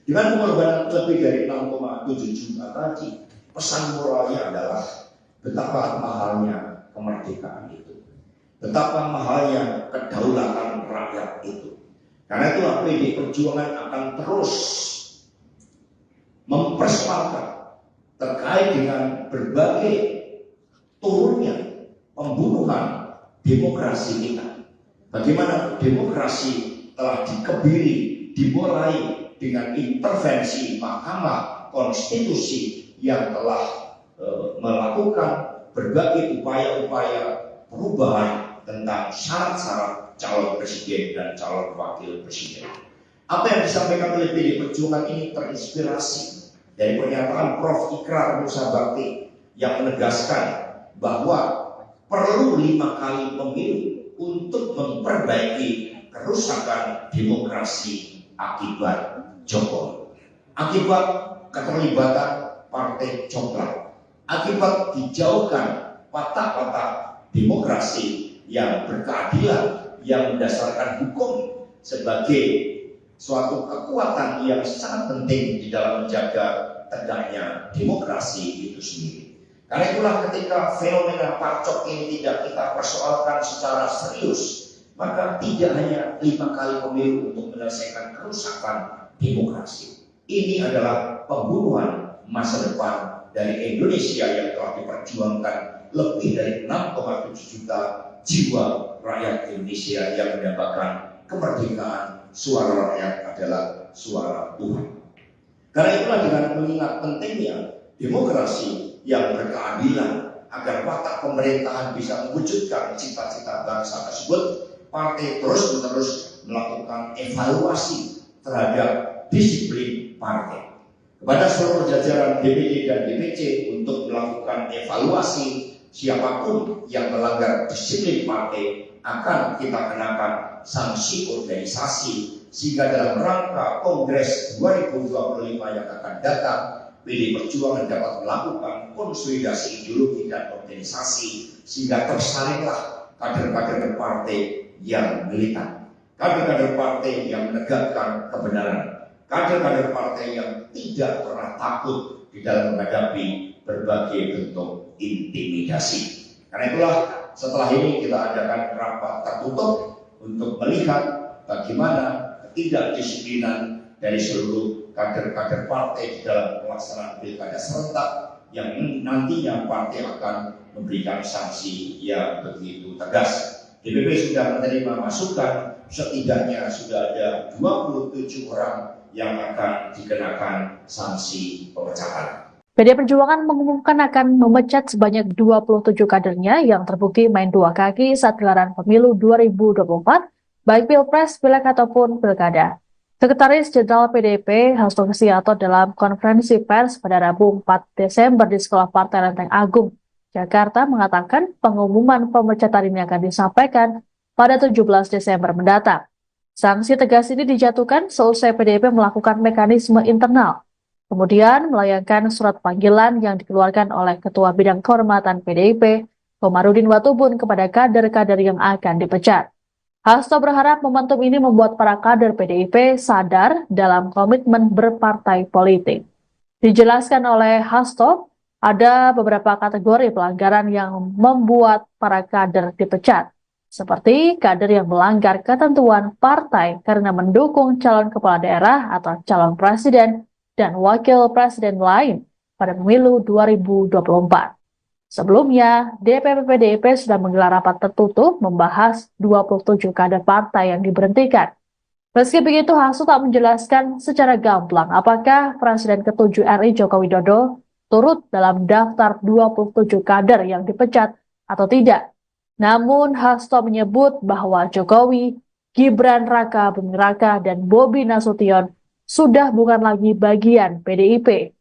Dengan pengorbanan lebih dari 6,7 juta tadi, pesan moralnya adalah betapa mahalnya kemerdekaan itu, betapa mahalnya kedaulatan rakyat itu. Karena itulah PD Perjuangan akan terus mempersoalkan terkait dengan berbagai turunnya pembunuhan demokrasi kita. Bagaimana demokrasi telah dikebiri, dimulai dengan intervensi Mahkamah Konstitusi yang telah melakukan berbagai upaya-upaya perubahan tentang syarat-syarat calon presiden dan calon wakil presiden. Apa yang disampaikan oleh PD Perjuangan ini terinspirasi dari pernyataan Prof. Ikrar Musa Bakti yang menegaskan bahwa perlu 5 kali pemilu untuk memperbaiki kerusakan demokrasi akibat Jokowi, akibat keterlibatan partai coklat, akibat dijauhkan watak-watak demokrasi yang berkeadilan, yang mendasarkan hukum sebagai suatu kekuatan yang sangat penting di dalam menjaga tegaknya demokrasi itu sendiri. Karena itulah ketika fenomena parcok ini tidak kita persoalkan secara serius, maka tidak hanya 5 kali pemilu untuk menyelesaikan kerusakan demokrasi. Ini adalah pembunuhan masa depan dari Indonesia yang telah diperjuangkan lebih dari 6,7 juta jiwa rakyat Indonesia yang mendapatkan kemerdekaan. Suara rakyat adalah suara Tuhan. Karena itulah dengan mengingat pentingnya demokrasi yang berkeadilan agar watak pemerintahan bisa mewujudkan cita-cita bangsa tersebut, partai terus-menerus melakukan evaluasi terhadap disiplin partai. Kepada seluruh jajaran DPD dan DPC untuk melakukan evaluasi siapapun yang melanggar disiplin partai akan kita kenakan sanksi organisasi, sehingga dalam rangka Kongres 2025 yang akan datang, PD Perjuangan dapat melakukan konsolidasi ideologi dan organisasi sehingga tersalinglah kader-kader partai yang militan, kader-kader partai yang menegakkan kebenaran, kader-kader partai yang tidak pernah takut di dalam menghadapi berbagai bentuk intimidasi. Karena itulah setelah ini kita adakan rapat tertutup untuk melihat bagaimana ketidakdisiplinan dari seluruh kader-kader partai di dalam pelaksanaan pilkada serentak yang nantinya partai akan memberikan sanksi yang begitu tegas. DPP sudah menerima masukan, setidaknya sudah ada 27 orang yang akan dikenakan sanksi pemecahan. PD Perjuangan mengumumkan akan memecat sebanyak 27 kadernya yang terbukti main dua kaki saat gelaran pemilu 2024, baik Pilpres, Pileg ataupun Pilkada. Sekretaris Jenderal PDIP Hasto Kristianto dalam konferensi pers pada Rabu 4 Desember di Sekolah Partai Lenteng Agung, Jakarta mengatakan pengumuman pemecatan ini akan disampaikan pada 17 Desember mendatang. Sanksi tegas ini dijatuhkan seusai PDIP melakukan mekanisme internal, kemudian melayangkan surat panggilan yang dikeluarkan oleh Ketua Bidang Kehormatan PDIP, Komarudin Watubun, kepada kader-kader yang akan dipecat. Hasto berharap momentum ini membuat para kader PDIP sadar dalam komitmen berpartai politik. Dijelaskan oleh Hasto, ada beberapa kategori pelanggaran yang membuat para kader dipecat, seperti kader yang melanggar ketentuan partai karena mendukung calon kepala daerah atau calon presiden dan wakil presiden lain pada pemilu 2024. Sebelumnya, DPP PDIP sudah menggelar rapat tertutup membahas 27 kader partai yang diberhentikan. Meski begitu, Hasto tak menjelaskan secara gamblang apakah Presiden ke-7 RI Joko Widodo turut dalam daftar 27 kader yang dipecat atau tidak. Namun, Hasto menyebut bahwa Jokowi, Gibran Raka Buming Raka, dan Bobi Nasution sudah bukan lagi bagian PDIP.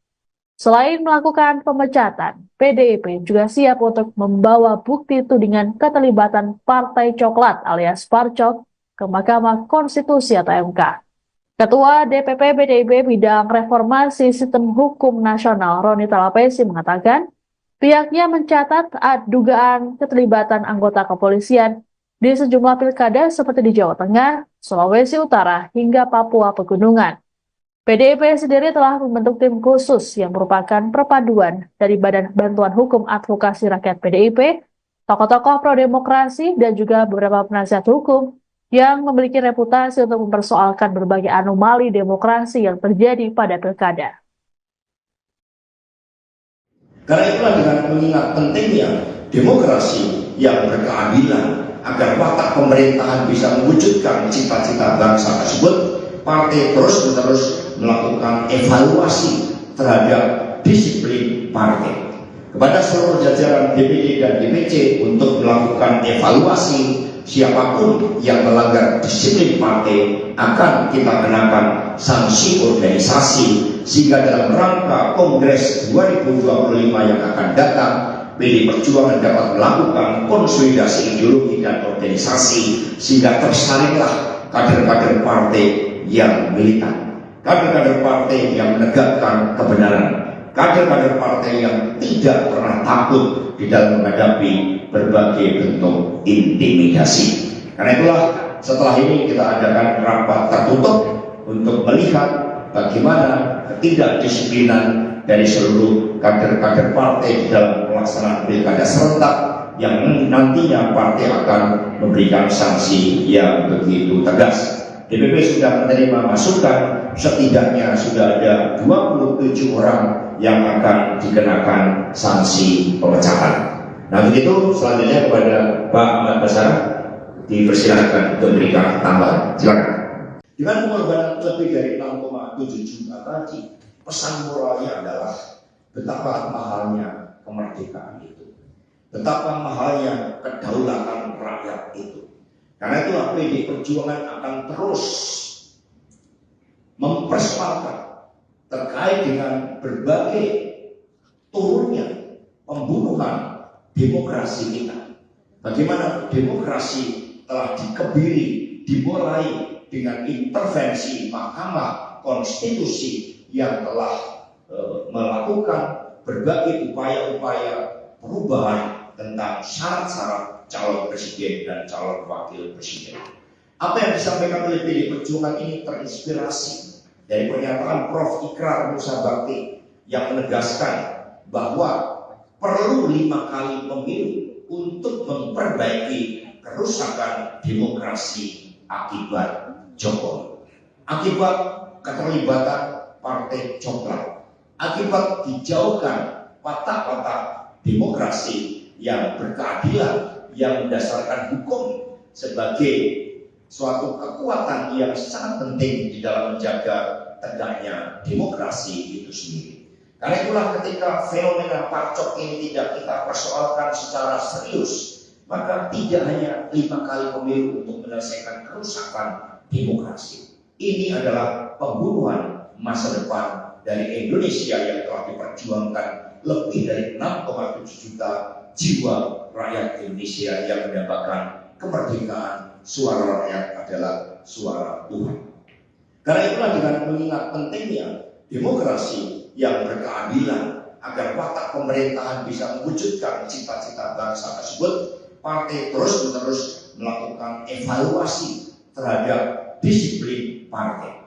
Selain melakukan pemecatan, PDIP juga siap untuk membawa bukti tudingan keterlibatan Partai Coklat alias Parcok ke Mahkamah Konstitusi atau MK. Ketua DPP PDIP Bidang Reformasi Sistem Hukum Nasional Roni Talapesi mengatakan pihaknya mencatat dugaan keterlibatan anggota kepolisian di sejumlah pilkada seperti di Jawa Tengah, Sulawesi Utara, hingga Papua Pegunungan. PDIP sendiri telah membentuk tim khusus yang merupakan perpaduan dari Badan Bantuan Hukum Advokasi Rakyat PDIP, tokoh-tokoh pro-demokrasi, dan juga beberapa penasihat hukum yang memiliki reputasi untuk mempersoalkan berbagai anomali demokrasi yang terjadi pada pilkada. Karena itulah dengan mengingat pentingnya demokrasi yang berkeadilan agar watak pemerintahan bisa mewujudkan cita-cita bangsa tersebut, partai terus-menerus melakukan evaluasi terhadap disiplin partai. Kepada seluruh jajaran DPD dan DPC untuk melakukan evaluasi, siapapun yang melanggar disiplin partai akan kita kenakan sanksi organisasi, sehingga dalam rangka Kongres 2025 yang akan datang, PD Perjuangan dapat melakukan konsolidasi ideologi dan organisasi sehingga tersalinglah kader-kader partai yang militan, kader-kader partai yang menegakkan kebenaran, kader-kader partai yang tidak pernah takut di dalam menghadapi berbagai bentuk intimidasi. Karena itulah setelah ini kita adakan rapat tertutup untuk melihat bagaimana ketidakdisiplinan dari seluruh kader-kader partai di dalam pelaksanaan pilkada serentak yang nantinya partai akan memberikan sanksi yang begitu tegas. DPP sudah menerima masukan, setidaknya sudah ada 27 orang yang akan dikenakan sanksi pemecahan. Nah begitu, selanjutnya kepada Pak Ahmad Basara dipersilakan untuk memberikan tambahan. Silakan. Dengan pengorbanan lebih dari 6,7 juta tadi, pesan moralnya adalah betapa mahalnya kemerdekaan itu, betapa mahalnya kedaulatan rakyat itu. Karena itu PD Perjuangan akan terus mempersoalkan terkait dengan berbagai turunnya pembunuhan demokrasi kita. Bagaimana demokrasi telah dikebiri, dimulai dengan intervensi Mahkamah Konstitusi yang telah melakukan berbagai upaya-upaya perubahan tentang syarat-syarat calon presiden dan calon wakil presiden. Apa yang disampaikan oleh PD Perjuangan ini terinspirasi dari pernyataan Prof. Ikrar Musa Bakti yang menegaskan bahwa perlu 5 kali pemilu untuk memperbaiki kerusakan demokrasi akibat Jokowi, akibat keterlibatan partai coklat, akibat dijauhkan watak-watak demokrasi yang berkeadilan, yang berdasarkan hukum sebagai suatu kekuatan yang sangat penting di dalam menjaga tegaknya demokrasi itu sendiri. Karena itulah ketika fenomena parcok ini tidak kita persoalkan secara serius, maka tidak hanya 5 kali pemilu untuk menyelesaikan kerusakan demokrasi. Ini adalah pembunuhan masa depan dari Indonesia yang telah diperjuangkan lebih dari 6,7 juta jiwa rakyat Indonesia yang mendapatkan kemerdekaan. Suara rakyat adalah suara Tuhan. Karena itulah dengan mengingat pentingnya demokrasi yang berkeadilan agar watak pemerintahan bisa mewujudkan cita-cita bangsa tersebut, partai terus-menerus melakukan evaluasi terhadap disiplin partai.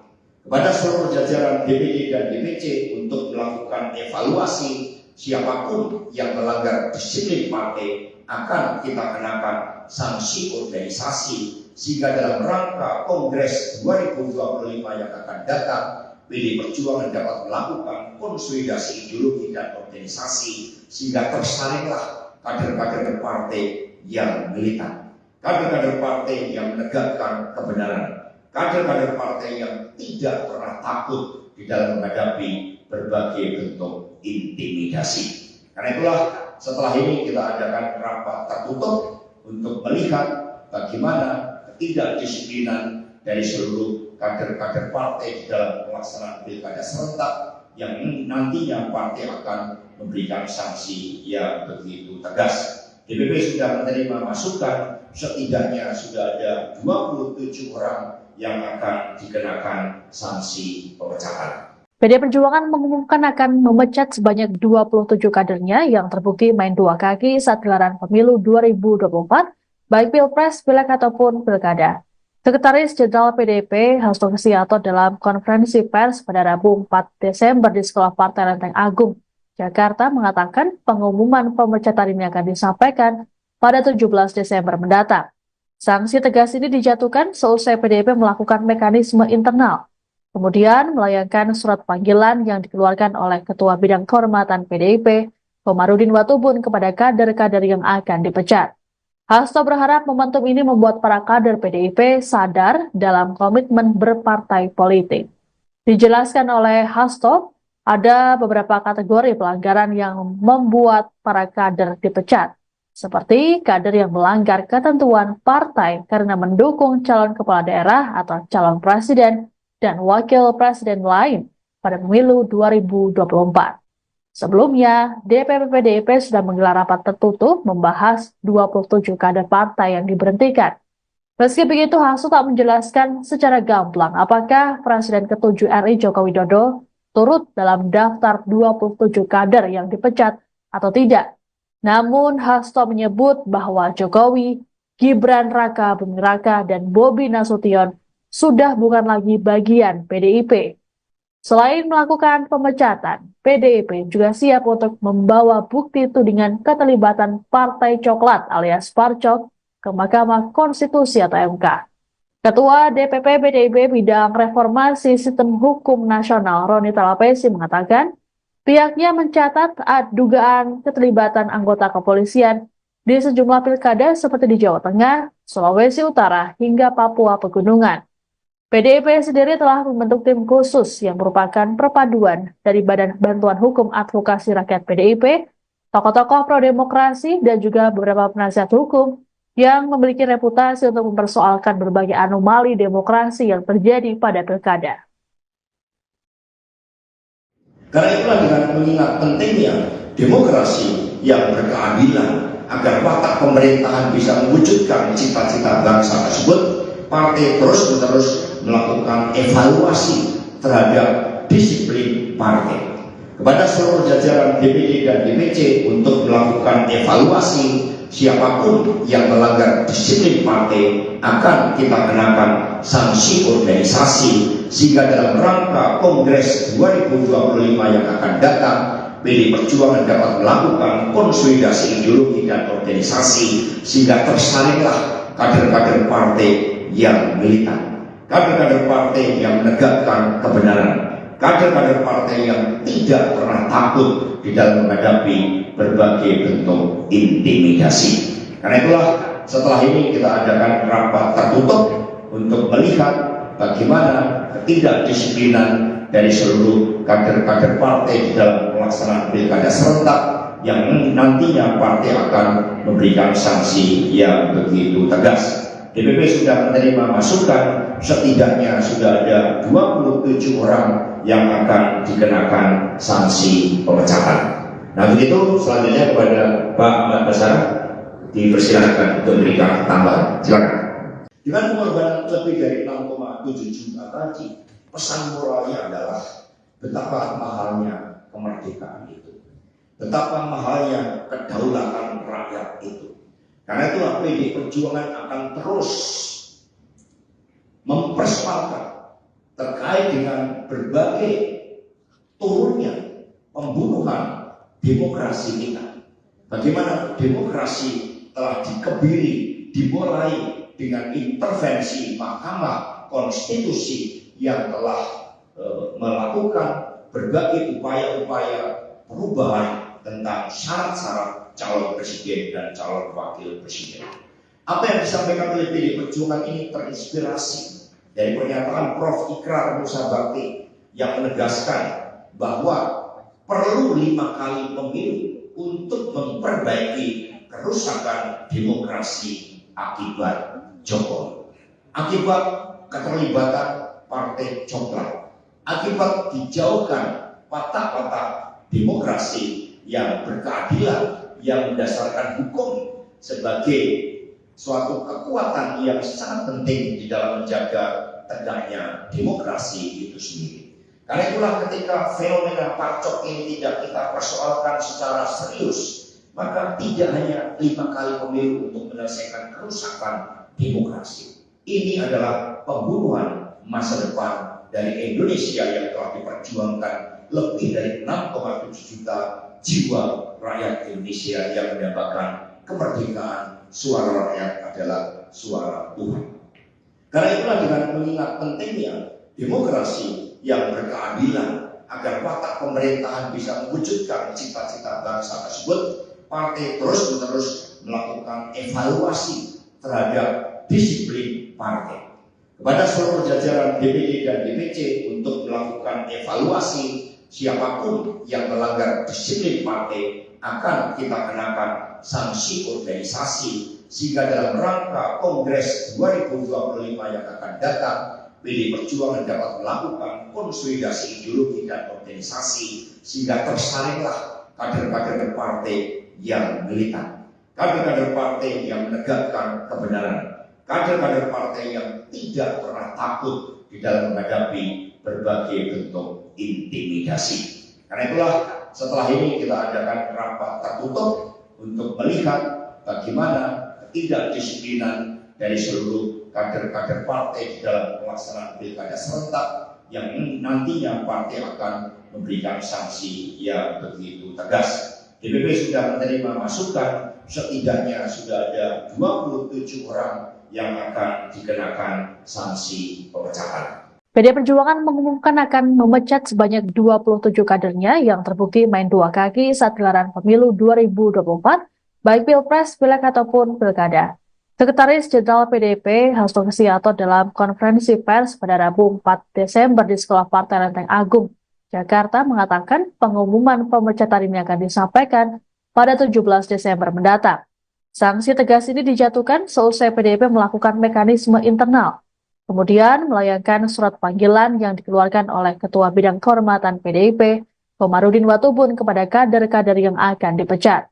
Kepada seluruh jajaran DPD dan DPC untuk melakukan evaluasi, siapapun yang melanggar disiplin partai akan kita kenakan sanksi organisasi, sehingga dalam rangka Kongres 2025 yang akan datang, PD Perjuangan dapat melakukan konsolidasi ideologi dan organisasi sehingga tersalinglah kader-kader partai yang militan, kader-kader partai yang menegakkan kebenaran, kader-kader partai yang tidak pernah takut di dalam menghadapi berbagai bentuk intimidasi. Karena itulah setelah ini kita adakan rapat tertutup untuk melihat bagaimana ketidakdisiplinan dari seluruh kader-kader partai di dalam pelaksanaan pilkada serentak yang nantinya partai akan memberikan sanksi yang begitu tegas. DPP sudah menerima masukan, setidaknya sudah ada 27 orang yang akan dikenakan sanksi pemecahan. PD Perjuangan mengumumkan akan memecat sebanyak 27 kadernya yang terbukti main dua kaki saat gelaran pemilu 2024, baik Pilpres, Pileg ataupun Pilkada. Sekretaris Jenderal PDIP Hasto Kristianto dalam konferensi pers pada Rabu 4 Desember di Sekolah Partai Lenteng Agung, Jakarta mengatakan pengumuman pemecatan ini akan disampaikan pada 17 Desember mendatang. Sanksi tegas ini dijatuhkan seusai PDIP melakukan mekanisme internal, kemudian melayangkan surat panggilan yang dikeluarkan oleh Ketua Bidang Kehormatan PDIP, Komarudin Watubun kepada kader-kader yang akan dipecat. Hasto berharap momentum ini membuat para kader PDIP sadar dalam komitmen berpartai politik. Dijelaskan oleh Hasto, ada beberapa kategori pelanggaran yang membuat para kader dipecat, seperti kader yang melanggar ketentuan partai karena mendukung calon kepala daerah atau calon presiden dan wakil presiden lain pada pemilu 2024. Sebelumnya, DPP PDIP sudah menggelar rapat tertutup membahas 27 kader partai yang diberhentikan. Meski begitu, Hasto tak menjelaskan secara gamblang apakah Presiden ke-7 RI Joko Widodo turut dalam daftar 27 kader yang dipecat atau tidak. Namun, Hasto menyebut bahwa Jokowi, Gibran Raka Buming Raka, dan Bobi Nasution sudah bukan lagi bagian PDIP. Selain melakukan pemecatan, PDIP juga siap untuk membawa bukti tudingan keterlibatan Partai Coklat alias Parcok ke Mahkamah Konstitusi atau MK. Ketua DPP PDIP Bidang Reformasi Sistem Hukum Nasional Roni Talapesi mengatakan pihaknya mencatat dugaan keterlibatan anggota kepolisian di sejumlah pilkada seperti di Jawa Tengah, Sulawesi Utara, hingga Papua Pegunungan. PDIP sendiri telah membentuk tim khusus yang merupakan perpaduan dari Badan Bantuan Hukum Advokasi Rakyat PDIP, tokoh-tokoh pro-demokrasi, dan juga beberapa penasihat hukum yang memiliki reputasi untuk mempersoalkan berbagai anomali demokrasi yang terjadi pada pilkada. Karena itulah dengan mengingat pentingnya demokrasi yang berkeadilan agar watak pemerintahan bisa mewujudkan cita-cita bangsa tersebut, partai terus-menerus melakukan evaluasi terhadap disiplin partai. Kepada seluruh jajaran DPD dan DPC untuk melakukan evaluasi siapapun yang melanggar disiplin partai akan kita kenakan sanksi organisasi, sehingga dalam rangka Kongres 2025 yang akan datang, PDI Perjuangan dapat melakukan konsolidasi ideologi dan organisasi sehingga tersalinglah kader-kader partai yang militan, kader-kader partai yang menegakkan kebenaran, kader-kader partai yang tidak pernah takut di dalam menghadapi berbagai bentuk intimidasi. Karena itulah setelah ini kita adakan rapat tertutup untuk melihat bagaimana ketidakdisiplinan dari seluruh kader-kader partai di dalam pelaksanaan pilkada serentak yang nantinya partai akan memberikan sanksi yang begitu tegas. DPP sudah menerima masukan, setidaknya sudah ada 27 orang yang akan dikenakan sanksi pemecatan. Nah begitu, selanjutnya kepada Pak Ahmad Basara dipersilakan untuk memberikan tambahan. Silakan. Dengan pengorbanan lebih dari 6,7 juta tadi, pesan moralnya adalah betapa mahalnya kemerdekaan itu, betapa mahalnya kedaulatan rakyat itu. Karena itulah PDI Perjuangan akan terus mempersoalkan terkait dengan berbagai turunnya pembunuhan demokrasi kita. Bagaimana demokrasi telah dikebiri, dimulai dengan intervensi Mahkamah Konstitusi yang telah melakukan berbagai upaya-upaya perubahan tentang syarat-syarat calon presiden dan calon wakil presiden. Apa yang disampaikan oleh PDI Perjuangan ini terinspirasi dari pernyataan Prof. Ikrar Musa Bakti yang menegaskan bahwa perlu 5 kali pemilu untuk memperbaiki kerusakan demokrasi akibat Jokowi, akibat keterlibatan Partai Coklat, akibat dijauhkan watak-watak demokrasi yang berkeadilan, yang berdasarkan hukum sebagai suatu kekuatan yang sangat penting di dalam menjaga tegaknya demokrasi itu sendiri. Karena itulah ketika fenomena Parcok ini tidak kita persoalkan secara serius, maka tidak hanya 5 kali pemilu untuk menyelesaikan kerusakan demokrasi, Ini adalah pembunuhan masa depan dari Indonesia yang telah diperjuangkan lebih dari 6,7 juta jiwa rakyat Indonesia yang mendapatkan kemerdekaan. Suara rakyat adalah suara Tuhan. Karena itulah dengan mengingat pentingnya demokrasi yang berkeadilan agar watak pemerintahan bisa mewujudkan cita-cita bangsa tersebut, partai terus-menerus melakukan evaluasi terhadap disiplin partai. Kepada seluruh jajaran DPD dan DPC untuk melakukan evaluasi, siapapun yang melanggar disiplin partai akan kita kenakan sanksi organisasi, sehingga dalam rangka Kongres 2025 yang akan datang, PD Perjuangan dapat melakukan konsolidasi ideologi dan organisasi sehingga tersalinglah kader-kader partai yang militan, kader-kader partai yang menegakkan kebenaran, kader-kader partai yang tidak pernah takut di dalam menghadapi berbagai bentuk intimidasi. Karena itulah setelah ini kita adakan rapat tertutup untuk melihat bagaimana ketidakdisiplinan dari seluruh kader-kader partai di dalam pelaksanaan pilkada serentak yang nantinya partai akan memberikan sanksi yang begitu tegas. DPP sudah menerima masukan, setidaknya sudah ada 27 orang yang akan dikenakan sanksi pemecahan. PDI Perjuangan mengumumkan akan memecat sebanyak 27 kadernya yang terbukti main dua kaki saat gelaran pemilu 2024, baik Pilpres, Pileg ataupun Pilkada. Sekretaris Jenderal PDIP Hasto Kristianto dalam konferensi pers pada Rabu 4 Desember di Sekolah Partai Lenteng Agung, Jakarta mengatakan pengumuman pemecatan ini akan disampaikan pada 17 Desember mendatang. Sanksi tegas ini dijatuhkan seusai PDIP melakukan mekanisme internal, kemudian melayangkan surat panggilan yang dikeluarkan oleh Ketua Bidang Kehormatan PDIP, Komarudin Watubun kepada kader-kader yang akan dipecat.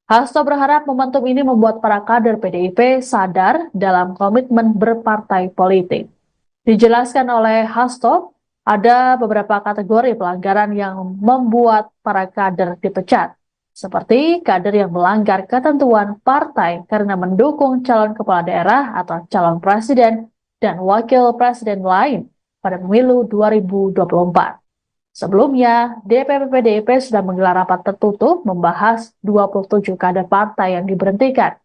Hasto berharap momentum ini membuat para kader PDIP sadar dalam komitmen berpartai politik. Dijelaskan oleh Hasto, ada beberapa kategori pelanggaran yang membuat para kader dipecat, seperti kader yang melanggar ketentuan partai karena mendukung calon kepala daerah atau calon presiden dan wakil presiden lain pada pemilu 2024. Sebelumnya, DPP PDIP sudah menggelar rapat tertutup membahas 27 kader partai yang diberhentikan.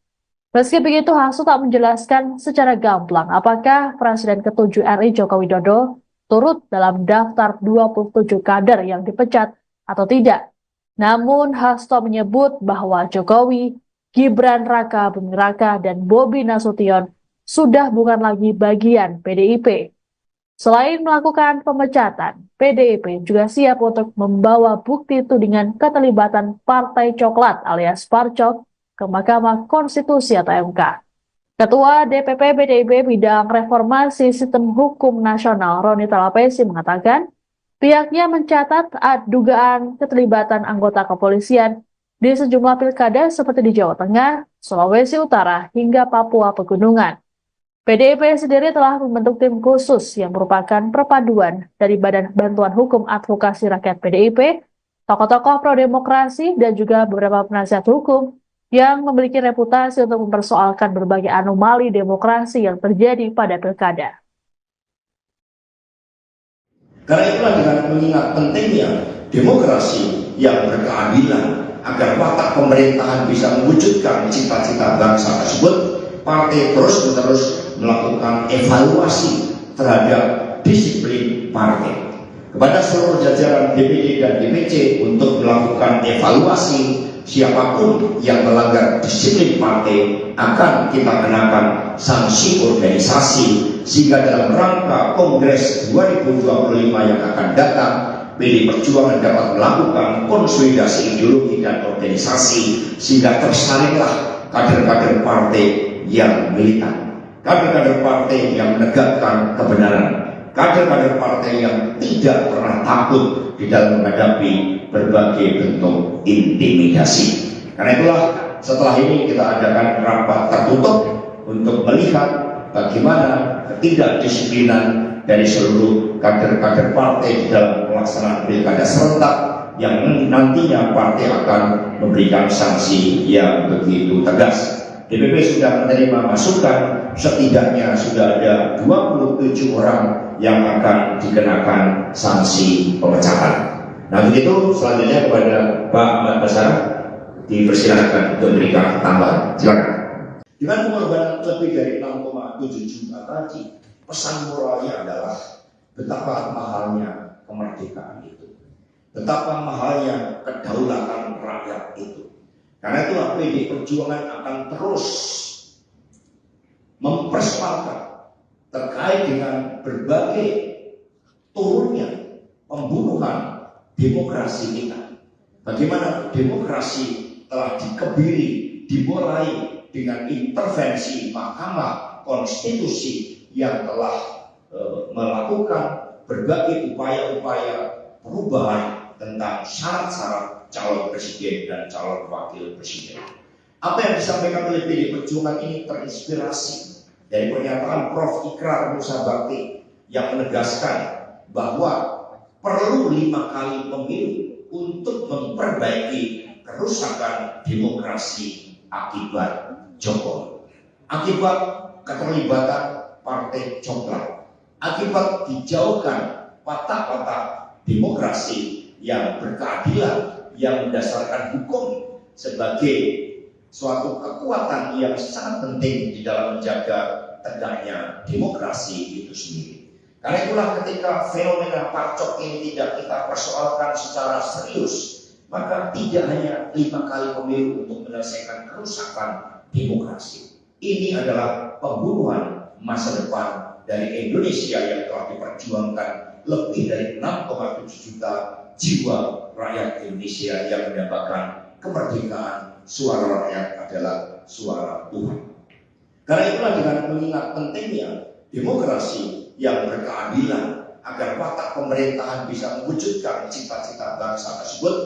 Meski begitu, Hasto tak menjelaskan secara gamblang apakah Presiden ke-7 RI Joko Widodo turut dalam daftar 27 kader yang dipecat atau tidak. Namun, Hasto menyebut bahwa Jokowi, Gibran Raka Buming Raka, dan Bobi Nasution sudah bukan lagi bagian PDIP. Selain melakukan pemecatan, PDIP juga siap untuk membawa bukti tudingan keterlibatan Partai Coklat alias Parcok ke Mahkamah Konstitusi atau MK. Ketua DPP PDIP Bidang Reformasi Sistem Hukum Nasional Roni Talapesi mengatakan pihaknya mencatat dugaan keterlibatan anggota kepolisian di sejumlah pilkada seperti di Jawa Tengah, Sulawesi Utara, hingga Papua Pegunungan. PDIP sendiri telah membentuk tim khusus yang merupakan perpaduan dari Badan Bantuan Hukum Advokasi Rakyat PDIP, tokoh-tokoh pro-demokrasi, dan juga beberapa penasihat hukum yang memiliki reputasi untuk mempersoalkan berbagai anomali demokrasi yang terjadi pada pilkada. Karena itulah dengan mengingat pentingnya demokrasi yang berkeadilan agar watak pemerintahan bisa mewujudkan cita-cita bangsa tersebut, partai terus-menerus melakukan evaluasi terhadap disiplin partai. Kepada seluruh jajaran DPD dan DPC untuk melakukan evaluasi, siapapun yang melanggar disiplin partai akan kita kenakan sanksi organisasi, sehingga dalam rangka Kongres 2025 yang akan datang, PD Perjuangan dapat melakukan konsolidasi ideologi dan organisasi sehingga tersalinglah kader-kader partai yang militan, kader-kader partai yang menegakkan kebenaran, kader-kader partai yang tidak pernah takut di dalam menghadapi berbagai bentuk intimidasi. Karena itulah setelah ini kita adakan rapat tertutup untuk melihat bagaimana ketidakdisiplinan dari seluruh kader-kader partai di dalam pelaksanaan pilkada serentak yang nantinya partai akan memberikan sanksi yang begitu tegas. DPP sudah menerima masukan, setidaknya sudah ada 27 orang yang akan dikenakan sanksi pemecatan. Nah begitu, selanjutnya kepada Pak Ahmad Basara dipersilakan untuk memberikan tambahan. Silakan. Dengan pengorbanan lebih dari 6,7 juta tadi, pesan moralnya adalah betapa mahalnya kemerdekaan itu, betapa mahalnya kedaulatan rakyat itu. Karena itu PDI Perjuangan akan terus mempersoalkan terkait dengan berbagai turunnya pembunuhan demokrasi kita. Bagaimana demokrasi telah dikebiri, dimulai dengan intervensi Mahkamah Konstitusi yang telah melakukan berbagai upaya-upaya perubahan tentang syarat-syarat calon presiden dan calon wakil presiden. Apa yang disampaikan oleh PDI Perjuangan ini terinspirasi dari pernyataan Prof. Ikrar Musa Bakti yang menegaskan bahwa perlu 5 kali pemilu untuk memperbaiki kerusakan demokrasi akibat Jokowi, akibat keterlibatan partai coklat, akibat dijauhkan watak-watak demokrasi yang berkeadilan, yang mendasarkan hukum sebagai suatu kekuatan yang sangat penting di dalam menjaga tegaknya demokrasi itu sendiri. Karena itulah ketika fenomena parcok ini tidak kita persoalkan secara serius, maka tidak hanya 5 kali pemilu untuk menyelesaikan kerusakan demokrasi. Ini adalah pembunuhan masa depan dari Indonesia yang telah diperjuangkan lebih dari 6,7 juta jiwa rakyat Indonesia yang mendapatkan kemerdekaan. Suara rakyat adalah suara Tuhan. Karena itulah dengan mengingat pentingnya demokrasi yang berkeadilan agar watak pemerintahan bisa mewujudkan cita-cita bangsa tersebut,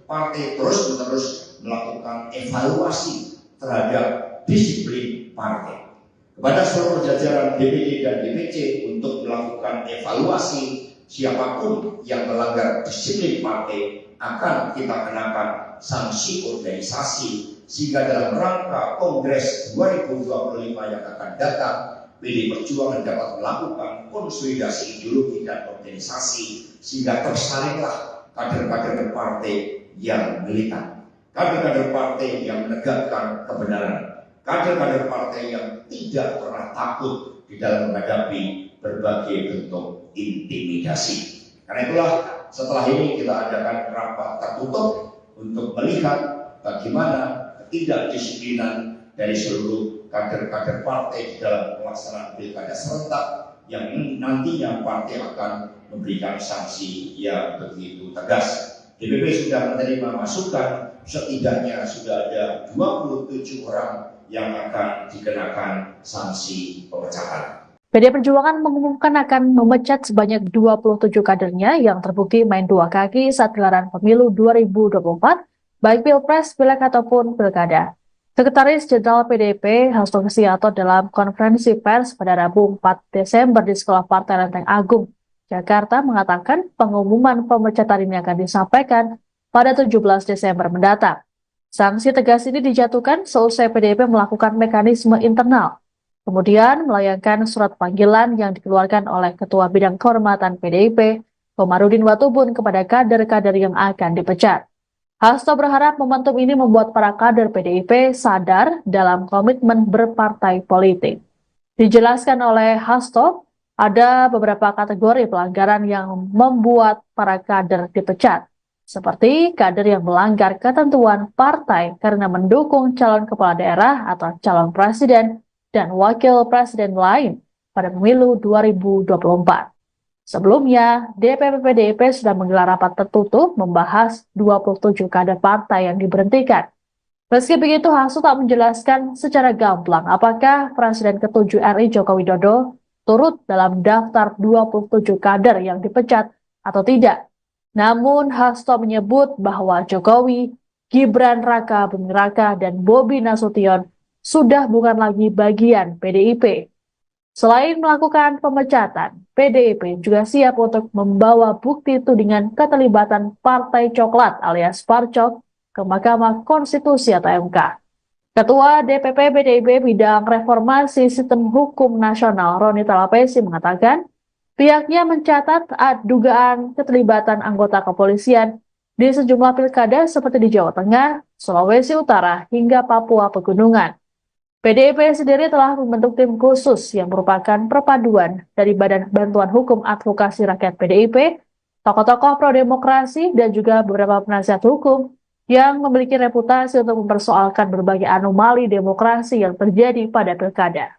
partai terus-menerus melakukan evaluasi terhadap disiplin partai. Kepada seluruh jajaran DPD dan DPC untuk melakukan evaluasi siapapun yang melanggar disiplin partai akan kita kenakan sanksi organisasi, sehingga dalam rangka Kongres 2025 yang akan datang, PDI Perjuangan dapat melakukan konsolidasi ideologi dan organisasi sehingga tersalinglah kader-kader partai yang militan, kader-kader partai yang menegakkan kebenaran, kader-kader partai yang tidak pernah takut di dalam menghadapi berbagai bentuk intimidasi. Karena itulah setelah ini kita adakan rapat tertutup untuk melihat bagaimana ketidakdisiplinan dari seluruh kader-kader partai di dalam pelaksanaan pilkada serentak yang nantinya partai akan memberikan sanksi yang begitu tegas. DPP sudah menerima masukan, setidaknya sudah ada 27 orang yang akan dikenakan sanksi pemecatan. PDI Perjuangan mengumumkan akan memecat sebanyak 27 kadernya yang terbukti main dua kaki saat gelaran pemilu 2024, baik Pilpres, Pileg ataupun Pilkada. Sekretaris Jenderal PDIP Hasto Kristianto dalam konferensi pers pada Rabu 4 Desember di Sekolah Partai Lenteng Agung, Jakarta mengatakan pengumuman pemecatan ini akan disampaikan pada 17 Desember mendatang. Sanksi tegas ini dijatuhkan seusai PDIP melakukan mekanisme internal, kemudian melayangkan surat panggilan yang dikeluarkan oleh Ketua Bidang Kehormatan PDIP, Komarudin Watubun, kepada kader-kader yang akan dipecat. Hasto berharap momentum ini membuat para kader PDIP sadar dalam komitmen berpartai politik. Dijelaskan oleh Hasto, ada beberapa kategori pelanggaran yang membuat para kader dipecat, seperti kader yang melanggar ketentuan partai karena mendukung calon kepala daerah atau calon presiden dan wakil presiden lain pada pemilu 2024. Sebelumnya, DPP PDIP sudah menggelar rapat tertutup membahas 27 kader partai yang diberhentikan. Meski begitu, Hasto tak menjelaskan secara gamblang apakah Presiden ke-7 RI Joko Widodo turut dalam daftar 27 kader yang dipecat atau tidak. Namun, Hasto menyebut bahwa Jokowi, Gibran Raka Buming Raka, dan Bobi Nasution sudah bukan lagi bagian PDIP. Selain melakukan pemecatan, PDIP juga siap untuk membawa bukti tudingan keterlibatan Partai Coklat alias Parcok ke Mahkamah Konstitusi atau MK. Ketua DPP PDIP Bidang Reformasi Sistem Hukum Nasional Roni Talapesi mengatakan pihaknya mencatat dugaan keterlibatan anggota kepolisian di sejumlah pilkada seperti di Jawa Tengah, Sulawesi Utara, hingga Papua Pegunungan. PDIP sendiri telah membentuk tim khusus yang merupakan perpaduan dari Badan Bantuan Hukum Advokasi Rakyat PDIP, tokoh-tokoh pro-demokrasi, dan juga beberapa penasihat hukum yang memiliki reputasi untuk mempersoalkan berbagai anomali demokrasi yang terjadi pada pilkada.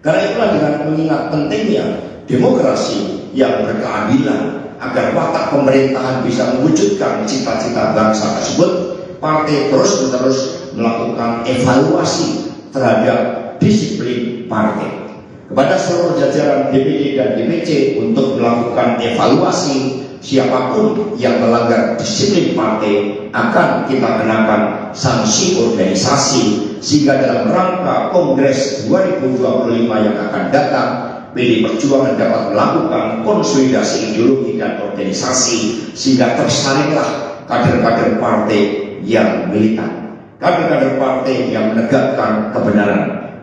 Karena itulah dengan mengingat pentingnya demokrasi yang berkeadilan agar watak pemerintahan bisa mewujudkan cita-cita bangsa tersebut, partai terus-menerus melakukan evaluasi terhadap disiplin partai. Kepada seluruh jajaran DPD dan DPC untuk melakukan evaluasi, siapapun yang melanggar disiplin partai akan kita kenakan sanksi organisasi, sehingga dalam rangka Kongres 2025 yang akan datang, PD Perjuangan dapat melakukan konsolidasi ideologi dan organisasi sehingga tersalinglah kader-kader partai yang militan, kader-kader partai yang menegakkan kebenaran,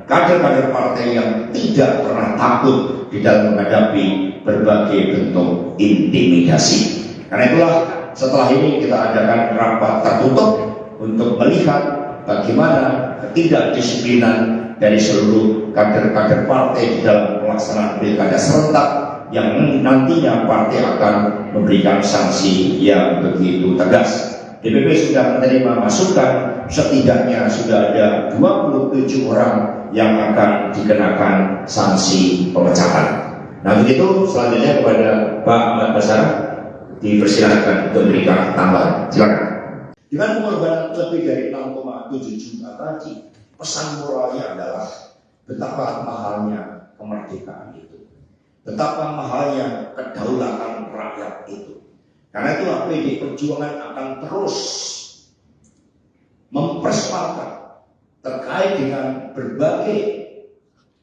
kader-kader partai yang tidak pernah takut di dalam menghadapi berbagai bentuk intimidasi. Karena itulah setelah ini kita adakan rapat tertutup untuk melihat bagaimana ketidakdisiplinan dari seluruh kader-kader partai di dalam pelaksanaan pilkada serentak yang nantinya partai akan memberikan sanksi yang begitu tegas. DPP sudah menerima masukan, setidaknya sudah ada 27 orang yang akan dikenakan sanksi pemecatan. Nah begitu, selanjutnya kepada Pak Ahmad Basara dipersilakan untuk memberikan tambahan. Silakan. Dengan pengorbanan lebih dari 6,7 juta tadi, pesan moralnya adalah betapa mahalnya kemerdekaan itu, betapa mahalnya kedaulatan rakyat itu. Karena itulah PD Perjuangan akan terus mempersoalkan terkait dengan berbagai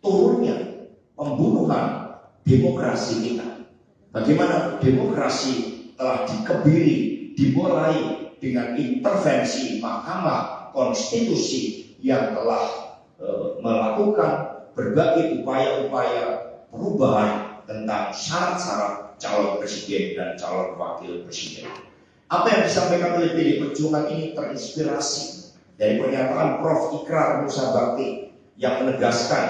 turunnya pembunuhan demokrasi kita. Bagaimana demokrasi telah dikebiri, dimulai dengan intervensi Mahkamah Konstitusi yang telah melakukan berbagai upaya-upaya perubahan tentang syarat-syarat calon presiden dan calon wakil presiden. Apa yang disampaikan oleh PD Perjuangan ini terinspirasi dari pernyataan Prof. Ikrar Musa Bakti yang menegaskan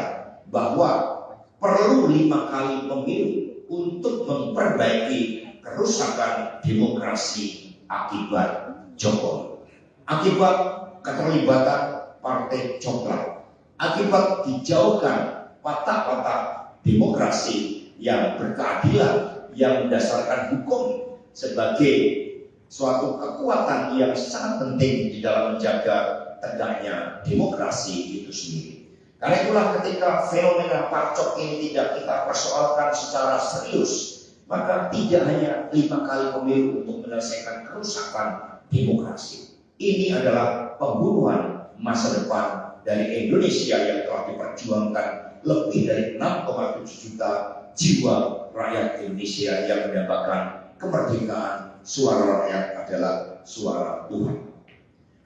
bahwa perlu 5 kali pemilu untuk memperbaiki kerusakan demokrasi akibat Jokowi, akibat keterlibatan partai coklat, akibat dijauhkan watak-watak demokrasi yang berkeadilan, yang berdasarkan hukum sebagai suatu kekuatan yang sangat penting di dalam menjaga tegaknya demokrasi itu sendiri. Karena itulah ketika fenomena parcok ini tidak kita persoalkan secara serius, maka tidak hanya 5 kali pemilu untuk menyelesaikan kerusakan demokrasi. Ini adalah pembunuhan masa depan dari Indonesia yang telah diperjuangkan lebih dari 6,7 juta jiwa rakyat Indonesia yang mendapatkan kemerdekaan. Suara rakyat adalah suara Tuhan.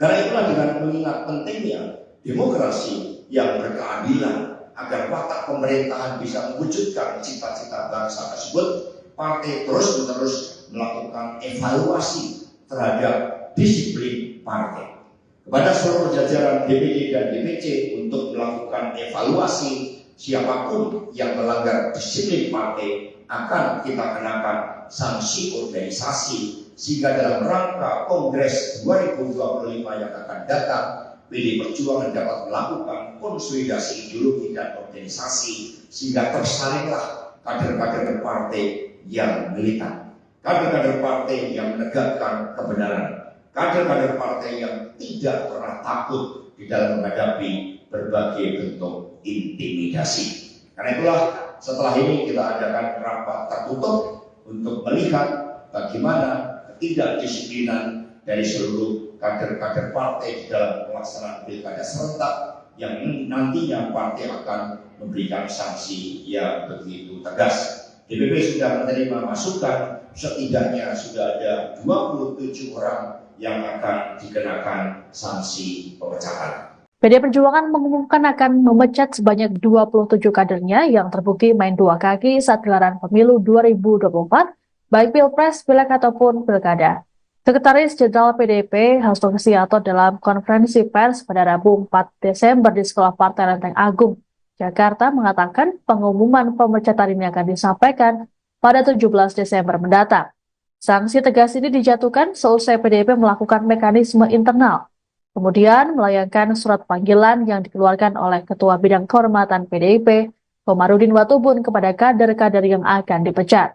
Karena itulah dengan mengingat pentingnya demokrasi yang berkeadilan agar watak pemerintahan bisa mewujudkan cita-cita bangsa tersebut, partai terus-menerus melakukan evaluasi terhadap disiplin partai. Kepada seluruh jajaran DPD dan DPC untuk melakukan evaluasi, siapapun yang melanggar disiplin partai akan kita kenakan sanksi organisasi, sehingga dalam rangka Kongres 2025 yang akan datang, PD Perjuangan dapat melakukan konsolidasi ideologi dan organisasi sehingga tersalinglah kader-kader partai yang militan, kader-kader partai yang menegakkan kebenaran, kader-kader partai yang tidak pernah takut di dalam menghadapi berbagai bentuk intimidasi. Karena itulah setelah ini kita adakan rapat tertutup untuk melihat bagaimana ketidakdisiplinan dari seluruh kader-kader partai di dalam pelaksanaan pilkada serentak yang nantinya partai akan memberikan sanksi yang begitu tegas. DPP sudah menerima masukan, setidaknya sudah ada 27 orang yang akan dikenakan sanksi pemecatan. PDI Perjuangan mengumumkan akan memecat sebanyak 27 kadernya yang terbukti main dua kaki saat gelaran pemilu 2024, baik Pilpres, Pileg ataupun Pilkada. Sekretaris Jenderal PDIP Hasto Kristianto dalam konferensi pers pada Rabu 4 Desember di Sekolah Partai Lenteng Agung, Jakarta mengatakan pengumuman pemecatan ini akan disampaikan pada 17 Desember mendatang. Sanksi tegas ini dijatuhkan seusai PDIP melakukan mekanisme internal, kemudian melayangkan surat panggilan yang dikeluarkan oleh Ketua Bidang Kehormatan PDIP, Komarudin Watubun kepada kader-kader yang akan dipecat.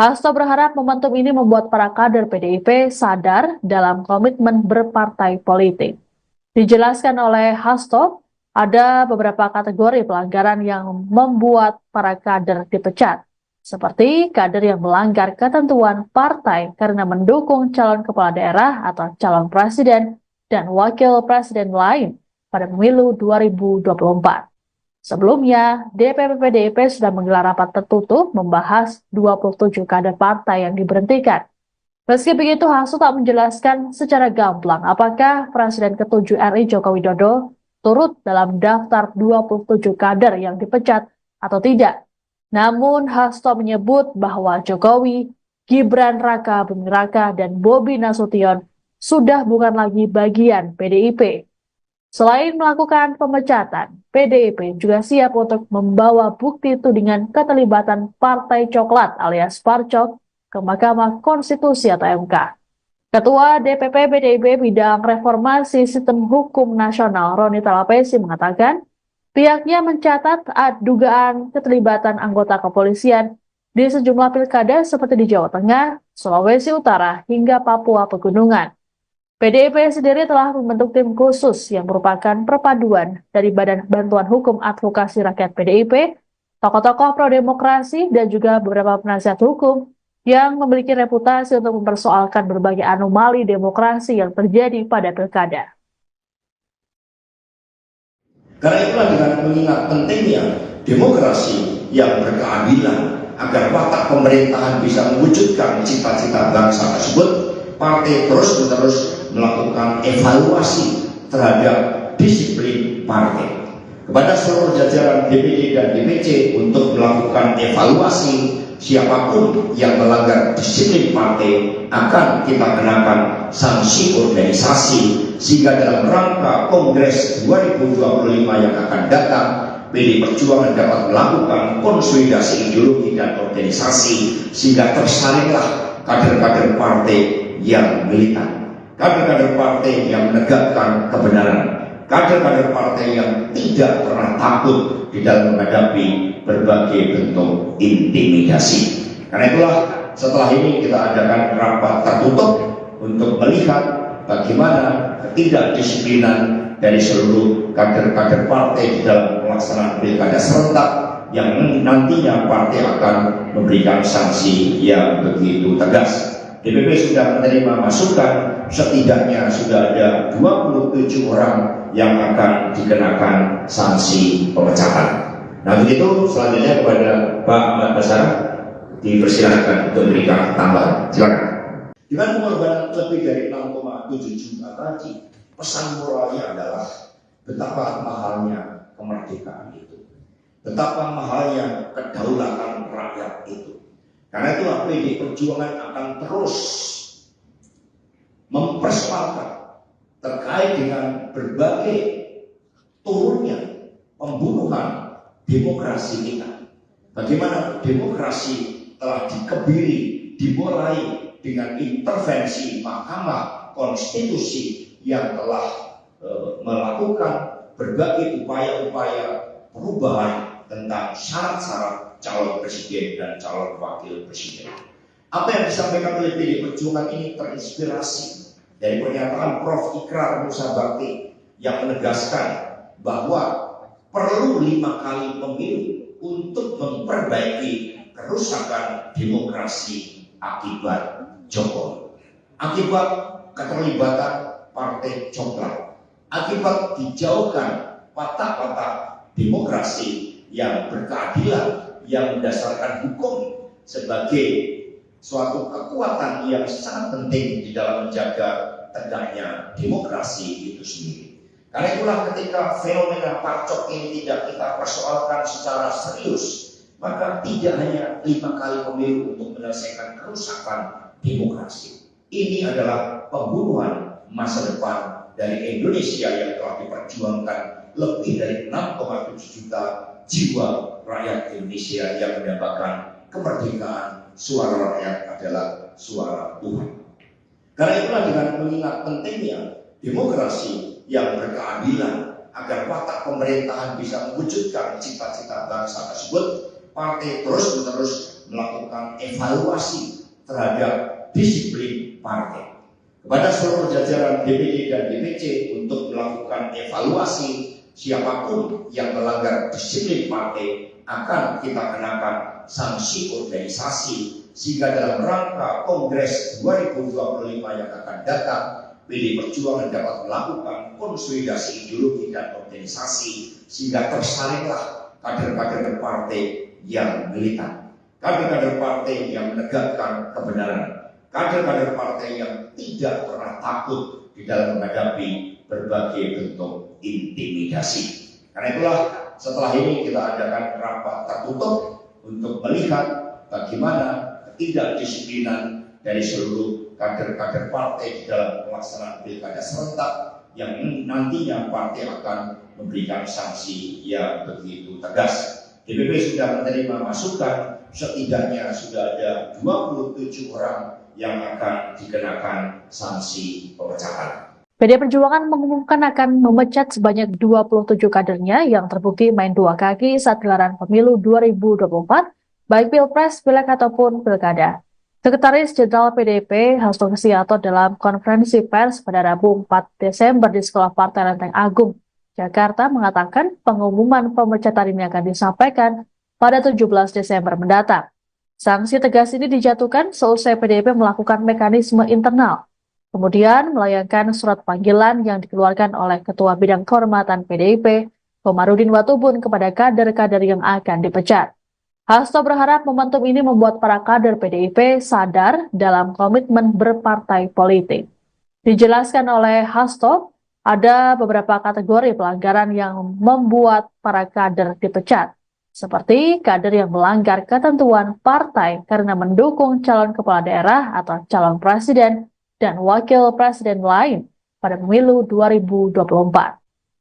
Hasto berharap momentum ini membuat para kader PDIP sadar dalam komitmen berpartai politik. Dijelaskan oleh Hasto, ada beberapa kategori pelanggaran yang membuat para kader dipecat, seperti kader yang melanggar ketentuan partai karena mendukung calon kepala daerah atau calon presiden dan wakil presiden lain pada pemilu 2024. Sebelumnya, DPP PDIP sudah menggelar rapat tertutup membahas 27 kader partai yang diberhentikan. Meski begitu, Hasto tak menjelaskan secara gamblang apakah Presiden ke-7 RI Joko Widodo turut dalam daftar 27 kader yang dipecat atau tidak. Namun, Hasto menyebut bahwa Jokowi, Gibran Raka Buming Raka, dan Bobi Nasution sudah bukan lagi bagian PDIP. Selain melakukan pemecatan, PDIP juga siap untuk membawa bukti tudingan keterlibatan Partai Coklat alias Parcok ke Mahkamah Konstitusi atau MK. Ketua DPP PDIP Bidang Reformasi Sistem Hukum Nasional Roni Talapesi mengatakan, pihaknya mencatat dugaan keterlibatan anggota kepolisian di sejumlah pilkada seperti di Jawa Tengah, Sulawesi Utara, hingga Papua Pegunungan. PDIP sendiri telah membentuk tim khusus yang merupakan perpaduan dari Badan Bantuan Hukum Advokasi Rakyat PDIP, tokoh-tokoh pro-demokrasi, dan juga beberapa penasihat hukum yang memiliki reputasi untuk mempersoalkan berbagai anomali demokrasi yang terjadi pada pilkada. Karena itulah dengan mengingat pentingnya demokrasi yang berkeadilan agar watak pemerintahan bisa mewujudkan cita-cita bangsa tersebut, partai terus-menerus melakukan evaluasi terhadap disiplin partai. Kepada seluruh jajaran DPD dan DPC untuk melakukan evaluasi siapapun yang melanggar disiplin partai akan kita kenakan sanksi organisasi, sehingga dalam rangka Kongres 2025 yang akan datang, PDI Perjuangan dapat melakukan konsolidasi ideologi dan organisasi sehingga tersalinglah kader-kader partai yang militan, kader-kader partai yang menegakkan kebenaran, kader-kader partai yang tidak pernah takut di dalam menghadapi berbagai bentuk intimidasi. Karena itulah setelah ini kita adakan rapat tertutup untuk melihat bagaimana ketidakdisiplinan dari seluruh kader-kader partai di dalam pelaksanaan pilkada serentak yang nantinya partai akan memberikan sanksi yang begitu tegas. DPP sudah menerima masukan, setidaknya sudah ada 27 orang yang akan dikenakan sanksi pemecatan. Nah begitu, selanjutnya kepada Pak Ahmad Basara dipersilakan untuk memberikan tambahan. Silakan. Dengan pengorbanan lebih dari 6,7 juta tadi, pesan moralnya adalah betapa mahalnya kemerdekaan itu, betapa mahalnya kedaulatan rakyat itu. Karena itu PDI Perjuangan akan terus mempersoalkan terkait dengan berbagai turunnya pembunuhan demokrasi kita. Bagaimana demokrasi telah dikebiri, dimulai dengan intervensi Mahkamah Konstitusi yang telah melakukan berbagai upaya-upaya perubahan tentang syarat-syarat calon presiden dan calon wakil presiden. Apa yang disampaikan oleh PDI Perjuangan ini terinspirasi dari pernyataan Prof. Ikrar Musa Bakti yang menegaskan bahwa perlu 5 kali pemilu untuk memperbaiki kerusakan demokrasi akibat Jokowi, akibat keterlibatan Partai Coklat, akibat dijauhkan watak-watak demokrasi yang berkeadilan, yang berdasarkan hukum sebagai suatu kekuatan yang sangat penting di dalam menjaga tegaknya demokrasi itu sendiri. Karena itulah ketika fenomena parcok ini tidak kita persoalkan secara serius, maka tidak hanya 5 kali pemilu untuk menyelesaikan kerusakan demokrasi. Ini adalah pembunuhan masa depan dari Indonesia yang telah diperjuangkan lebih dari 6,7 juta jiwa rakyat Indonesia yang mendapatkan kemerdekaan. Suara rakyat adalah suara Tuhan. Karena itulah dengan mengingat pentingnya demokrasi yang berkeadilan agar watak pemerintahan bisa mewujudkan cita-cita bangsa tersebut, partai terus-menerus melakukan evaluasi terhadap disiplin partai. Kepada seluruh jajaran DPD dan DPC untuk melakukan evaluasi, siapapun yang melanggar disiplin partai akan kita kenakan sanksi organisasi, sehingga dalam rangka Kongres 2025 yang akan datang, PD Perjuangan dapat melakukan konsolidasi ideologi dan organisasi sehingga tersalinglah kader-kader partai yang militan, kader-kader partai yang menegakkan kebenaran, kader-kader partai yang tidak pernah takut di dalam menghadapi berbagai bentuk intimidasi. Karena itulah setelah ini kita adakan rapat tertutup untuk melihat bagaimana ketidakdisiplinan dari seluruh kader-kader partai di dalam pelaksanaan pilkada serentak yang nantinya partai akan memberikan sanksi yang begitu tegas. DPP sudah menerima masukan, setidaknya sudah ada 27 orang yang akan dikenakan sanksi pemecahan. PD Perjuangan mengumumkan akan memecat sebanyak 27 kadernya yang terbukti main dua kaki saat gelaran pemilu 2024, baik Pilpres, Pileg ataupun Pilkada. Sekretaris Jenderal PDIP Hasto Kristianto dalam konferensi pers pada Rabu 4 Desember di Sekolah Partai Lenteng Agung, Jakarta mengatakan pengumuman pemecatan ini akan disampaikan pada 17 Desember mendatang. Sanksi tegas ini dijatuhkan seusai PDIP melakukan mekanisme internal, kemudian melayangkan surat panggilan yang dikeluarkan oleh Ketua Bidang Kehormatan PDIP, Komarudin Watubun kepada kader-kader yang akan dipecat. Hasto berharap momentum ini membuat para kader PDIP sadar dalam komitmen berpartai politik. Dijelaskan oleh Hasto, ada beberapa kategori pelanggaran yang membuat para kader dipecat, seperti kader yang melanggar ketentuan partai karena mendukung calon kepala daerah atau calon presiden dan wakil presiden lain pada pemilu 2024.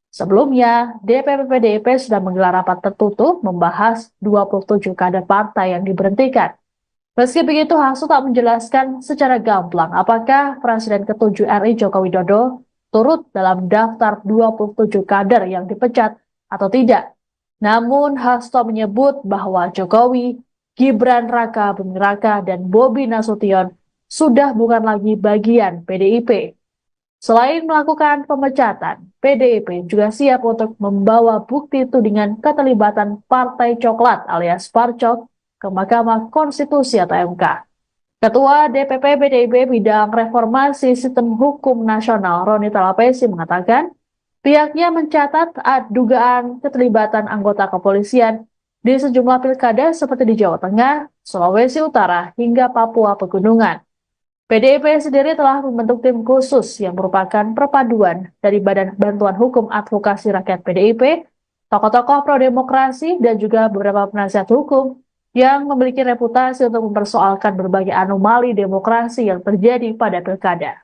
Sebelumnya, DPP PDIP sudah menggelar rapat tertutup membahas 27 kader partai yang diberhentikan. Meski begitu, Hasto tak menjelaskan secara gamblang apakah Presiden ke-7 RI Joko Widodo turut dalam daftar 27 kader yang dipecat atau tidak. Namun, Hasto menyebut bahwa Jokowi, Gibran Raka Buming Raka, dan Bobi Nasution sudah bukan lagi bagian PDIP. Selain melakukan pemecatan, PDIP juga siap untuk membawa bukti tudingan keterlibatan Partai Coklat alias Parcok ke Mahkamah Konstitusi atau MK. Ketua DPP PDIP Bidang Reformasi Sistem Hukum Nasional Roni Talapesi mengatakan pihaknya mencatat dugaan keterlibatan anggota kepolisian di sejumlah pilkada seperti di Jawa Tengah, Sulawesi Utara, hingga Papua Pegunungan. PDIP sendiri telah membentuk tim khusus yang merupakan perpaduan dari Badan Bantuan Hukum Advokasi Rakyat PDIP, tokoh-tokoh pro-demokrasi, dan juga beberapa penasihat hukum yang memiliki reputasi untuk mempersoalkan berbagai anomali demokrasi yang terjadi pada pilkada.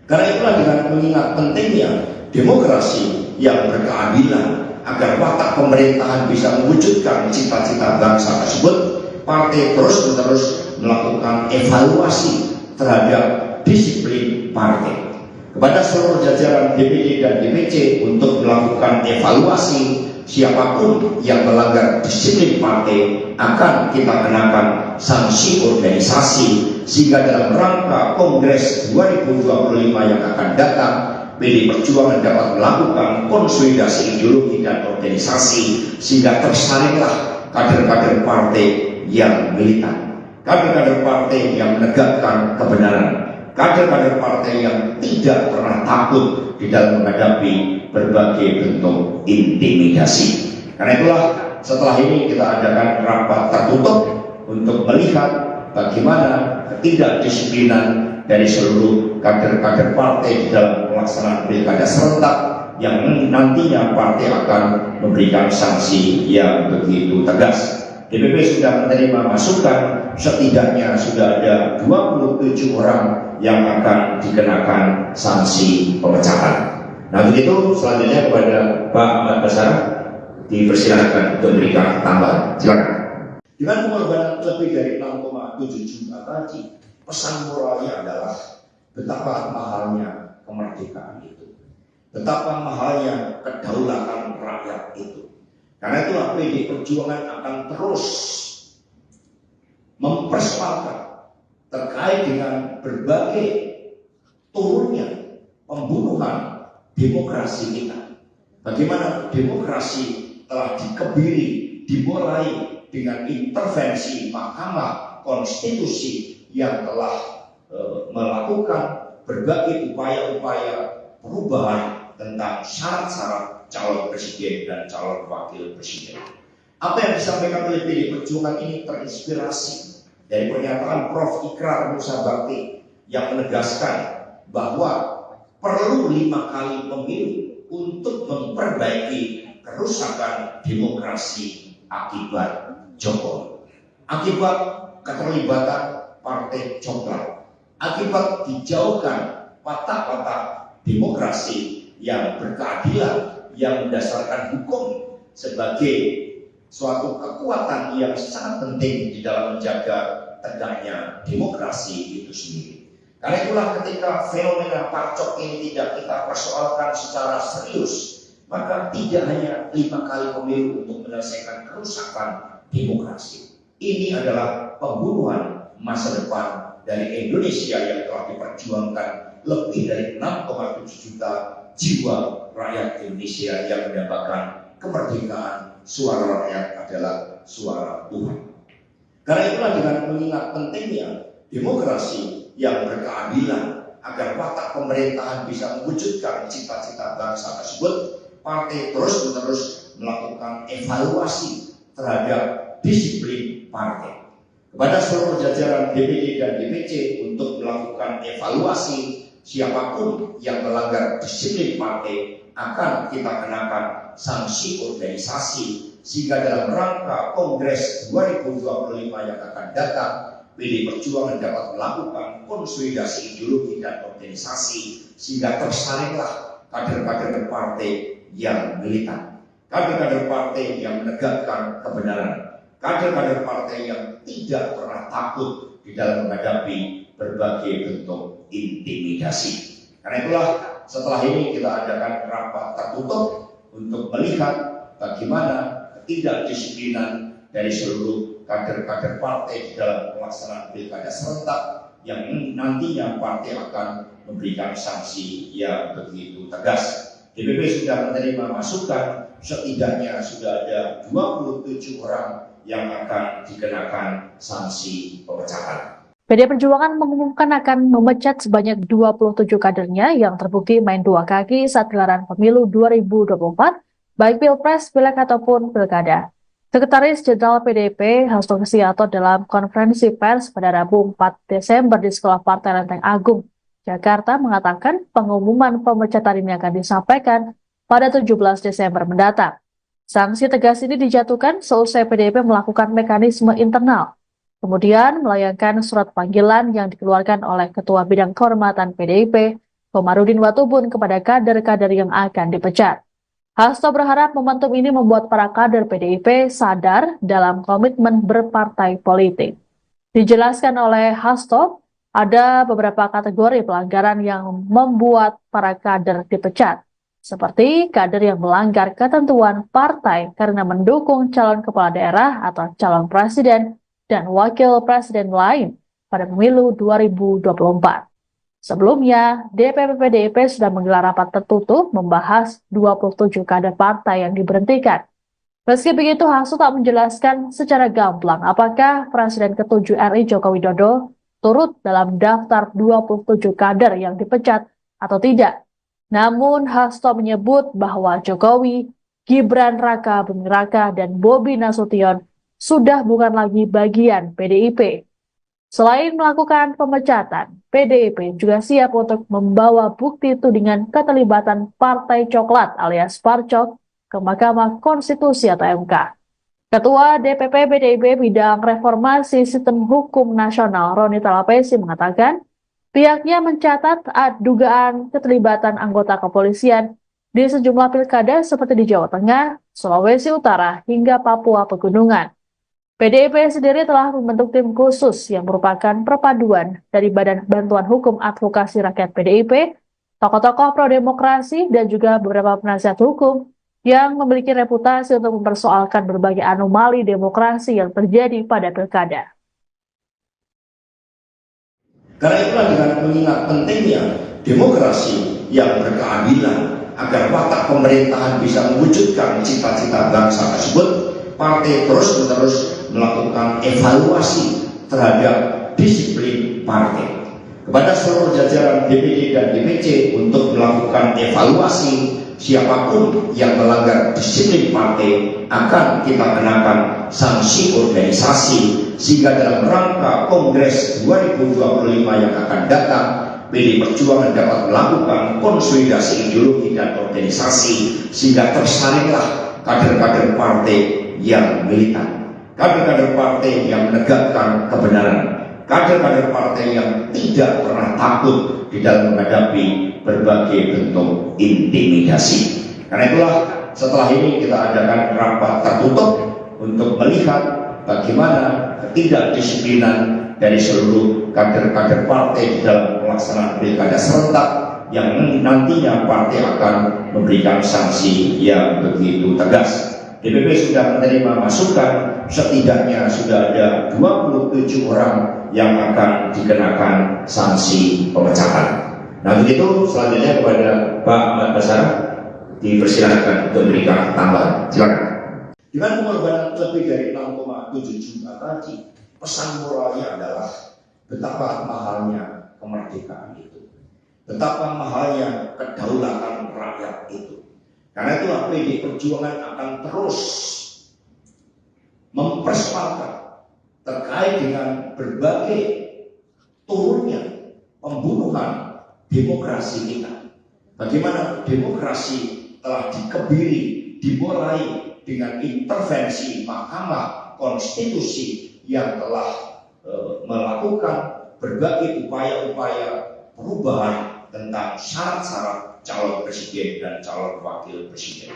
Karena itulah dengan mengingat pentingnya demokrasi yang berkeadilan agar watak pemerintahan bisa mewujudkan cita-cita bangsa tersebut, partai terus-menerus melakukan evaluasi terhadap disiplin partai. Kepada seluruh jajaran DPD dan DPC untuk melakukan evaluasi, siapapun yang melanggar disiplin partai akan kita kenakan sanksi organisasi, sehingga dalam rangka Kongres 2025 yang akan datang, PD Perjuangan dapat melakukan konsolidasi ideologi dan organisasi sehingga tersalinglah kader-kader partai yang militan, kader-kader partai yang menegakkan kebenaran, kader-kader partai yang tidak pernah takut di dalam menghadapi berbagai bentuk intimidasi. Karena itulah setelah ini kita adakan rapat tertutup untuk melihat bagaimana ketidakdisiplinan dari seluruh kader-kader partai di dalam pelaksanaan pilkada serentak yang nantinya partai akan memberikan sanksi yang begitu tegas. DPP sudah menerima masukan, setidaknya sudah ada 27 orang yang akan dikenakan sanksi pemecatan. Nah, begitu selanjutnya kepada Pak Ahmad Basara dipersilakan untuk memberikan tambahan. Silakan. Dengan pengorbanan lebih dari 6,7 juta tadi, pesan moralnya adalah betapa mahalnya kemerdekaan itu, betapa mahalnya kedaulatan rakyat itu. Karena itulah PD Perjuangan akan terus mempersoalkan terkait dengan berbagai turunnya pembunuhan demokrasi kita. Bagaimana demokrasi telah dikebiri, dimulai dengan intervensi Mahkamah Konstitusi yang telah melakukan berbagai upaya-upaya perubahan tentang syarat-syarat calon presiden dan calon wakil presiden. Apa yang disampaikan oleh PD Perjuangan ini terinspirasi dari pernyataan Prof. Ikrar Nusa Bakti yang menegaskan bahwa perlu 5 kali pemilu untuk memperbaiki kerusakan demokrasi akibat Jokowi, akibat keterlibatan partai coklat, akibat dijauhkan watak-watak demokrasi yang berkeadilan, yang berdasarkan hukum sebagai suatu kekuatan yang sangat penting di dalam menjaga tegaknya demokrasi itu sendiri. Karena itulah ketika fenomena pacok ini tidak kita persoalkan secara serius, maka tidak hanya 5 kali pemilu untuk menyelesaikan kerusakan demokrasi. Ini adalah pembunuhan masa depan dari Indonesia yang telah diperjuangkan lebih dari 6,7 juta jiwa rakyat Indonesia yang mendapatkan kemerdekaan. Suara rakyat adalah suara Tuhan. Karena itulah dengan mengingat pentingnya demokrasi yang berkeadilan agar watak pemerintahan bisa mewujudkan cita-cita bangsa tersebut, partai terus-menerus melakukan evaluasi terhadap disiplin partai. Kepada seluruh jajaran DPD dan DPC untuk melakukan evaluasi, siapapun yang melanggar disiplin partai akan kita kenakan sanksi organisasi, sehingga dalam rangka Kongres 2025 yang akan datang, PD Perjuangan dapat melakukan konsolidasi ideologi dan organisasi sehingga tersalinglah kader-kader partai yang militan, kader-kader partai yang menegakkan kebenaran, kader-kader partai yang tidak pernah takut di dalam menghadapi berbagai bentuk intimidasi. Karena itulah setelah ini kita adakan rapat tertutup untuk melihat bagaimana ketidakdisiplinan dari seluruh kader-kader partai di dalam pelaksanaan pilkada serentak yang nantinya partai akan memberikan sanksi yang begitu tegas. DPP sudah menerima masukan, setidaknya sudah ada 27 orang yang akan dikenakan sanksi pemecatan. PD Perjuangan mengumumkan akan memecat sebanyak 27 kadernya yang terbukti main 2 kaki saat gelaran pemilu 2024, baik Pilpres, Pileg ataupun Pilkada. Sekretaris Jenderal PDIP Hasto Kristianto dalam konferensi pers pada Rabu 4 Desember di Sekolah Partai Lenteng Agung, Jakarta mengatakan pengumuman pemecatan ini akan disampaikan pada 17 Desember mendatang. Sanksi tegas ini dijatuhkan seusai PDIP melakukan mekanisme internal, kemudian melayangkan surat panggilan yang dikeluarkan oleh Ketua Bidang Kehormatan PDIP, Komarudin Watubun kepada kader-kader yang akan dipecat. Hasto berharap momentum ini membuat para kader PDIP sadar dalam komitmen berpartai politik. Dijelaskan oleh Hasto, ada beberapa kategori pelanggaran yang membuat para kader dipecat, seperti kader yang melanggar ketentuan partai karena mendukung calon kepala daerah atau calon presiden dan wakil presiden lain pada pemilu 2024. Sebelumnya, DPP PDIP sudah menggelar rapat tertutup membahas 27 kader partai yang diberhentikan. Meski begitu, Hasto tak menjelaskan secara gamblang apakah Presiden ke-7 RI Joko Widodo turut dalam daftar 27 kader yang dipecat atau tidak. Namun, Hasto menyebut bahwa Jokowi, Gibran Raka Buming Raka, dan Bobi Nasution sudah bukan lagi bagian PDIP. Selain melakukan pemecatan, PDIP juga siap untuk membawa bukti tudingan keterlibatan Partai Coklat alias Parcok ke Mahkamah Konstitusi atau MK. Ketua DPP PDIP Bidang Reformasi Sistem Hukum Nasional Roni Talapesi mengatakan, pihaknya mencatat dugaan keterlibatan anggota kepolisian di sejumlah pilkada seperti di Jawa Tengah, Sulawesi Utara, hingga Papua Pegunungan. PDIP sendiri telah membentuk tim khusus yang merupakan perpaduan dari Badan Bantuan Hukum Advokasi Rakyat PDIP, tokoh-tokoh pro-demokrasi, dan juga beberapa penasihat hukum yang memiliki reputasi untuk mempersoalkan berbagai anomali demokrasi yang terjadi pada pilkada. Karena itulah dengan mengingat pentingnya demokrasi yang berkeadilan agar watak pemerintahan bisa mewujudkan cita-cita bangsa tersebut, partai terus-menerus melakukan evaluasi terhadap disiplin partai. Kepada seluruh jajaran DPD dan DPC untuk melakukan evaluasi, siapapun yang melanggar disiplin partai akan kita kenakan sanksi organisasi, sehingga dalam rangka Kongres 2025 yang akan datang, PDI Perjuangan dapat melakukan konsolidasi ideologi dan organisasi sehingga tersaringlah kader-kader partai yang militan, kader-kader partai yang menegakkan kebenaran, kader-kader partai yang tidak pernah takut di dalam menghadapi berbagai bentuk intimidasi. Karena itulah setelah ini kita adakan rapat tertutup untuk melihat bagaimana ketidakdisiplinan dari seluruh kader-kader partai di dalam pelaksanaan pilkada serentak yang nantinya partai akan memberikan sanksi yang begitu tegas. DPP sudah menerima masukan, setidaknya sudah ada 27 orang yang akan dikenakan sanksi pemecatan. Nah begitu, selanjutnya kepada Pak Ahmad Basara dipersilakan untuk memberikan tambahan. Silakan. Dengan pengorbanan lebih dari 6,7 juta tadi, pesan moralnya adalah betapa mahalnya kemerdekaan itu, betapa mahalnya kedaulatan rakyat itu. Karena itulah PDI Perjuangan akan terus mempersepakat terkait dengan berbagai turunnya pembunuhan demokrasi kita. Bagaimana demokrasi telah dikebiri, dimulai dengan intervensi Mahkamah Konstitusi yang telah melakukan berbagai upaya-upaya perubahan tentang syarat-syarat calon presiden dan calon wakil presiden.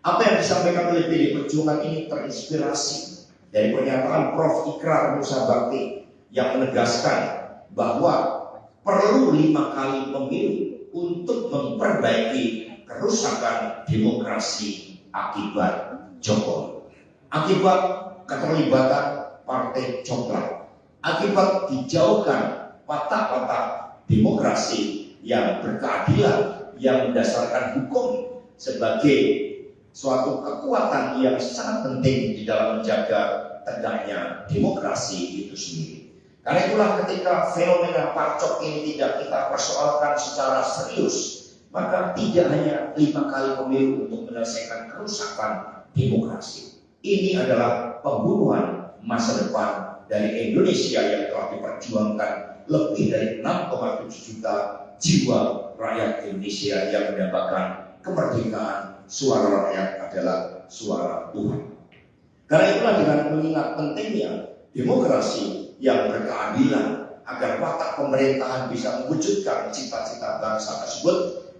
Apa yang disampaikan oleh PDI Perjuangan ini terinspirasi dari pernyataan Prof. Ikrar Musa Bakti yang menegaskan bahwa perlu 5 kali pemilu untuk memperbaiki kerusakan demokrasi akibat Jokowi, akibat keterlibatan Partai Coklat, akibat dijauhkan watak-watak demokrasi yang berkeadilan, yang berdasarkan hukum sebagai suatu kekuatan yang sangat penting di dalam menjaga tegaknya demokrasi itu sendiri. Karena itulah ketika fenomena Parcok ini tidak kita persoalkan secara serius, maka tidak hanya 5 kali pemilu untuk menyelesaikan kerusakan demokrasi. Ini adalah pembunuhan masa depan dari Indonesia yang telah diperjuangkan lebih dari 6,7 juta jiwa rakyat Indonesia yang mendapatkan kemerdekaan. Suara rakyat adalah suara Tuhan. Karena itulah dengan mengingat pentingnya demokrasi yang berkeadilan agar watak pemerintahan bisa mewujudkan cita-cita bangsa tersebut,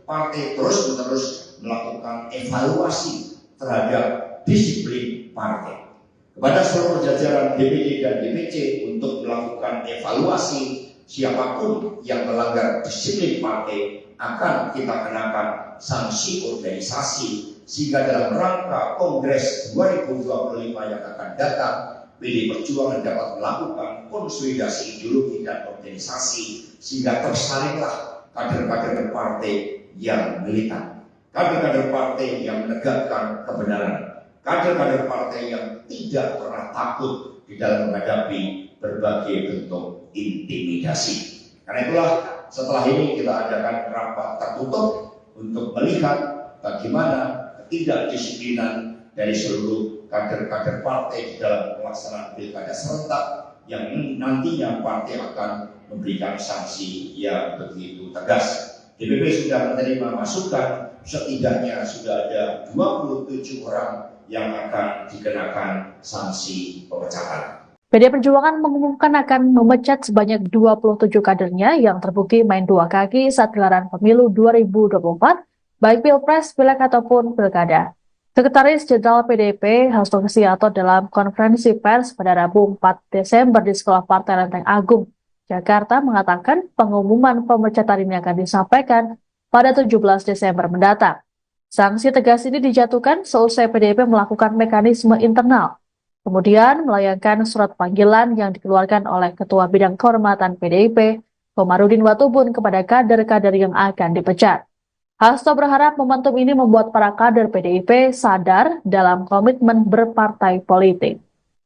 partai terus-menerus melakukan evaluasi terhadap disiplin partai. Kepada seluruh jajaran DPD dan DPC untuk melakukan evaluasi, siapapun yang melanggar disiplin partai akan kita kenakan sanksi organisasi, sehingga dalam rangka Kongres 2025 yang akan datang, PDI Perjuangan dapat melakukan konsolidasi ideologi dan organisasi sehingga tersaringlah kader-kader partai yang militan, kader-kader partai yang menegakkan kebenaran, kader-kader partai yang tidak pernah takut di dalam menghadapi berbagai bentuk intimidasi. Karena itulah setelah ini kita adakan rapat tertutup untuk melihat bagaimana ketidakdisiplinan dari seluruh kader-kader partai di dalam pelaksanaan pilkada serentak yang nantinya partai akan memberikan sanksi yang begitu tegas. DPP sudah menerima masukan, setidaknya sudah ada 27 orang yang akan dikenakan sanksi pemecahan. PDI Perjuangan mengumumkan akan memecat sebanyak 27 kadernya yang terbukti main dua kaki saat gelaran pemilu 2024, baik Pilpres, Pileg ataupun Pilkada. Sekretaris Jenderal PDIP Hasto Kristianto dalam konferensi pers pada Rabu 4 Desember di Sekolah Partai Lenteng Agung, Jakarta mengatakan pengumuman pemecatan ini akan disampaikan pada 17 Desember mendatang. Sanksi tegas ini dijatuhkan seusai PDIP melakukan mekanisme internal, kemudian melayangkan surat panggilan yang dikeluarkan oleh Ketua Bidang Kehormatan PDIP, Komarudin Watubun, kepada kader-kader yang akan dipecat. Hasto berharap momentum ini membuat para kader PDIP sadar dalam komitmen berpartai politik.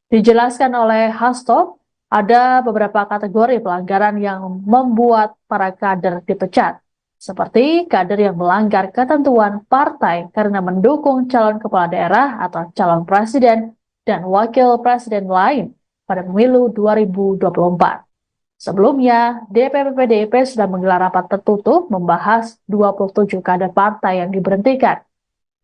Dijelaskan oleh Hasto, ada beberapa kategori pelanggaran yang membuat para kader dipecat, seperti kader yang melanggar ketentuan partai karena mendukung calon kepala daerah atau calon presiden dan wakil presiden lain pada pemilu 2024. Sebelumnya, DPP PDIP sudah menggelar rapat tertutup membahas 27 kader partai yang diberhentikan.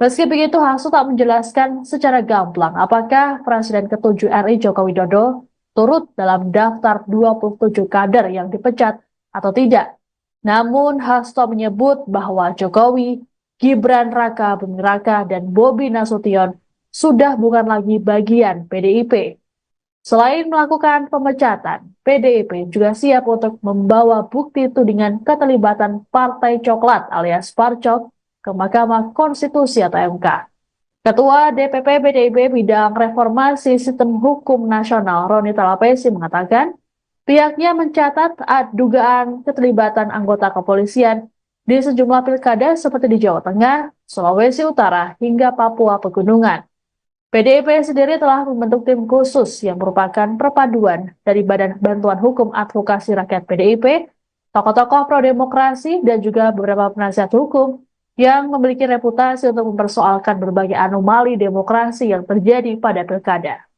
Meski begitu, Hasto tak menjelaskan secara gamblang apakah Presiden ke-7 RI Joko Widodo turut dalam daftar 27 kader yang dipecat atau tidak. Namun, Hasto menyebut bahwa Jokowi, Gibran Raka Buming Raka, dan Bobi Nasution sudah bukan lagi bagian PDIP. Selain melakukan pemecatan, PDIP juga siap untuk membawa bukti tudingan keterlibatan Partai Coklat alias Parcok ke Mahkamah Konstitusi atau MK. Ketua DPP PDIP Bidang Reformasi Sistem Hukum Nasional Roni Talapesi mengatakan pihaknya mencatat dugaan keterlibatan anggota kepolisian di sejumlah pilkada seperti di Jawa Tengah, Sulawesi Utara, hingga Papua Pegunungan. PDIP sendiri telah membentuk tim khusus yang merupakan perpaduan dari Badan Bantuan Hukum Advokasi Rakyat PDIP, tokoh-tokoh pro-demokrasi, dan juga beberapa penasihat hukum yang memiliki reputasi untuk mempersoalkan berbagai anomali demokrasi yang terjadi pada pilkada.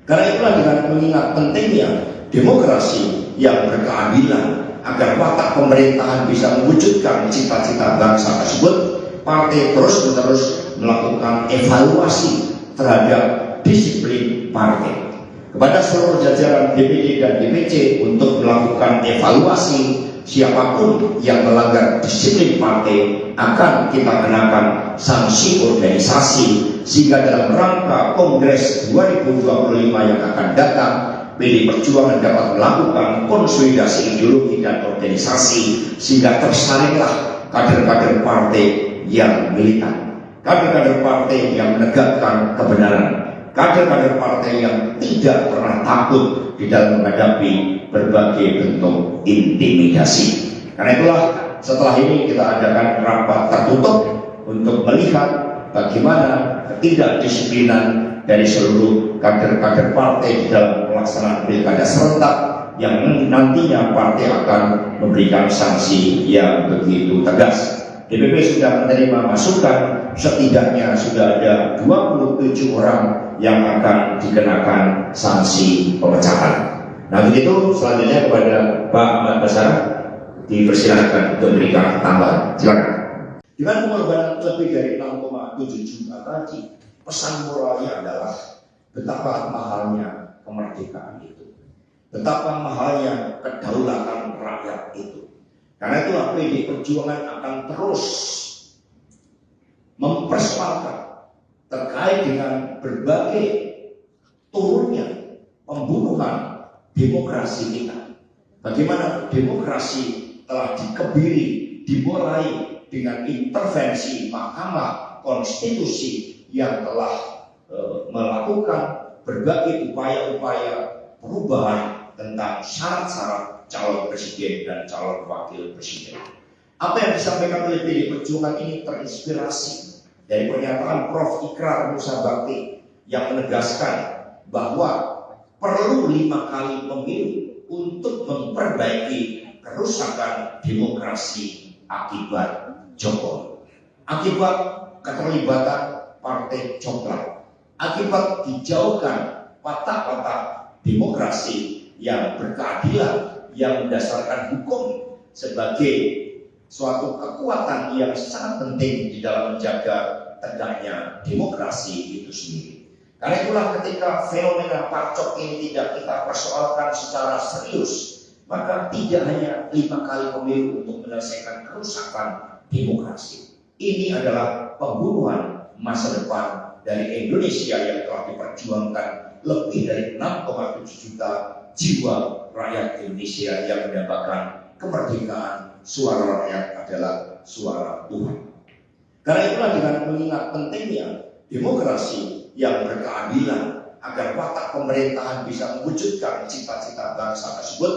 Karena itulah dengan mengingat pentingnya demokrasi yang berkeadilan agar watak pemerintahan bisa mewujudkan cita-cita bangsa tersebut, partai terus-menerus melakukan evaluasi terhadap disiplin partai. Kepada seluruh jajaran DPD dan DPC untuk melakukan evaluasi, siapapun yang melanggar disiplin partai akan kita kenakan sanksi organisasi, sehingga dalam rangka Kongres 2025 yang akan datang, PDI Perjuangan dapat melakukan konsolidasi ideologi dan organisasi sehingga tersalinglah kader-kader partai yang militan, kader-kader partai yang menegakkan kebenaran, kader-kader partai yang tidak pernah takut di dalam menghadapi berbagai bentuk intimidasi. Karena itulah setelah ini kita adakan rapat tertutup untuk melihat bagaimana ketidakdisiplinan dari seluruh kader-kader partai di dalam pelaksanaan pilkada serentak yang nantinya partai akan memberikan sanksi yang begitu tegas. DPP sudah menerima masukan, setidaknya sudah ada 27 orang yang akan dikenakan sanksi pemecahan. Nah begitu, selanjutnya kepada Pak Ahmad Basara dipersilakan untuk memberikan tambahan. Silakan. Dengan pengorbanan lebih dari 6,7 juta tadi, pesan moralnya adalah betapa mahalnya kemerdekaan itu, betapa mahalnya kedaulatan rakyat itu. Karena itulah PDI Perjuangan akan terus mempersoalkan terkait dengan berbagai turunnya pembunuhan demokrasi kita. Bagaimana demokrasi telah dikebiri, dimulai dengan intervensi Mahkamah Konstitusi yang telah melakukan berbagai upaya-upaya perubahan tentang syarat-syarat calon presiden dan calon wakil presiden. Apa yang disampaikan oleh PDI Perjuangan ini terinspirasi dari pernyataan Prof. Ikrar Musa Bakti yang menegaskan bahwa perlu 5 kali pemilu untuk memperbaiki kerusakan demokrasi akibat Jokowi, akibat keterlibatan partai coklat akibat dijauhkan watak-watak demokrasi yang berkeadilan, yang mendasarkan hukum sebagai suatu kekuatan yang sangat penting di dalam menjaga tegaknya demokrasi itu sendiri. Karena itulah ketika fenomena parcok ini tidak kita persoalkan secara serius, maka tidak hanya 5 kali pemilu untuk menyelesaikan kerusakan demokrasi. Ini adalah pembunuhan masa depan dari Indonesia yang telah diperjuangkan lebih dari 6,7 juta jiwa rakyat Indonesia yang mendapatkan kemerdekaan. Suara rakyat adalah suara Tuhan. Karena itulah dengan mengingat pentingnya demokrasi yang berkeadilan agar watak pemerintahan bisa mewujudkan cita-cita bangsa tersebut,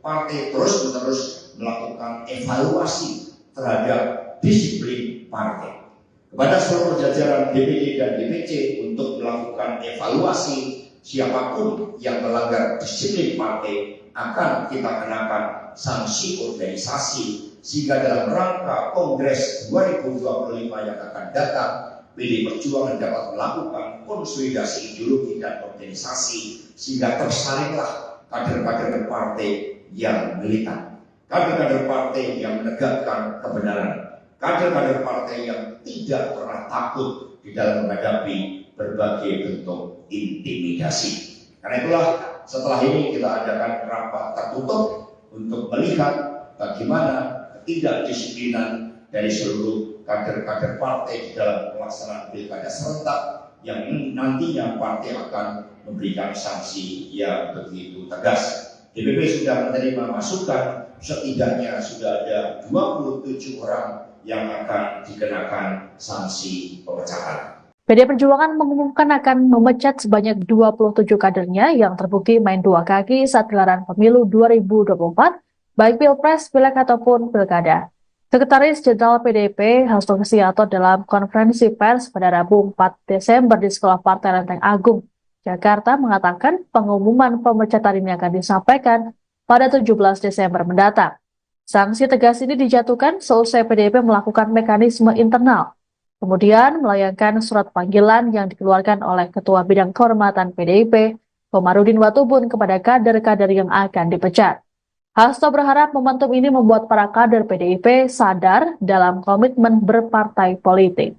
partai terus-menerus melakukan evaluasi terhadap disiplin partai. Kepada seluruh jajaran DPD dan DPC untuk melakukan evaluasi siapapun yang melanggar disiplin partai akan kita kenakan sanksi organisasi, sehingga dalam rangka Kongres 2025 yang akan datang, PDI Perjuangan dapat melakukan konsolidasi ideologi dan organisasi sehingga tersalinglah kader-kader partai yang militan, kader-kader partai yang menegakkan kebenaran, kader-kader partai yang tidak pernah takut di dalam menghadapi berbagai bentuk intimidasi. Karena itulah setelah ini kita adakan rapat tertutup untuk melihat bagaimana ketidakdisiplinan dari seluruh kader-kader partai di dalam pelaksanaan pilkada serentak yang nantinya partai akan memberikan sanksi yang begitu tegas. DPP sudah menerima masukan, setidaknya sudah ada 27 orang yang akan dikenakan sanksi pemecahan. PDI Perjuangan mengumumkan akan memecat sebanyak 27 kadernya yang terbukti main dua kaki saat gelaran pemilu 2024, baik Pilpres, Pileg ataupun Pilkada. Sekretaris Jenderal PDIP Hasto Kristianto dalam konferensi pers pada Rabu 4 Desember di Sekolah Partai Lenteng Agung, Jakarta mengatakan pengumuman pemecatan ini akan disampaikan pada 17 Desember mendatang. Sanksi tegas ini dijatuhkan seusai PDIP melakukan mekanisme internal, kemudian melayangkan surat panggilan yang dikeluarkan oleh Ketua Bidang Kehormatan PDIP, Komarudin Watubun, kepada kader-kader yang akan dipecat. Hasto berharap momentum ini membuat para kader PDIP sadar dalam komitmen berpartai politik.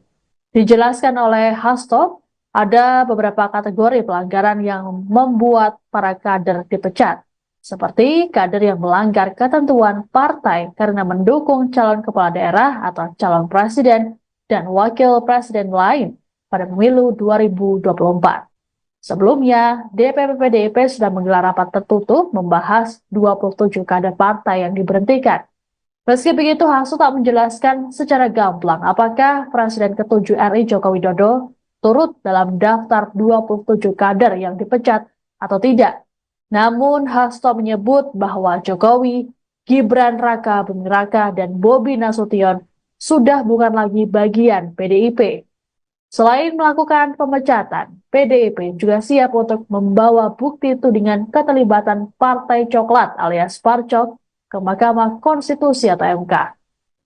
Dijelaskan oleh Hasto, ada beberapa kategori pelanggaran yang membuat para kader dipecat, seperti kader yang melanggar ketentuan partai karena mendukung calon kepala daerah atau calon presiden dan wakil presiden lain pada pemilu 2024. Sebelumnya, DPP PDIP sudah menggelar rapat tertutup membahas 27 kader partai yang diberhentikan. Meski begitu, Hasto tak menjelaskan secara gamblang apakah Presiden ke-7 RI Joko Widodo turut dalam daftar 27 kader yang dipecat atau tidak. Namun, Hasto menyebut bahwa Jokowi, Gibran Raka Buming Raka, dan Bobi Nasution sudah bukan lagi bagian PDIP. Selain melakukan pemecatan, PDIP juga siap untuk membawa bukti tudingan keterlibatan Partai Coklat alias Parcok ke Mahkamah Konstitusi atau MK.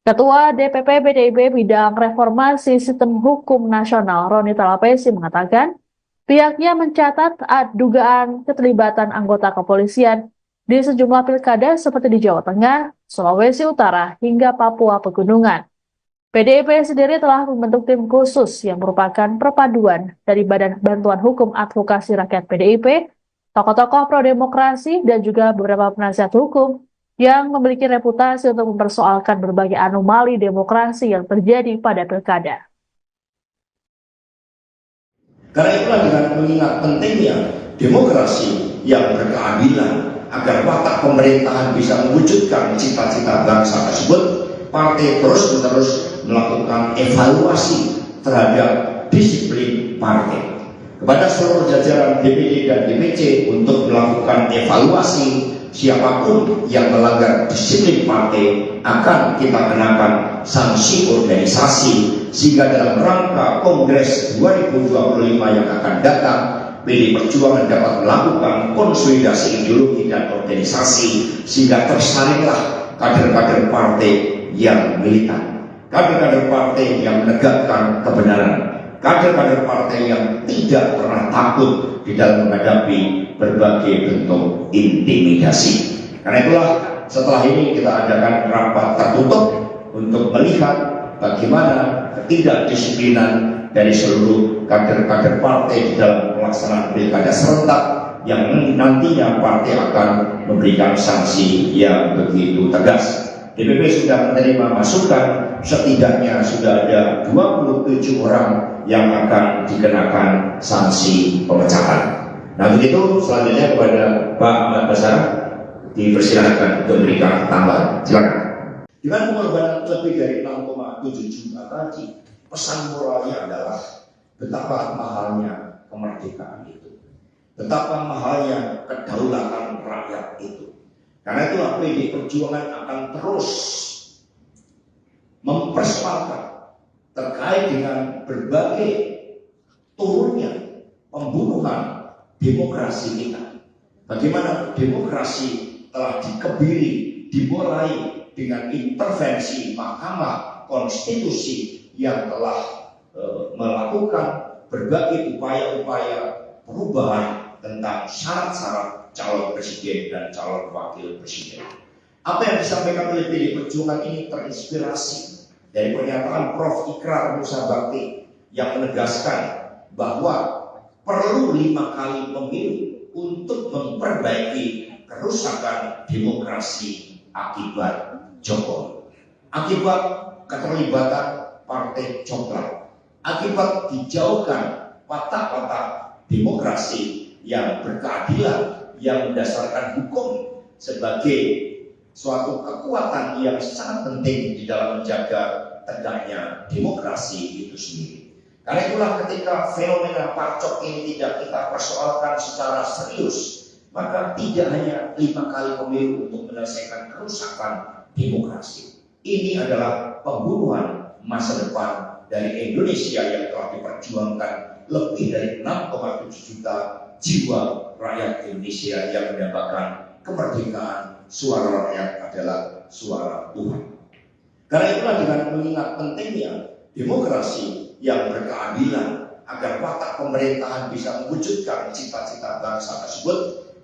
Ketua DPP PDIP Bidang Reformasi Sistem Hukum Nasional Roni Talapesi mengatakan pihaknya mencatat dugaan keterlibatan anggota kepolisian di sejumlah pilkada seperti di Jawa Tengah, Sulawesi Utara, hingga Papua Pegunungan. PDIP sendiri telah membentuk tim khusus yang merupakan perpaduan dari Badan Bantuan Hukum Advokasi Rakyat PDIP, tokoh-tokoh pro-demokrasi, dan juga beberapa penasihat hukum yang memiliki reputasi untuk mempersoalkan berbagai anomali demokrasi yang terjadi pada pilkada. Karena itulah dengan mengingat pentingnya demokrasi yang berkeadilan agar watak pemerintahan bisa mewujudkan cita-cita bangsa tersebut, partai terus-menerus melakukan evaluasi terhadap disiplin partai. Kepada seluruh jajaran DPD dan DPC untuk melakukan evaluasi siapapun yang melanggar disiplin partai akan kita kenakan sanksi organisasi, sehingga dalam rangka Kongres 2025 yang akan datang, PDI Perjuangan dapat melakukan konsolidasi ideologi dan organisasi sehingga tersalinglah kader-kader partai yang militan, kader-kader partai yang menegakkan kebenaran, kader-kader partai yang tidak pernah takut di dalam menghadapi berbagai bentuk intimidasi. Karena itulah setelah ini kita adakan rapat tertutup untuk melihat bagaimana ketidakdisiplinan dari seluruh kader-kader partai di dalam pelaksanaan pilkada serentak yang nantinya partai akan memberikan sanksi yang begitu tegas. DPP sudah menerima masukan, setidaknya sudah ada 27 orang yang akan dikenakan sanksi pemecahan. Nah begitu, selanjutnya kepada Pak Ahmad Basara dipersilakan untuk memberikan tambahan. Silakan. Dengan pengorbanan lebih dari 6,7 juta tadi, pesan moralnya adalah betapa mahalnya kemerdekaan itu, betapa mahalnya kedaulatan rakyat itu. Karena itu PD Perjuangan akan terus mempersoalkan terkait dengan berbagai turunnya pembunuhan demokrasi kita. Bagaimana demokrasi telah dikebiri, dimulai dengan intervensi Mahkamah Konstitusi yang telah melakukan berbagai upaya-upaya perubahan tentang syarat-syarat calon presiden dan calon wakil presiden. Apa yang disampaikan oleh PD Perjuangan ini terinspirasi dari pernyataan Prof. Ikrar Musa Bakti yang menegaskan bahwa perlu 5 kali pemilu untuk memperbaiki kerusakan demokrasi akibat Jokowi, akibat keterlibatan partai coklat, akibat dijauhkan watak-watak demokrasi yang berkeadilan, yang mendasarkan hukum sebagai suatu kekuatan yang sangat penting di dalam menjaga tegaknya demokrasi itu sendiri. Karena itulah ketika fenomena parcok ini tidak kita persoalkan secara serius, maka tidak hanya 5 kali pemilu untuk menyelesaikan kerusakan demokrasi. Ini adalah pembunuhan masa depan dari Indonesia yang telah diperjuangkan lebih dari 6,7 juta jiwa rakyat Indonesia yang mendapatkan kemerdekaan. Suara rakyat adalah suara Tuhan. Karena itulah dengan mengingat pentingnya demokrasi yang berkeadilan agar watak pemerintahan bisa mewujudkan cita-cita bangsa tersebut,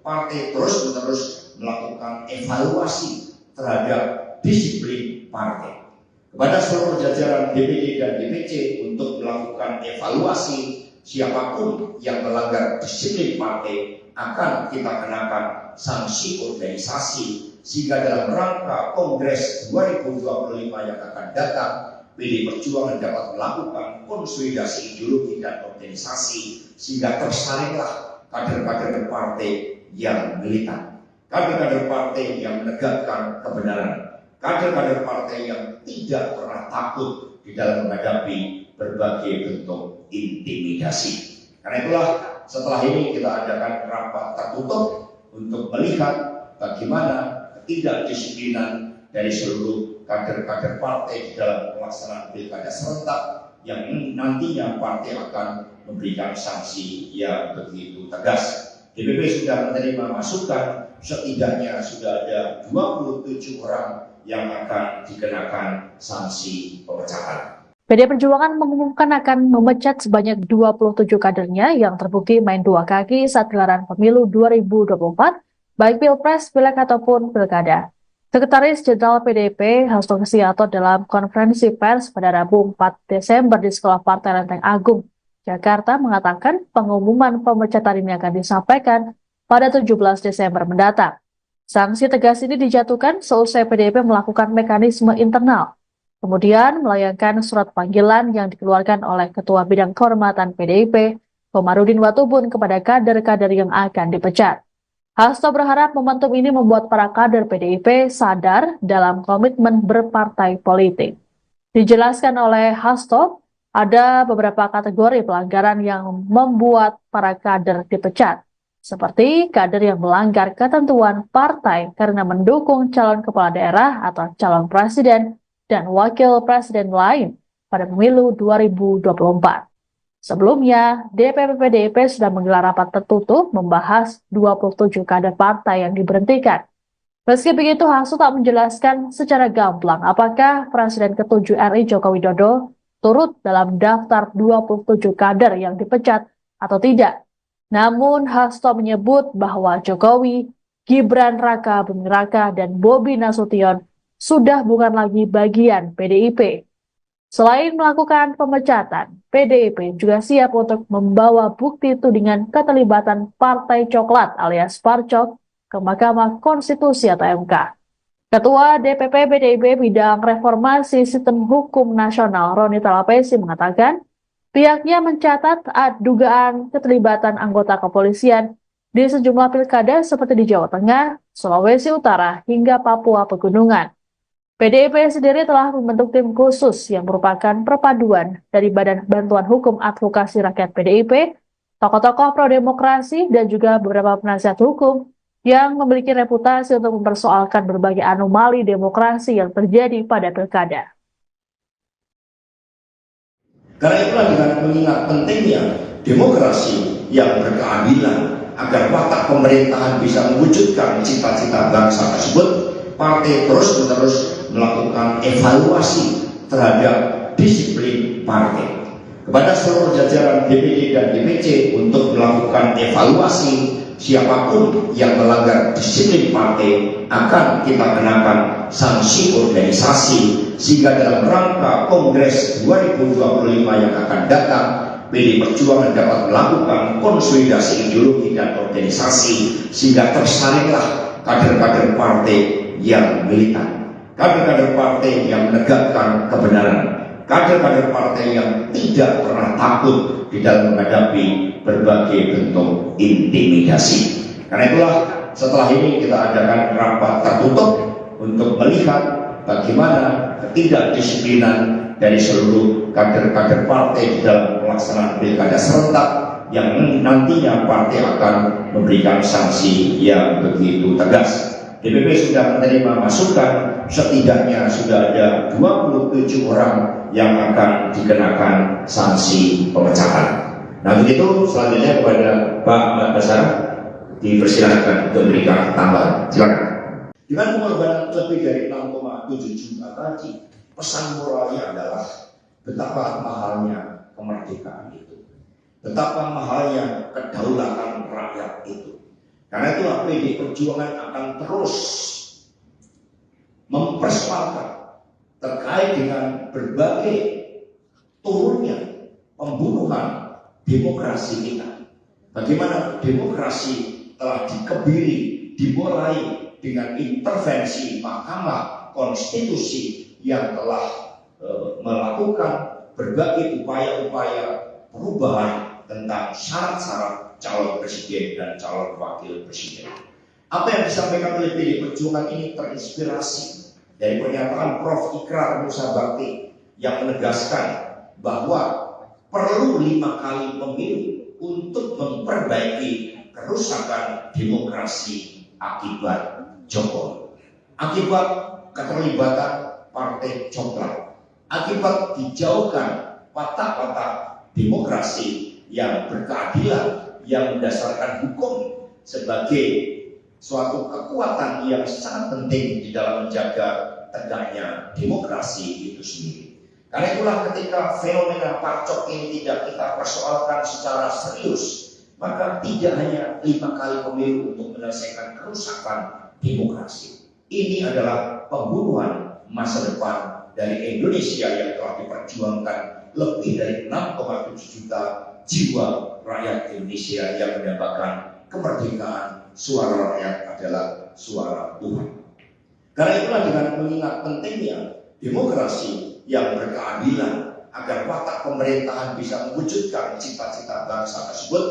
partai terus-menerus melakukan evaluasi terhadap disiplin partai. Kepada seluruh jajaran DPD dan DPC untuk melakukan evaluasi siapapun yang melanggar disiplin partai akan kita kenakan sanksi organisasi, sehingga dalam rangka Kongres 2025 yang akan datang, PD Perjuangan dapat melakukan konsolidasi ideologi dan organisasi sehingga tersalinglah kader-kader partai yang militan, kader-kader partai yang menegakkan kebenaran, kader-kader partai yang tidak pernah takut di dalam menghadapi berbagai bentuk intimidasi. Karena itulah setelah ini kita adakan rapat tertutup untuk melihat bagaimana ketidakdisiplinan dari seluruh kader-kader partai di dalam pelaksanaan pilkada serentak yang nantinya partai akan memberikan sanksi yang begitu tegas. DPP sudah menerima masukan, setidaknya sudah ada 27 orang yang akan dikenakan sanksi pemecahan. PD Perjuangan mengumumkan akan memecat sebanyak 27 kadernya yang terbukti main dua kaki saat gelaran pemilu 2024, baik Pilpres, Pileg ataupun Pilkada. Sekretaris Jenderal PDIP Hasto Kristianto dalam konferensi pers pada Rabu 4 Desember di Sekolah Partai Lenteng Agung, Jakarta mengatakan pengumuman pemecatan ini akan disampaikan pada 17 Desember mendatang. Sanksi tegas ini dijatuhkan seusai PDIP melakukan mekanisme internal, kemudian melayangkan surat panggilan yang dikeluarkan oleh Ketua Bidang Kehormatan PDIP, Komarudin Watubun, kepada kader-kader yang akan dipecat. Hasto berharap momentum ini membuat para kader PDIP sadar dalam komitmen berpartai politik. Dijelaskan oleh Hasto, ada beberapa kategori pelanggaran yang membuat para kader dipecat, seperti kader yang melanggar ketentuan partai karena mendukung calon kepala daerah atau calon presiden dan wakil presiden lain pada pemilu 2024. Sebelumnya, DPP PDIP sudah menggelar rapat tertutup membahas 27 kader partai yang diberhentikan. Meski begitu, Hasto tak menjelaskan secara gamblang apakah Presiden ke-7 RI Joko Widodo turut dalam daftar 27 kader yang dipecat atau tidak. Namun Hasto menyebut bahwa Jokowi, Gibran Raka Buming Raka, dan Bobi Nasution sudah bukan lagi bagian PDIP. Selain melakukan pemecatan, PDIP juga siap untuk membawa bukti tudingan keterlibatan Partai Coklat alias Parcok ke Mahkamah Konstitusi atau MK. Ketua DPP PDIP Bidang Reformasi Sistem Hukum Nasional Roni Talapesi mengatakan, pihaknya mencatat dugaan keterlibatan anggota kepolisian di sejumlah pilkada seperti di Jawa Tengah, Sulawesi Utara, hingga Papua Pegunungan. PDIP sendiri telah membentuk tim khusus yang merupakan perpaduan dari Badan Bantuan Hukum Advokasi Rakyat PDIP, tokoh-tokoh pro-demokrasi, dan juga beberapa penasihat hukum yang memiliki reputasi untuk mempersoalkan berbagai anomali demokrasi yang terjadi pada pilkada. Karena itulah dengan mengingat pentingnya demokrasi yang berkeadilan agar watak pemerintahan bisa mewujudkan cita-cita bangsa tersebut, partai terus-menerus melakukan evaluasi terhadap disiplin partai. Kepada seluruh jajaran DPD dan DPC untuk melakukan evaluasi, siapapun yang melanggar disiplin partai akan kita kenakan sanksi organisasi, sehingga dalam rangka Kongres 2025 yang akan datang, PD Perjuangan dapat melakukan konsolidasi ideologi dan organisasi sehingga tersalinglah kader-kader partai yang militan, kader-kader partai yang menegakkan kebenaran, kader-kader partai yang tidak pernah takut di dalam menghadapi berbagai bentuk intimidasi. Karena itulah setelah ini kita adakan rapat tertutup untuk melihat bagaimana ketidakdisiplinan dari seluruh kader-kader partai di dalam pelaksanaan pilkada serentak yang nantinya partai akan memberikan sanksi yang begitu tegas. DPP sudah menerima masukan, setidaknya sudah ada 27 orang yang akan dikenakan sanksi pemecatan. Nah begitu, selanjutnya kepada Pak Ahmad Basara dipersilakan untuk memberikan tambahan. Silakan. Dengan pengorbanan lebih dari 6,7 juta tadi, pesan moralnya adalah betapa mahalnya kemerdekaan itu, betapa mahalnya kedaulatan rakyat itu. Karena itulah PD Perjuangan akan terus mempersoalkan terkait dengan berbagai turunnya pembunuhan demokrasi kita. Bagaimana demokrasi telah dikebiri, dimulai dengan intervensi Mahkamah Konstitusi yang telah melakukan berbagai upaya-upaya perubahan tentang syarat-syarat calon presiden dan calon wakil presiden. Apa yang disampaikan oleh PD Perjuangan ini terinspirasi dari pernyataan Prof. Ikrar Musa Bakti yang menegaskan bahwa perlu 5 kali pemilu untuk memperbaiki kerusakan demokrasi akibat Jokowi, akibat keterlibatan Partai Coklat, akibat dijauhkan watak-watak demokrasi yang berkeadilan, yang mendasarkan hukum sebagai suatu kekuatan yang sangat penting di dalam menjaga tegaknya demokrasi itu sendiri. Karena itulah ketika fenomena Parcok ini tidak kita persoalkan secara serius, maka tidak hanya 5 kali pemilu untuk menyelesaikan kerusakan demokrasi. Ini adalah pembunuhan masa depan dari Indonesia yang telah diperjuangkan lebih dari 6,7 juta jiwa rakyat Indonesia yang mendapatkan kemerdekaan. Suara rakyat adalah suara Tuhan. Karena itulah dengan mengingat pentingnya demokrasi yang berkeadilan agar watak pemerintahan bisa mewujudkan cita-cita bangsa tersebut,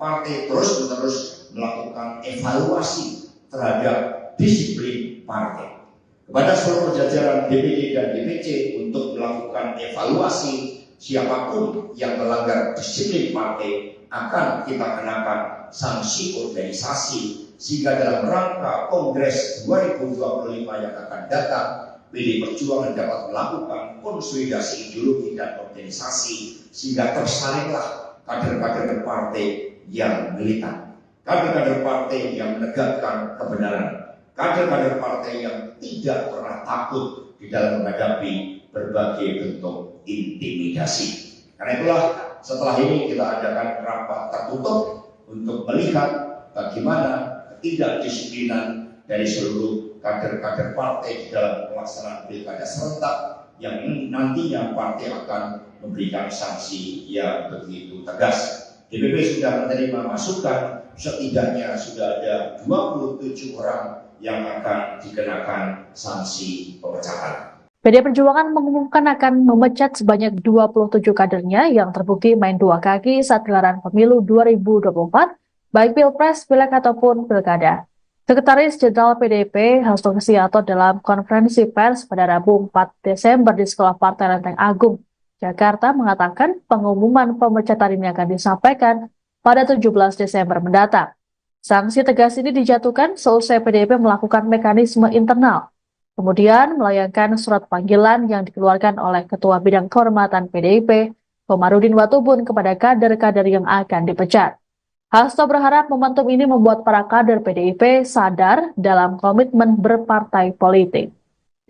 partai terus-menerus melakukan evaluasi terhadap disiplin partai. Kepada seluruh jajaran DPD dan DPC untuk melakukan evaluasi, siapapun yang melanggar disiplin partai akan kita kenakan sanksi organisasi, sehingga dalam rangka Kongres 2025 yang akan datang, PD Perjuangan dapat melakukan konsolidasi ideologi dan organisasi sehingga tersalinglah kader-kader partai yang militan, kader-kader partai yang menegakkan kebenaran, kader-kader partai yang tidak pernah takut di dalam menghadapi berbagai bentuk intimidasi. Karena itulah setelah ini kita adakan rapat tertutup untuk melihat bagaimana ketidakdisiplinan dari seluruh kader-kader partai di dalam pelaksanaan pilkada serentak yang nantinya partai akan memberikan sanksi yang begitu tegas. DPP sudah menerima masukan, setidaknya sudah ada 27 orang yang akan dikenakan sanksi pemecahan. PDI Perjuangan mengumumkan akan memecat sebanyak 27 kadernya yang terbukti main dua kaki saat gelaran pemilu 2024, baik Pilpres, Pileg ataupun Pilkada. Sekretaris Jenderal PDIP Hasto Kristianto dalam konferensi pers pada Rabu 4 Desember di Sekolah Partai Lenteng Agung, Jakarta mengatakan pengumuman pemecatan ini akan disampaikan pada 17 Desember mendatang. Sanksi tegas ini dijatuhkan seusai PDIP melakukan mekanisme internal, kemudian melayangkan surat panggilan yang dikeluarkan oleh Ketua Bidang Kehormatan PDIP, Komarudin Watubun kepada kader-kader yang akan dipecat. Hasto berharap momentum ini membuat para kader PDIP sadar dalam komitmen berpartai politik.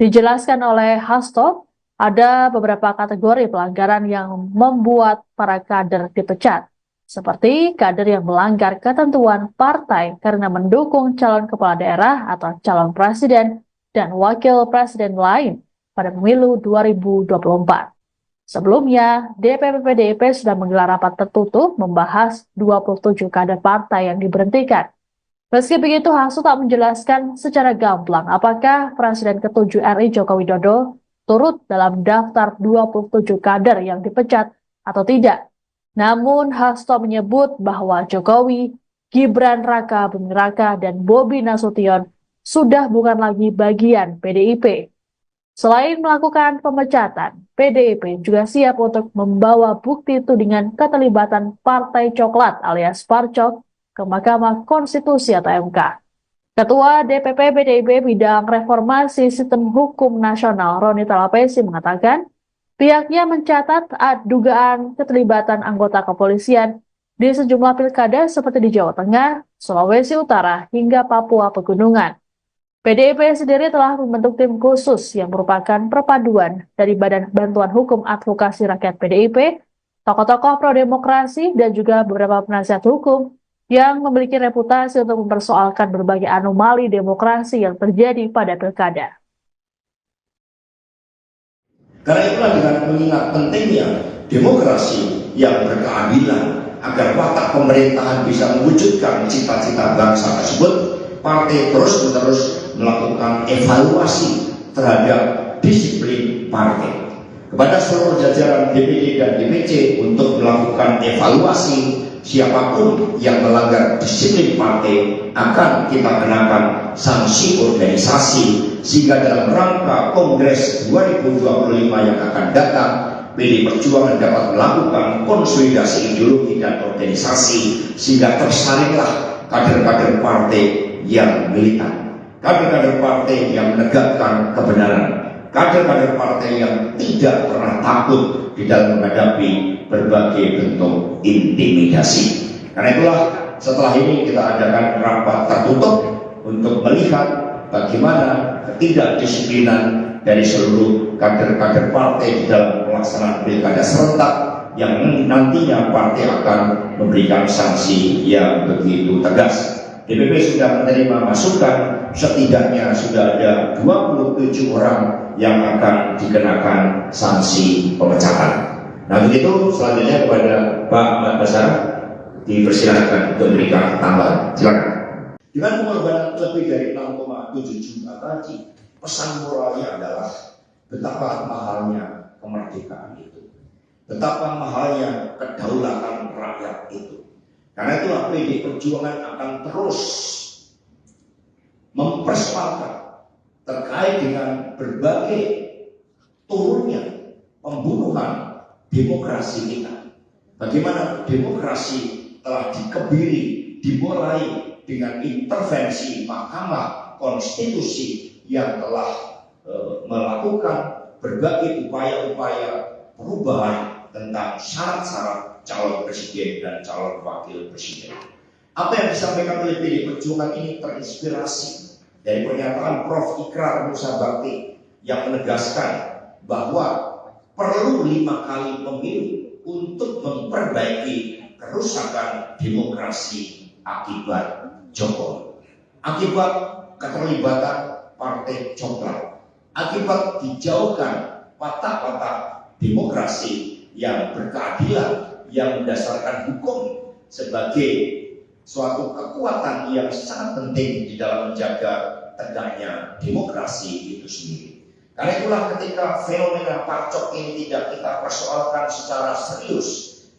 Dijelaskan oleh Hasto, ada beberapa kategori pelanggaran yang membuat para kader dipecat, seperti kader yang melanggar ketentuan partai karena mendukung calon kepala daerah atau calon presiden dan wakil presiden lain pada pemilu 2024. Sebelumnya, DPP PDIP sudah menggelar rapat tertutup membahas 27 kader partai yang diberhentikan. Meski begitu, Hasto tak menjelaskan secara gamblang apakah Presiden ke-7 RI Joko Widodo turut dalam daftar 27 kader yang dipecat atau tidak. Namun, Hasto menyebut bahwa Jokowi, Gibran Raka Buming Raka, dan Bobi Nasution sudah bukan lagi bagian PDIP. Selain melakukan pemecatan, PDIP juga siap untuk membawa bukti tudingan keterlibatan Partai Coklat alias Parcok ke Mahkamah Konstitusi atau MK. Ketua DPP PDIP Bidang Reformasi Sistem Hukum Nasional Roni Talapesi mengatakan pihaknya mencatat dugaan keterlibatan anggota kepolisian di sejumlah pilkada seperti di Jawa Tengah, Sulawesi Utara, hingga Papua Pegunungan. PDIP sendiri telah membentuk tim khusus yang merupakan perpaduan dari Badan Bantuan Hukum Advokasi Rakyat PDIP, tokoh-tokoh pro-demokrasi, dan juga beberapa penasihat hukum yang memiliki reputasi untuk mempersoalkan berbagai anomali demokrasi yang terjadi pada pilkada. Karena itulah dengan mengingat pentingnya demokrasi yang berkeadilan agar watak pemerintahan bisa mewujudkan cita-cita bangsa tersebut, partai terus-menerus melakukan evaluasi terhadap disiplin partai. Kepada seluruh jajaran DPD dan DPC untuk melakukan evaluasi siapapun yang melanggar disiplin partai akan kita kenakan sanksi organisasi, sehingga dalam rangka Kongres 2025 yang akan datang, PDI Perjuangan dapat melakukan konsolidasi ideologi dan organisasi sehingga tersalinglah kader-kader partai yang militan, kader-kader partai yang menegakkan kebenaran, kader-kader partai yang tidak pernah takut di dalam menghadapi berbagai bentuk intimidasi. Karena itulah setelah ini kita adakan rapat tertutup untuk melihat bagaimana ketidakdisiplinan dari seluruh kader-kader partai di dalam pelaksanaan pilkada serentak yang nantinya partai akan memberikan sanksi yang begitu tegas. DPP sudah menerima masukan, setidaknya sudah ada 27 orang yang akan dikenakan sanksi pemecatan. Nah begitu, selanjutnya kepada Pak Ahmad Basara dipersilakan untuk memberikan tambahan. Silakan. Dengan pengorbanan lebih dari 6,7 juta tadi, pesan moralnya adalah betapa mahalnya kemerdekaan itu, betapa mahalnya kedaulatan rakyat itu. Karena itulah PDI Perjuangan akan terus mempersepakat terkait dengan berbagai turunnya pembunuhan demokrasi kita. Bagaimana demokrasi telah dikebiri, dimulai dengan intervensi Mahkamah Konstitusi yang telah melakukan berbagai upaya-upaya perubahan tentang syarat-syarat calon presiden dan calon wakil presiden. Apa yang disampaikan oleh PDI Perjuangan ini terinspirasi dari pernyataan Prof. Ikrar Musa Bakti yang menegaskan bahwa perlu 5 kali pemilu untuk memperbaiki kerusakan demokrasi akibat Jokowi, akibat keterlibatan Partai Coklat, akibat dijauhkan watak-watak demokrasi yang berkeadilan, yang mendasarkan hukum sebagai suatu kekuatan yang sangat penting di dalam menjaga tegaknya demokrasi itu sendiri. Karena itulah ketika fenomena parcok ini tidak kita persoalkan secara serius,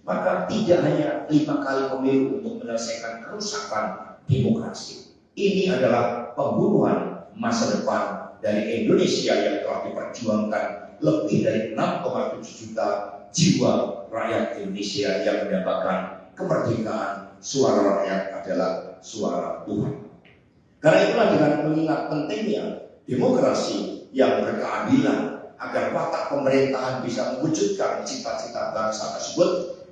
maka tidak hanya 5 kali pemilu untuk menyelesaikan kerusakan demokrasi. Ini adalah pembunuhan masa depan dari Indonesia yang telah diperjuangkan lebih dari 6,7 juta jiwa rakyat Indonesia yang mendapatkan kemerdekaan. Suara rakyat adalah suara Tuhan. Karena itulah dengan mengingat pentingnya demokrasi yang berkeadilan agar watak pemerintahan bisa mewujudkan cita-cita bangsa tersebut,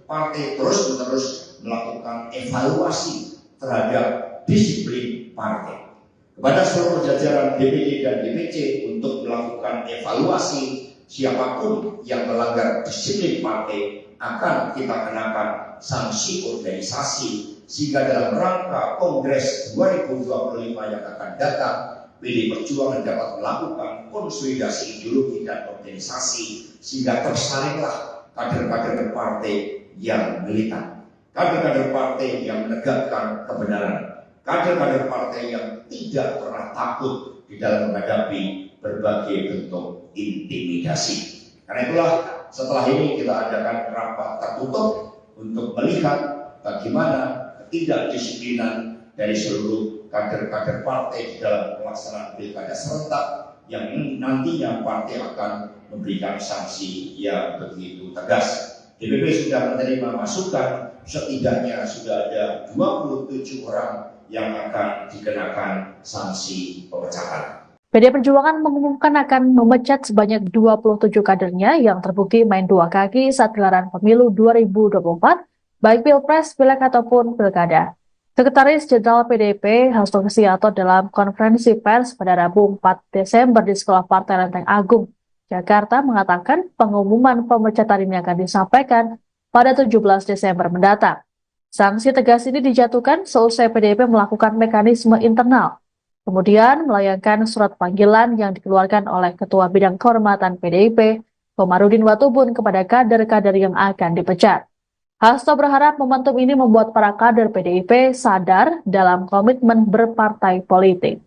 partai terus-menerus melakukan evaluasi terhadap disiplin partai. Kepada seluruh jajaran DPD dan DPC untuk melakukan evaluasi, siapapun yang melanggar disiplin partai akan kita kenakan sanksi organisasi, sehingga dalam rangka Kongres 2025 yang akan datang, PDI Perjuangan dapat melakukan konsolidasi ideologi dan organisasi sehingga tersalinglah kader-kader partai yang militan, kader-kader partai yang menegakkan kebenaran, kader-kader partai yang tidak pernah takut di dalam menghadapi berbagai bentuk intimidasi. Karena itulah setelah ini kita adakan rapat tertutup untuk melihat bagaimana ketidakdisiplinan dari seluruh kader-kader partai di dalam pelaksanaan pilkada serentak yang nantinya partai akan memberikan sanksi yang begitu tegas. DPP sudah menerima masukan, setidaknya sudah ada 27 orang yang akan dikenakan sanksi pemecahan. PDI Perjuangan mengumumkan akan memecat sebanyak 27 kadernya yang terbukti main dua kaki saat gelaran pemilu 2024, baik Pilpres, Pileg ataupun Pilkada. Sekretaris Jenderal PDIP Hasto Kristianto dalam konferensi pers pada Rabu 4 Desember di Sekolah Partai Lenteng Agung, Jakarta mengatakan pengumuman pemecatan ini akan disampaikan pada 17 Desember mendatang. Sanksi tegas ini dijatuhkan seusai PDIP melakukan mekanisme internal, kemudian melayangkan surat panggilan yang dikeluarkan oleh Ketua Bidang Kehormatan PDIP, Komarudin Watubun, kepada kader-kader yang akan dipecat. Hasto berharap momentum ini membuat para kader PDIP sadar dalam komitmen berpartai politik.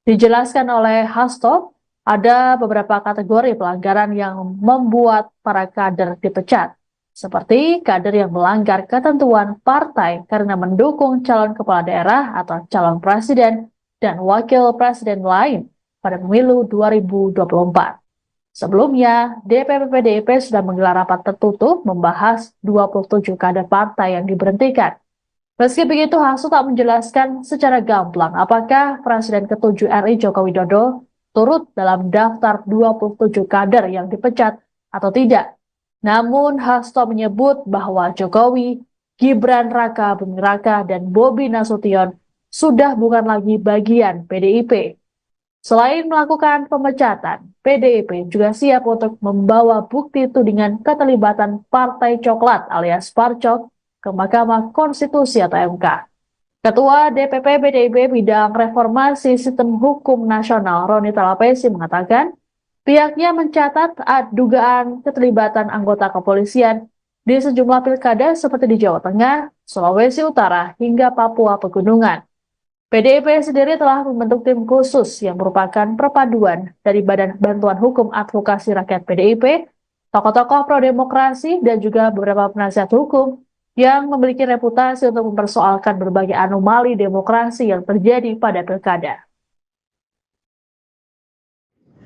Dijelaskan oleh Hasto, ada beberapa kategori pelanggaran yang membuat para kader dipecat, seperti kader yang melanggar ketentuan partai karena mendukung calon kepala daerah atau calon presiden dan wakil presiden lain pada pemilu 2024. Sebelumnya, DPP PDIP sudah menggelar rapat tertutup membahas 27 kader partai yang diberhentikan. Meski begitu, Hasto tak menjelaskan secara gamblang apakah Presiden ke-7 RI Joko Widodo turut dalam daftar 27 kader yang dipecat atau tidak. Namun, Hasto menyebut bahwa Jokowi, Gibran Raka Buming Raka, dan Bobi Nasution sudah bukan lagi bagian PDIP. Selain melakukan pemecatan, PDIP juga siap untuk membawa bukti tudingan keterlibatan Partai Coklat alias Parcok ke Mahkamah Konstitusi atau MK. Ketua DPP PDIP Bidang Reformasi Sistem Hukum Nasional Roni Talapesi mengatakan pihaknya mencatat dugaan keterlibatan anggota kepolisian di sejumlah pilkada seperti di Jawa Tengah, Sulawesi Utara, hingga Papua Pegunungan. PDIP sendiri telah membentuk tim khusus yang merupakan perpaduan dari Badan Bantuan Hukum Advokasi Rakyat PDIP, tokoh-tokoh pro-demokrasi, dan juga beberapa penasihat hukum yang memiliki reputasi untuk mempersoalkan berbagai anomali demokrasi yang terjadi pada pilkada.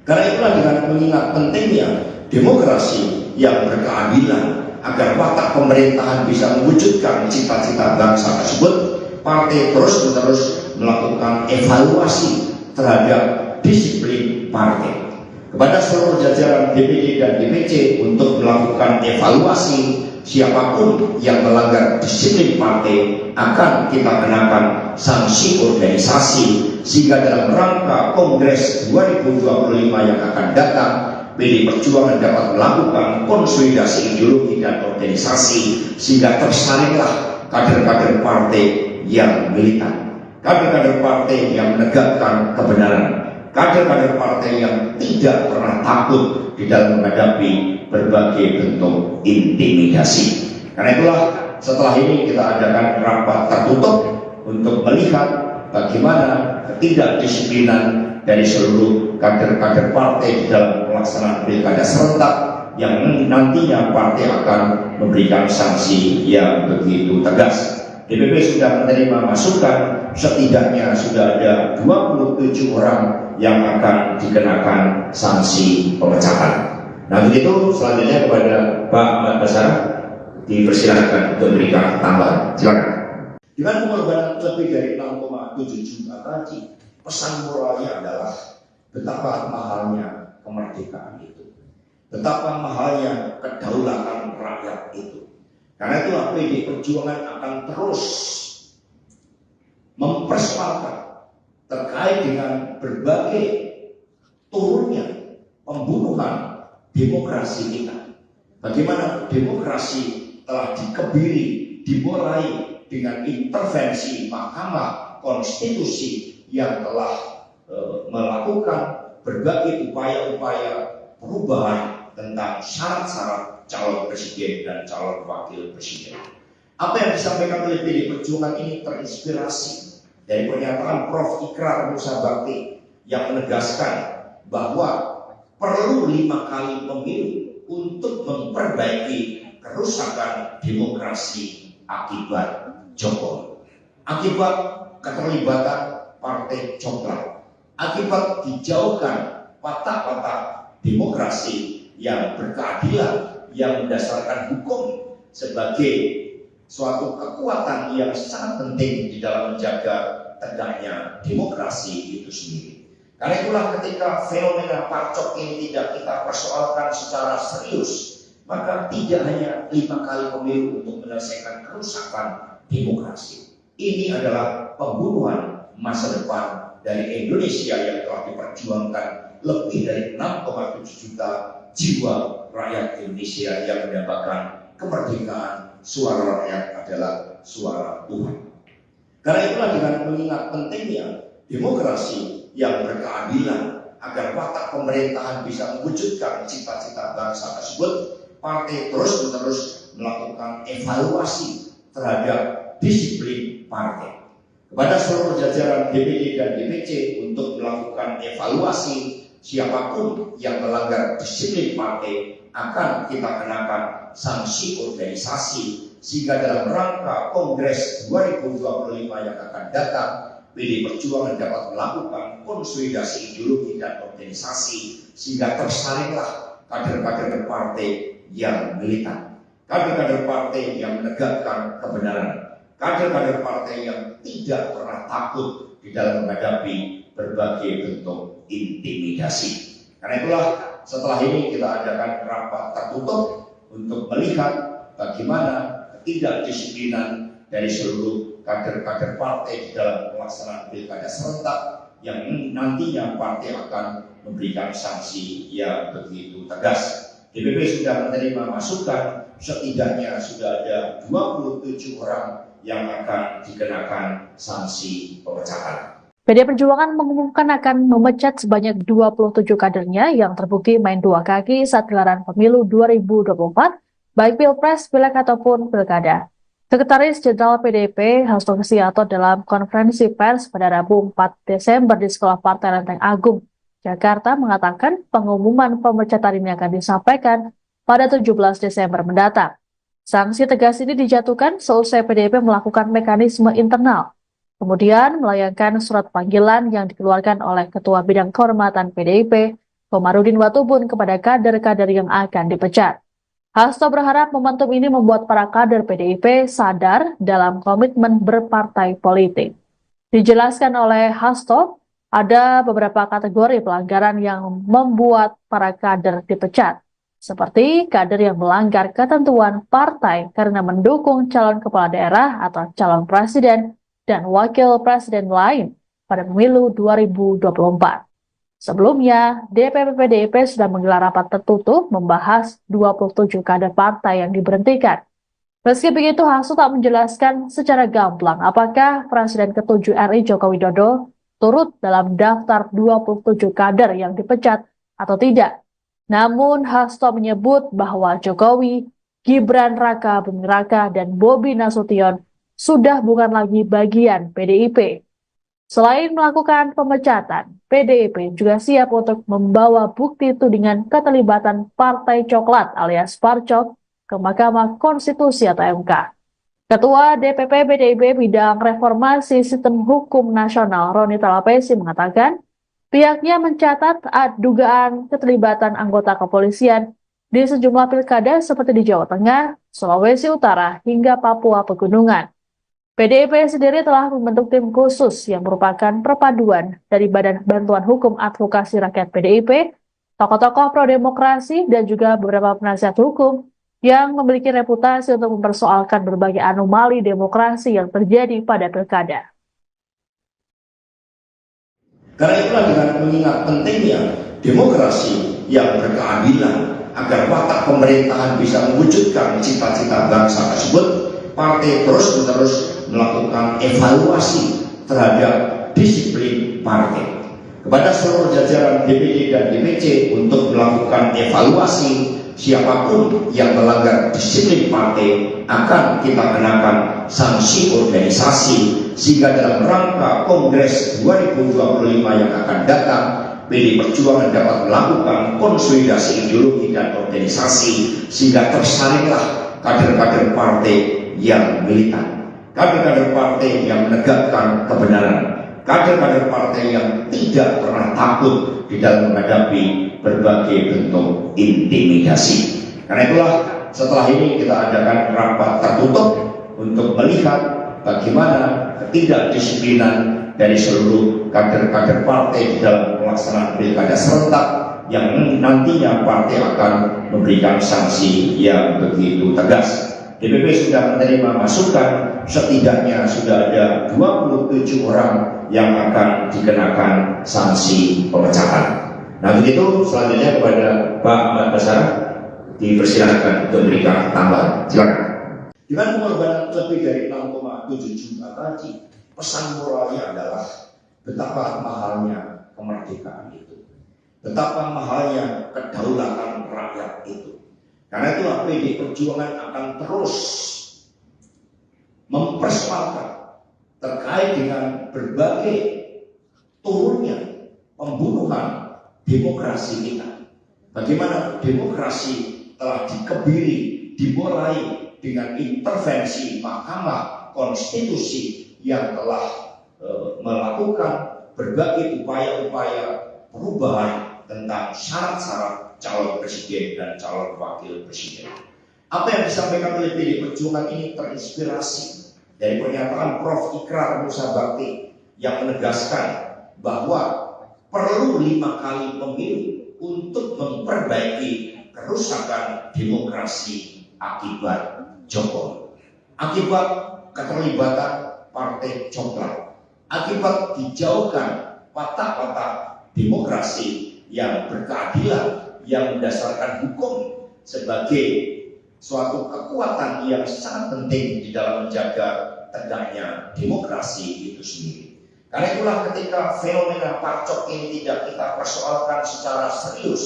Karena itulah dengan mengingat pentingnya demokrasi yang berkeadilan agar watak pemerintahan bisa mewujudkan cita-cita bangsa tersebut, partai terus-menerus melakukan evaluasi terhadap disiplin partai. Kepada seluruh jajaran DPD dan DPC untuk melakukan evaluasi, siapapun yang melanggar disiplin partai akan kita kenakan sanksi organisasi, sehingga dalam rangka Kongres 2025 yang akan datang, PDI Perjuangan dapat melakukan konsolidasi ideologi dan organisasi sehingga tersalinglah kader-kader partai yang militan, kader-kader partai yang menegakkan kebenaran, kader-kader partai yang tidak pernah takut di dalam menghadapi berbagai bentuk intimidasi. Karena itulah setelah ini kita adakan rapat tertutup untuk melihat bagaimana ketidakdisiplinan dari seluruh kader-kader partai di dalam pelaksanaan pilkada serentak yang nantinya partai akan memberikan sanksi yang begitu tegas. DPP sudah menerima masukan, setidaknya sudah ada 27 orang yang akan dikenakan sanksi pemecatan. Nah begitu, selanjutnya kepada Pak Ahmad Basara dipersilakan untuk memberikan tambahan. Silakan. Dengan pengorbanan lebih dari 6,7 juta tadi, pesan moralnya adalah betapa mahalnya kemerdekaan itu, betapa mahalnya kedaulatan rakyat itu. Karena itulah PDI Perjuangan akan terus mempersoalkan terkait dengan berbagai turunnya pembunuhan demokrasi kita. Bagaimana demokrasi telah dikebiri, dimulai dengan intervensi Mahkamah Konstitusi yang telah melakukan berbagai upaya-upaya perubahan tentang syarat-syarat calon presiden dan calon wakil presiden. Apa yang disampaikan oleh PDI Perjuangan ini terinspirasi dari pernyataan Prof. Ikrar Musa Bakti yang menegaskan bahwa perlu 5 kali pemilu untuk memperbaiki kerusakan demokrasi akibat Jokowi, akibat keterlibatan partai coklat, akibat dijauhkan watak-watak demokrasi yang berkeadilan, yang berdasarkan hukum sebagai suatu kekuatan yang sangat penting di dalam menjaga tegaknya demokrasi itu sendiri. Karena itulah ketika fenomena parcok ini tidak kita persoalkan secara serius, maka tidak hanya 5 kali pemilu untuk menyelesaikan kerusakan demokrasi. Ini adalah pembunuhan masa depan dari Indonesia yang telah diperjuangkan lebih dari 6,7 juta jiwa rakyat Indonesia yang mendapatkan kemerdekaan. Suara rakyat adalah suara Tuhan. Karena itulah dengan mengingat pentingnya demokrasi yang berkeadilan agar watak pemerintahan bisa mewujudkan cita-cita bangsa tersebut, partai terus-menerus melakukan evaluasi terhadap disiplin partai. Kepada seluruh jajaran DPD dan DPC untuk melakukan evaluasi, siapapun yang melanggar disiplin partai akan kita kenakan sanksi organisasi, sehingga dalam rangka Kongres 2025 yang akan datang, PDI Perjuangan dapat melakukan konsolidasi ideologi dan organisasi sehingga tersalinglah kader-kader partai yang militan, kader-kader partai yang menegakkan kebenaran, kader-kader partai yang tidak pernah takut di dalam menghadapi berbagai bentuk intimidasi. Karena itulah setelah ini kita adakan rapat tertutup untuk melihat bagaimana ketidakdisiplinan dari seluruh kader-kader partai di dalam pelaksanaan pilkada serentak yang nantinya partai akan memberikan sanksi yang begitu tegas. DPP sudah menerima masukan, setidaknya sudah ada 27 orang yang akan dikenakan sanksi pemecatan. PDI Perjuangan mengumumkan akan memecat sebanyak 27 kadernya yang terbukti main dua kaki saat gelaran pemilu 2024, baik Pilpres, Pileg ataupun Pilkada. Sekretaris Jenderal PDIP Hasto Kristianto dalam konferensi pers pada Rabu 4 Desember di Sekolah Partai Lenteng Agung, Jakarta mengatakan pengumuman pemecatan ini akan disampaikan pada 17 Desember mendatang. Sanksi tegas ini dijatuhkan seusai PDIP melakukan mekanisme internal, kemudian melayangkan surat panggilan yang dikeluarkan oleh Ketua Bidang Kehormatan PDIP, Komarudin Watubun kepada kader-kader yang akan dipecat. Hasto berharap momentum ini membuat para kader PDIP sadar dalam komitmen berpartai politik. Dijelaskan oleh Hasto, ada beberapa kategori pelanggaran yang membuat para kader dipecat, seperti kader yang melanggar ketentuan partai karena mendukung calon kepala daerah atau calon presiden dan wakil presiden lain pada pemilu 2024. Sebelumnya, DPP PDIP sudah menggelar rapat tertutup membahas 27 kader partai yang diberhentikan. Meski begitu, Hasto tak menjelaskan secara gamblang apakah Presiden ke-7 RI Joko Widodo turut dalam daftar 27 kader yang dipecat atau tidak. Namun, Hasto menyebut bahwa Jokowi, Gibran Raka Buming Raka, dan Bobi Nasution sudah bukan lagi bagian PDIP. Selain melakukan pemecatan, PDIP juga siap untuk membawa bukti tudingan keterlibatan Partai Coklat alias Parcok ke Mahkamah Konstitusi atau MK. Ketua DPP PDIP Bidang Reformasi Sistem Hukum Nasional Roni Talapesi mengatakan, pihaknya mencatat dugaan keterlibatan anggota kepolisian di sejumlah pilkada seperti di Jawa Tengah, Sulawesi Utara, hingga Papua Pegunungan. PDIP sendiri telah membentuk tim khusus yang merupakan perpaduan dari Badan Bantuan Hukum Advokasi Rakyat PDIP, tokoh-tokoh pro-demokrasi, dan juga beberapa penasihat hukum yang memiliki reputasi untuk mempersoalkan berbagai anomali demokrasi yang terjadi pada pilkada. Karena itulah dengan mengingat pentingnya demokrasi yang berkeadilan agar watak pemerintahan bisa mewujudkan cita-cita bangsa tersebut, partai terus-menerus melakukan evaluasi terhadap disiplin partai. Kepada seluruh jajaran DPD dan DPC untuk melakukan evaluasi, siapapun yang melanggar disiplin partai akan kita kenakan sanksi organisasi, sehingga dalam rangka Kongres 2025 yang akan datang, PDI Perjuangan dapat melakukan konsolidasi ideologi dan organisasi sehingga tersaringlah kader-kader partai yang militan, kader-kader partai yang menegakkan kebenaran, kader-kader partai yang tidak pernah takut di dalam menghadapi berbagai bentuk intimidasi. Karena itulah setelah ini kita adakan rapat tertutup untuk melihat bagaimana ketidakdisiplinan dari seluruh kader-kader partai di dalam pelaksanaan pilkada serentak yang nantinya partai akan memberikan sanksi yang begitu tegas. DPP sudah menerima masukan, setidaknya sudah ada 27 orang yang akan dikenakan sanksi pemecatan. Nah begitu, selanjutnya kepada Pak Ahmad Basara dipersilakan untuk memberikan tambahan. Silakan. Dengan pengorbanan lebih dari 6,7 juta tadi, pesan moralnya adalah betapa mahalnya kemerdekaan itu, betapa mahalnya kedaulatan rakyat itu. Karena itulah PDI Perjuangan akan terus mempersoalkan terkait dengan berbagai turunnya pembunuhan demokrasi kita. Bagaimana demokrasi telah dikebiri, dimulai dengan intervensi Mahkamah Konstitusi yang telah melakukan berbagai upaya-upaya perubahan tentang syarat-syarat calon presiden dan calon wakil presiden. Apa yang disampaikan oleh PDI Perjuangan ini terinspirasi dari pernyataan Prof. Ikrar Musa Bakti yang menegaskan bahwa perlu 5 kali pemilu untuk memperbaiki kerusakan demokrasi akibat Jokowi, akibat keterlibatan Partai Coklat, akibat dijauhkan watak-watak demokrasi yang berkeadilan, yang berdasarkan hukum sebagai suatu kekuatan yang sangat penting di dalam menjaga tegaknya demokrasi itu sendiri. Karena itulah ketika fenomena Parcok ini tidak kita persoalkan secara serius,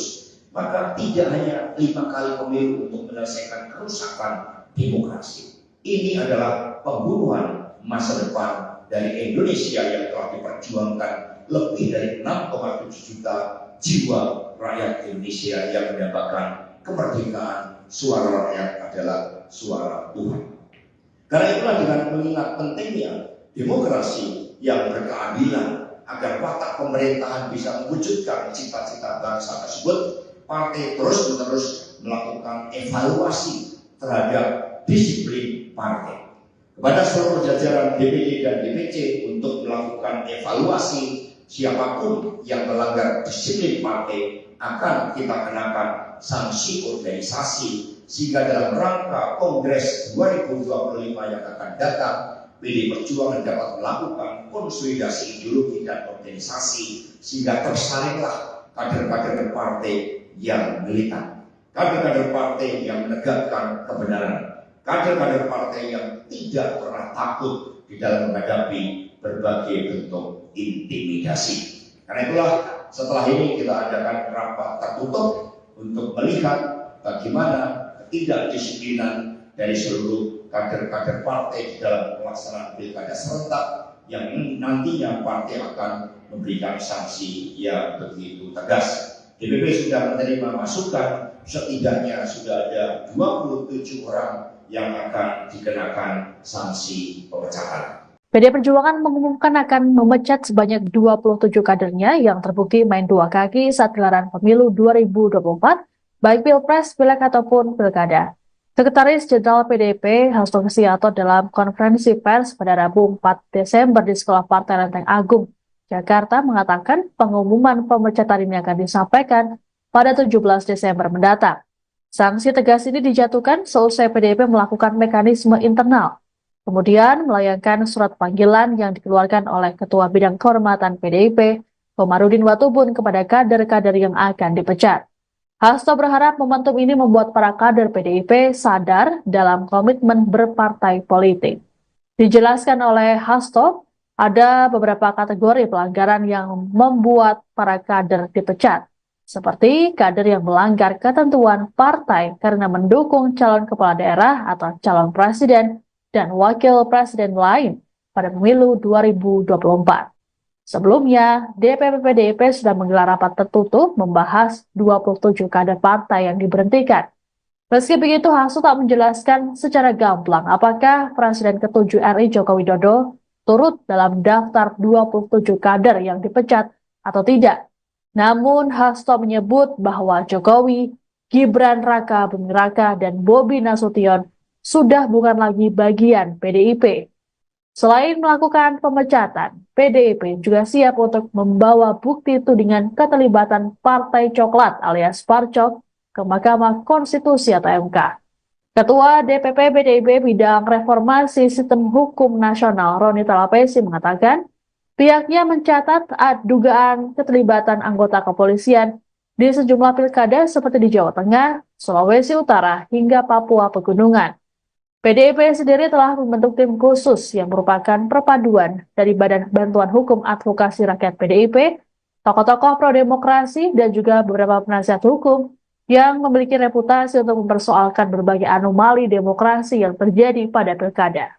maka tidak hanya 5 kali pemilu untuk menyelesaikan kerusakan demokrasi. Ini adalah pembunuhan masa depan dari Indonesia yang telah diperjuangkan lebih dari 6,7 juta jiwa rakyat Indonesia yang mendapatkan kemerdekaan. Suara rakyat adalah suara Tuhan. Karena itulah dengan mengingat pentingnya demokrasi yang berkeadilan agar watak pemerintahan bisa mewujudkan cita-cita bangsa tersebut, partai terus-menerus melakukan evaluasi terhadap disiplin partai. Kepada seluruh jajaran DPD dan DPC untuk melakukan evaluasi, siapapun yang melanggar disiplin partai akan kita kenakan sanksi organisasi, sehingga dalam rangka Kongres 2025 yang akan datang, PDI Perjuangan dapat melakukan konsolidasi ideologi dan organisasi sehingga tersalinglah kader-kader partai yang militan, kader-kader partai yang menegakkan kebenaran, kader-kader partai yang tidak pernah takut di dalam menghadapi berbagai bentuk intimidasi. Karena itulah setelah ini kita adakan rapat tertutup untuk melihat bagaimana ketidakdisiplinan dari seluruh kader-kader partai di dalam pelaksanaan pilkada serentak yang nantinya partai akan memberikan sanksi yang begitu tegas. DPP sudah menerima masukan, setidaknya sudah ada 27 orang yang akan dikenakan sanksi pemecatan. PDI Perjuangan mengumumkan akan memecat sebanyak 27 kadernya yang terbukti main dua kaki saat gelaran pemilu 2024, baik Pilpres, Pileg ataupun Pilkada. Sekretaris Jenderal PDIP Hasto Kristianto dalam konferensi pers pada Rabu 4 Desember di Sekolah Partai Lenteng Agung, Jakarta mengatakan pengumuman pemecatan ini akan disampaikan pada 17 Desember mendatang. Sanksi tegas ini dijatuhkan seusai PDIP melakukan mekanisme internal, kemudian melayangkan surat panggilan yang dikeluarkan oleh Ketua Bidang Kehormatan PDIP, Komarudin Watubun kepada kader-kader yang akan dipecat. Hasto berharap momentum ini membuat para kader PDIP sadar dalam komitmen berpartai politik. Dijelaskan oleh Hasto, ada beberapa kategori pelanggaran yang membuat para kader dipecat, seperti kader yang melanggar ketentuan partai karena mendukung calon kepala daerah atau calon presiden dan wakil presiden lain pada pemilu 2024. Sebelumnya, DPP PDIP sudah menggelar rapat tertutup membahas 27 kader partai yang diberhentikan. Meski begitu, Hasto tak menjelaskan secara gamblang apakah Presiden ke-7 RI Joko Widodo turut dalam daftar 27 kader yang dipecat atau tidak. Namun, Hasto menyebut bahwa Jokowi, Gibran Raka Buming Raka, dan Bobi Nasution sudah bukan lagi bagian PDIP. Selain melakukan pemecatan, PDIP juga siap untuk membawa bukti tudingan keterlibatan Partai Coklat alias Parcok ke Mahkamah Konstitusi atau MK. Ketua DPP PDIP Bidang Reformasi Sistem Hukum Nasional Roni Talapesi mengatakan pihaknya mencatat dugaan keterlibatan anggota kepolisian di sejumlah pilkada seperti di Jawa Tengah, Sulawesi Utara, hingga Papua Pegunungan. PDIP sendiri telah membentuk tim khusus yang merupakan perpaduan dari Badan Bantuan Hukum Advokasi Rakyat PDIP, tokoh-tokoh pro-demokrasi, dan juga beberapa penasihat hukum yang memiliki reputasi untuk mempersoalkan berbagai anomali demokrasi yang terjadi pada pilkada.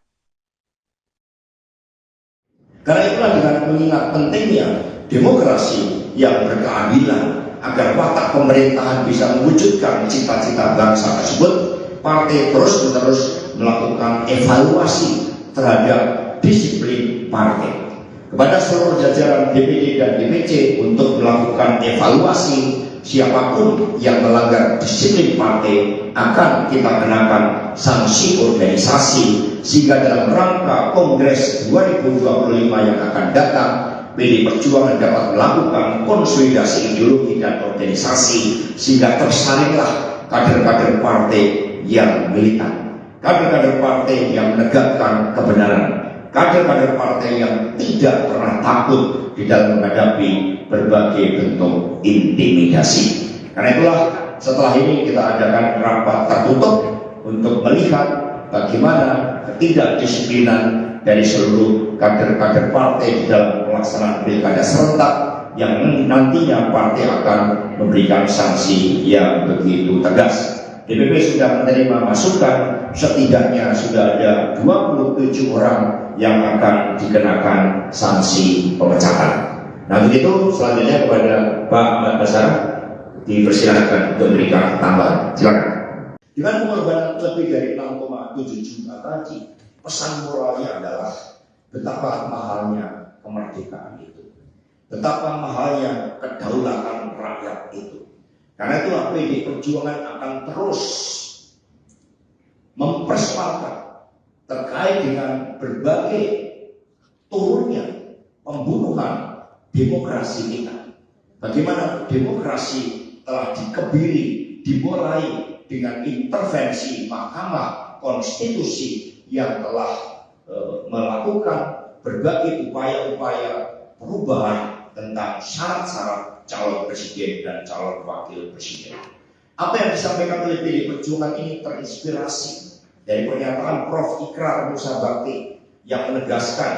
Karena itulah dengan mengingat pentingnya demokrasi yang berkeadilan agar watak pemerintahan bisa mewujudkan cita-cita bangsa tersebut, partai terus-menerus melakukan evaluasi terhadap disiplin partai. Kepada seluruh jajaran DPD dan DPC untuk melakukan evaluasi siapapun yang melanggar disiplin partai akan kita kenakan sanksi organisasi, sehingga dalam rangka Kongres 2025 yang akan datang, PDI Perjuangan dapat melakukan konsolidasi ideologi dan organisasi sehingga tersalinglah kader-kader partai yang militan, kader-kader partai yang menegakkan kebenaran, kader-kader partai yang tidak pernah takut di dalam menghadapi berbagai bentuk intimidasi. Karena itulah setelah ini kita adakan rapat tertutup untuk melihat bagaimana ketidakdisiplinan dari seluruh kader-kader partai di dalam pelaksanaan pilkada serentak yang nantinya partai akan memberikan sanksi yang begitu tegas. DPP sudah menerima masukan, setidaknya sudah ada 27 orang yang akan dikenakan sanksi pemecatan. Nah begitu, selanjutnya kepada Pak Ahmad Basara dipersilakan untuk memberikan tambahan. Silakan. Dengan pengorbanan lebih dari 6,7 juta tadi, pesan moralnya adalah betapa mahalnya kemerdekaan itu, betapa mahalnya kedaulatan rakyat itu. Karena itulah PDI Perjuangan akan terus mempersepakat terkait dengan berbagai turunnya pembunuhan demokrasi kita. Bagaimana demokrasi telah dikebiri, dimulai dengan intervensi Mahkamah Konstitusi yang telah melakukan berbagai upaya-upaya perubahan tentang syarat-syarat calon presiden dan calon wakil presiden. Apa yang disampaikan oleh PDI Perjuangan ini terinspirasi dari pernyataan Prof. Ikrar Musa Bakti yang menegaskan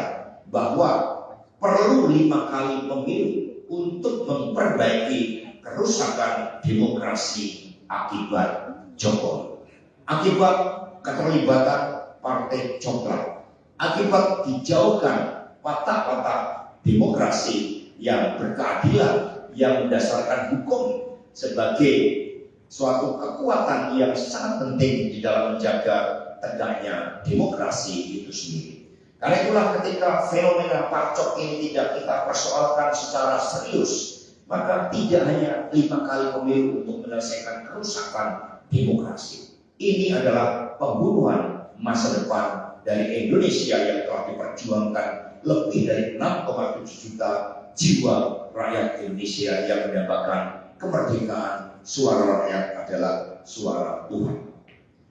bahwa perlu 5 kali pemilu untuk memperbaiki kerusakan demokrasi akibat Jokowi, akibat keterlibatan partai coklat, akibat dijauhkan watak-watak demokrasi yang berkeadilan, yang berdasarkan hukum sebagai suatu kekuatan yang sangat penting di dalam menjaga tegaknya demokrasi itu sendiri. Karena itulah ketika fenomena parcok ini tidak kita persoalkan secara serius, maka tidak hanya 5 kali pemilu untuk menyelesaikan kerusakan demokrasi. Ini adalah pembunuhan masa depan dari Indonesia yang telah diperjuangkan lebih dari 6,7 juta jiwa rakyat Indonesia yang mendapatkan kemerdekaan. Suara rakyat adalah suara Tuhan.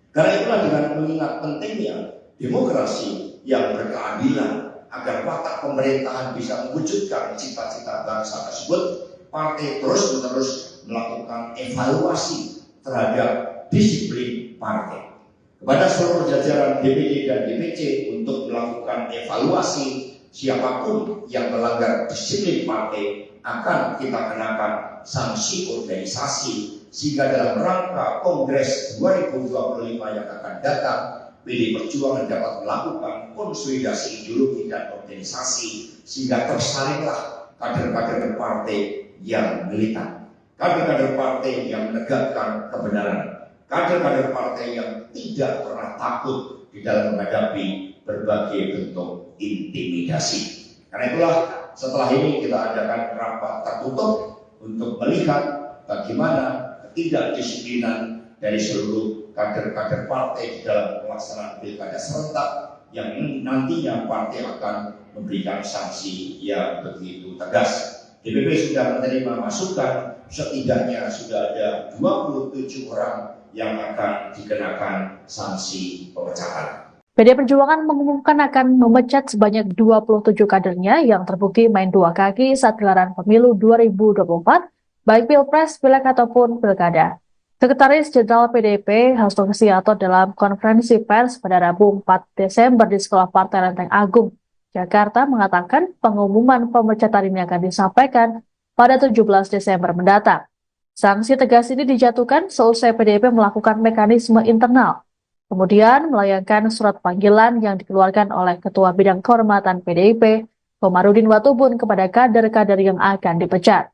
Karena itulah dengan mengingat pentingnya demokrasi yang berkeadilan agar watak pemerintahan bisa mewujudkan cita-cita bangsa tersebut, partai terus-menerus melakukan evaluasi terhadap disiplin partai. Kepada seluruh jajaran DPD dan DPC untuk melakukan evaluasi siapapun yang melanggar disiplin partai akan kita kenakan sanksi organisasi, sehingga dalam rangka Kongres 2025 yang akan datang, PDI Perjuangan dapat melakukan konsolidasi ideologi dan organisasi sehingga tersalurlah kader-kader partai yang militan, kader-kader partai yang menegakkan kebenaran, kader-kader partai yang tidak pernah takut di dalam menghadapi berbagai bentuk intimidasi. Karena itulah setelah ini kita adakan rapat tertutup untuk melihat bagaimana ketidakdisiplinan dari seluruh kader-kader partai di dalam pelaksanaan pilkada serentak yang nantinya partai akan memberikan sanksi yang begitu tegas. DPP sudah menerima masukan, setidaknya sudah ada 27 orang yang akan dikenakan sanksi pemecahan. PDI Perjuangan mengumumkan akan memecat sebanyak 27 kadernya yang terbukti main dua kaki saat gelaran pemilu 2024, baik Pilpres, Pileg ataupun Pilkada. Sekretaris Jenderal PDIP Hasto Kristianto dalam konferensi pers pada Rabu 4 Desember di Sekolah Partai Lenteng Agung, Jakarta mengatakan pengumuman pemecatan ini akan disampaikan pada 17 Desember mendatang. Sanksi tegas ini dijatuhkan seusai PDIP melakukan mekanisme internal, kemudian melayangkan surat panggilan yang dikeluarkan oleh Ketua Bidang Kehormatan PDIP, Komarudin Watubun, kepada kader-kader yang akan dipecat.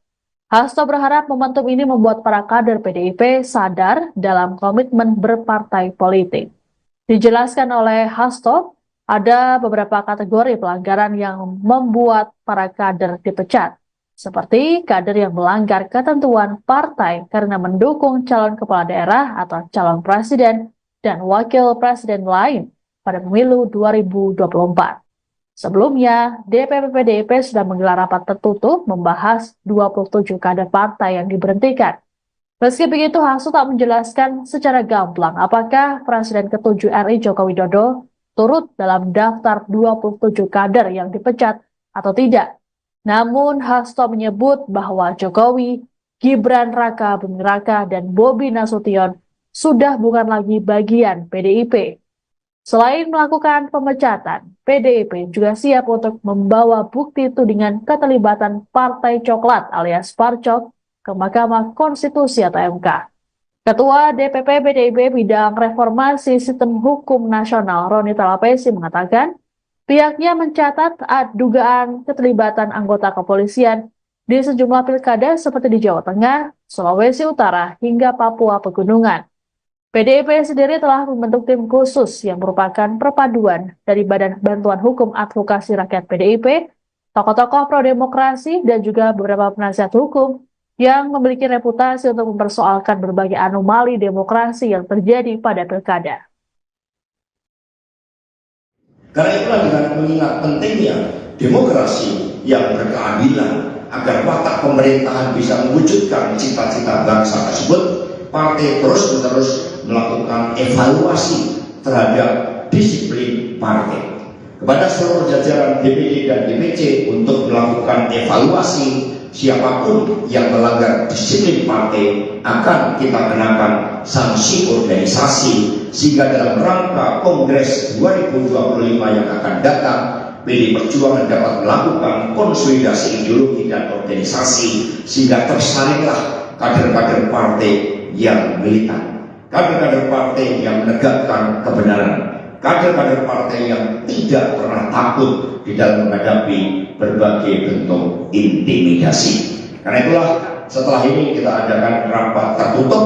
Hasto berharap momentum ini membuat para kader PDIP sadar dalam komitmen berpartai politik. Dijelaskan oleh Hasto, ada beberapa kategori pelanggaran yang membuat para kader dipecat, seperti kader yang melanggar ketentuan partai karena mendukung calon kepala daerah atau calon presiden dan wakil presiden lain pada pemilu 2024. Sebelumnya, DPP PDIP sudah menggelar rapat tertutup membahas 27 kader partai yang diberhentikan. Meski begitu, Hasto tak menjelaskan secara gamblang apakah Presiden ke-7 RI Joko Widodo turut dalam daftar 27 kader yang dipecat atau tidak. Namun, Hasto menyebut bahwa Jokowi, Gibran Raka Buming Raka, dan Bobi Nasution sudah bukan lagi bagian PDIP. Selain melakukan pemecatan, PDIP juga siap untuk membawa bukti tudingan keterlibatan Partai Coklat alias Parcok ke Mahkamah Konstitusi atau MK. Ketua DPP PDIP Bidang Reformasi Sistem Hukum Nasional Roni Talapesi mengatakan pihaknya mencatat dugaan keterlibatan anggota kepolisian di sejumlah pilkada seperti di Jawa Tengah, Sulawesi Utara, hingga Papua Pegunungan. PDIP sendiri telah membentuk tim khusus yang merupakan perpaduan dari Badan Bantuan Hukum Advokasi Rakyat PDIP, tokoh-tokoh pro-demokrasi, dan juga beberapa penasihat hukum yang memiliki reputasi untuk mempersoalkan berbagai anomali demokrasi yang terjadi pada pilkada. Karena itulah dengan mengingat pentingnya demokrasi yang berkeadilan agar watak pemerintahan bisa mewujudkan cita-cita bangsa tersebut, partai terus-menerus melakukan evaluasi terhadap disiplin partai. kepada seluruh jajaran DPD dan DPC untuk melakukan evaluasi siapapun yang melanggar disiplin partai akan kita kenakan sanksi organisasi, sehingga dalam rangka Kongres 2025 yang akan datang PD Perjuangan dapat melakukan konsolidasi ideologi dan organisasi sehingga tersaringlah kader-kader partai yang militan, kader-kader partai yang menegakkan kebenaran, kader-kader partai yang tidak pernah takut di dalam menghadapi berbagai bentuk intimidasi. Karena itulah setelah ini kita adakan rapat tertutup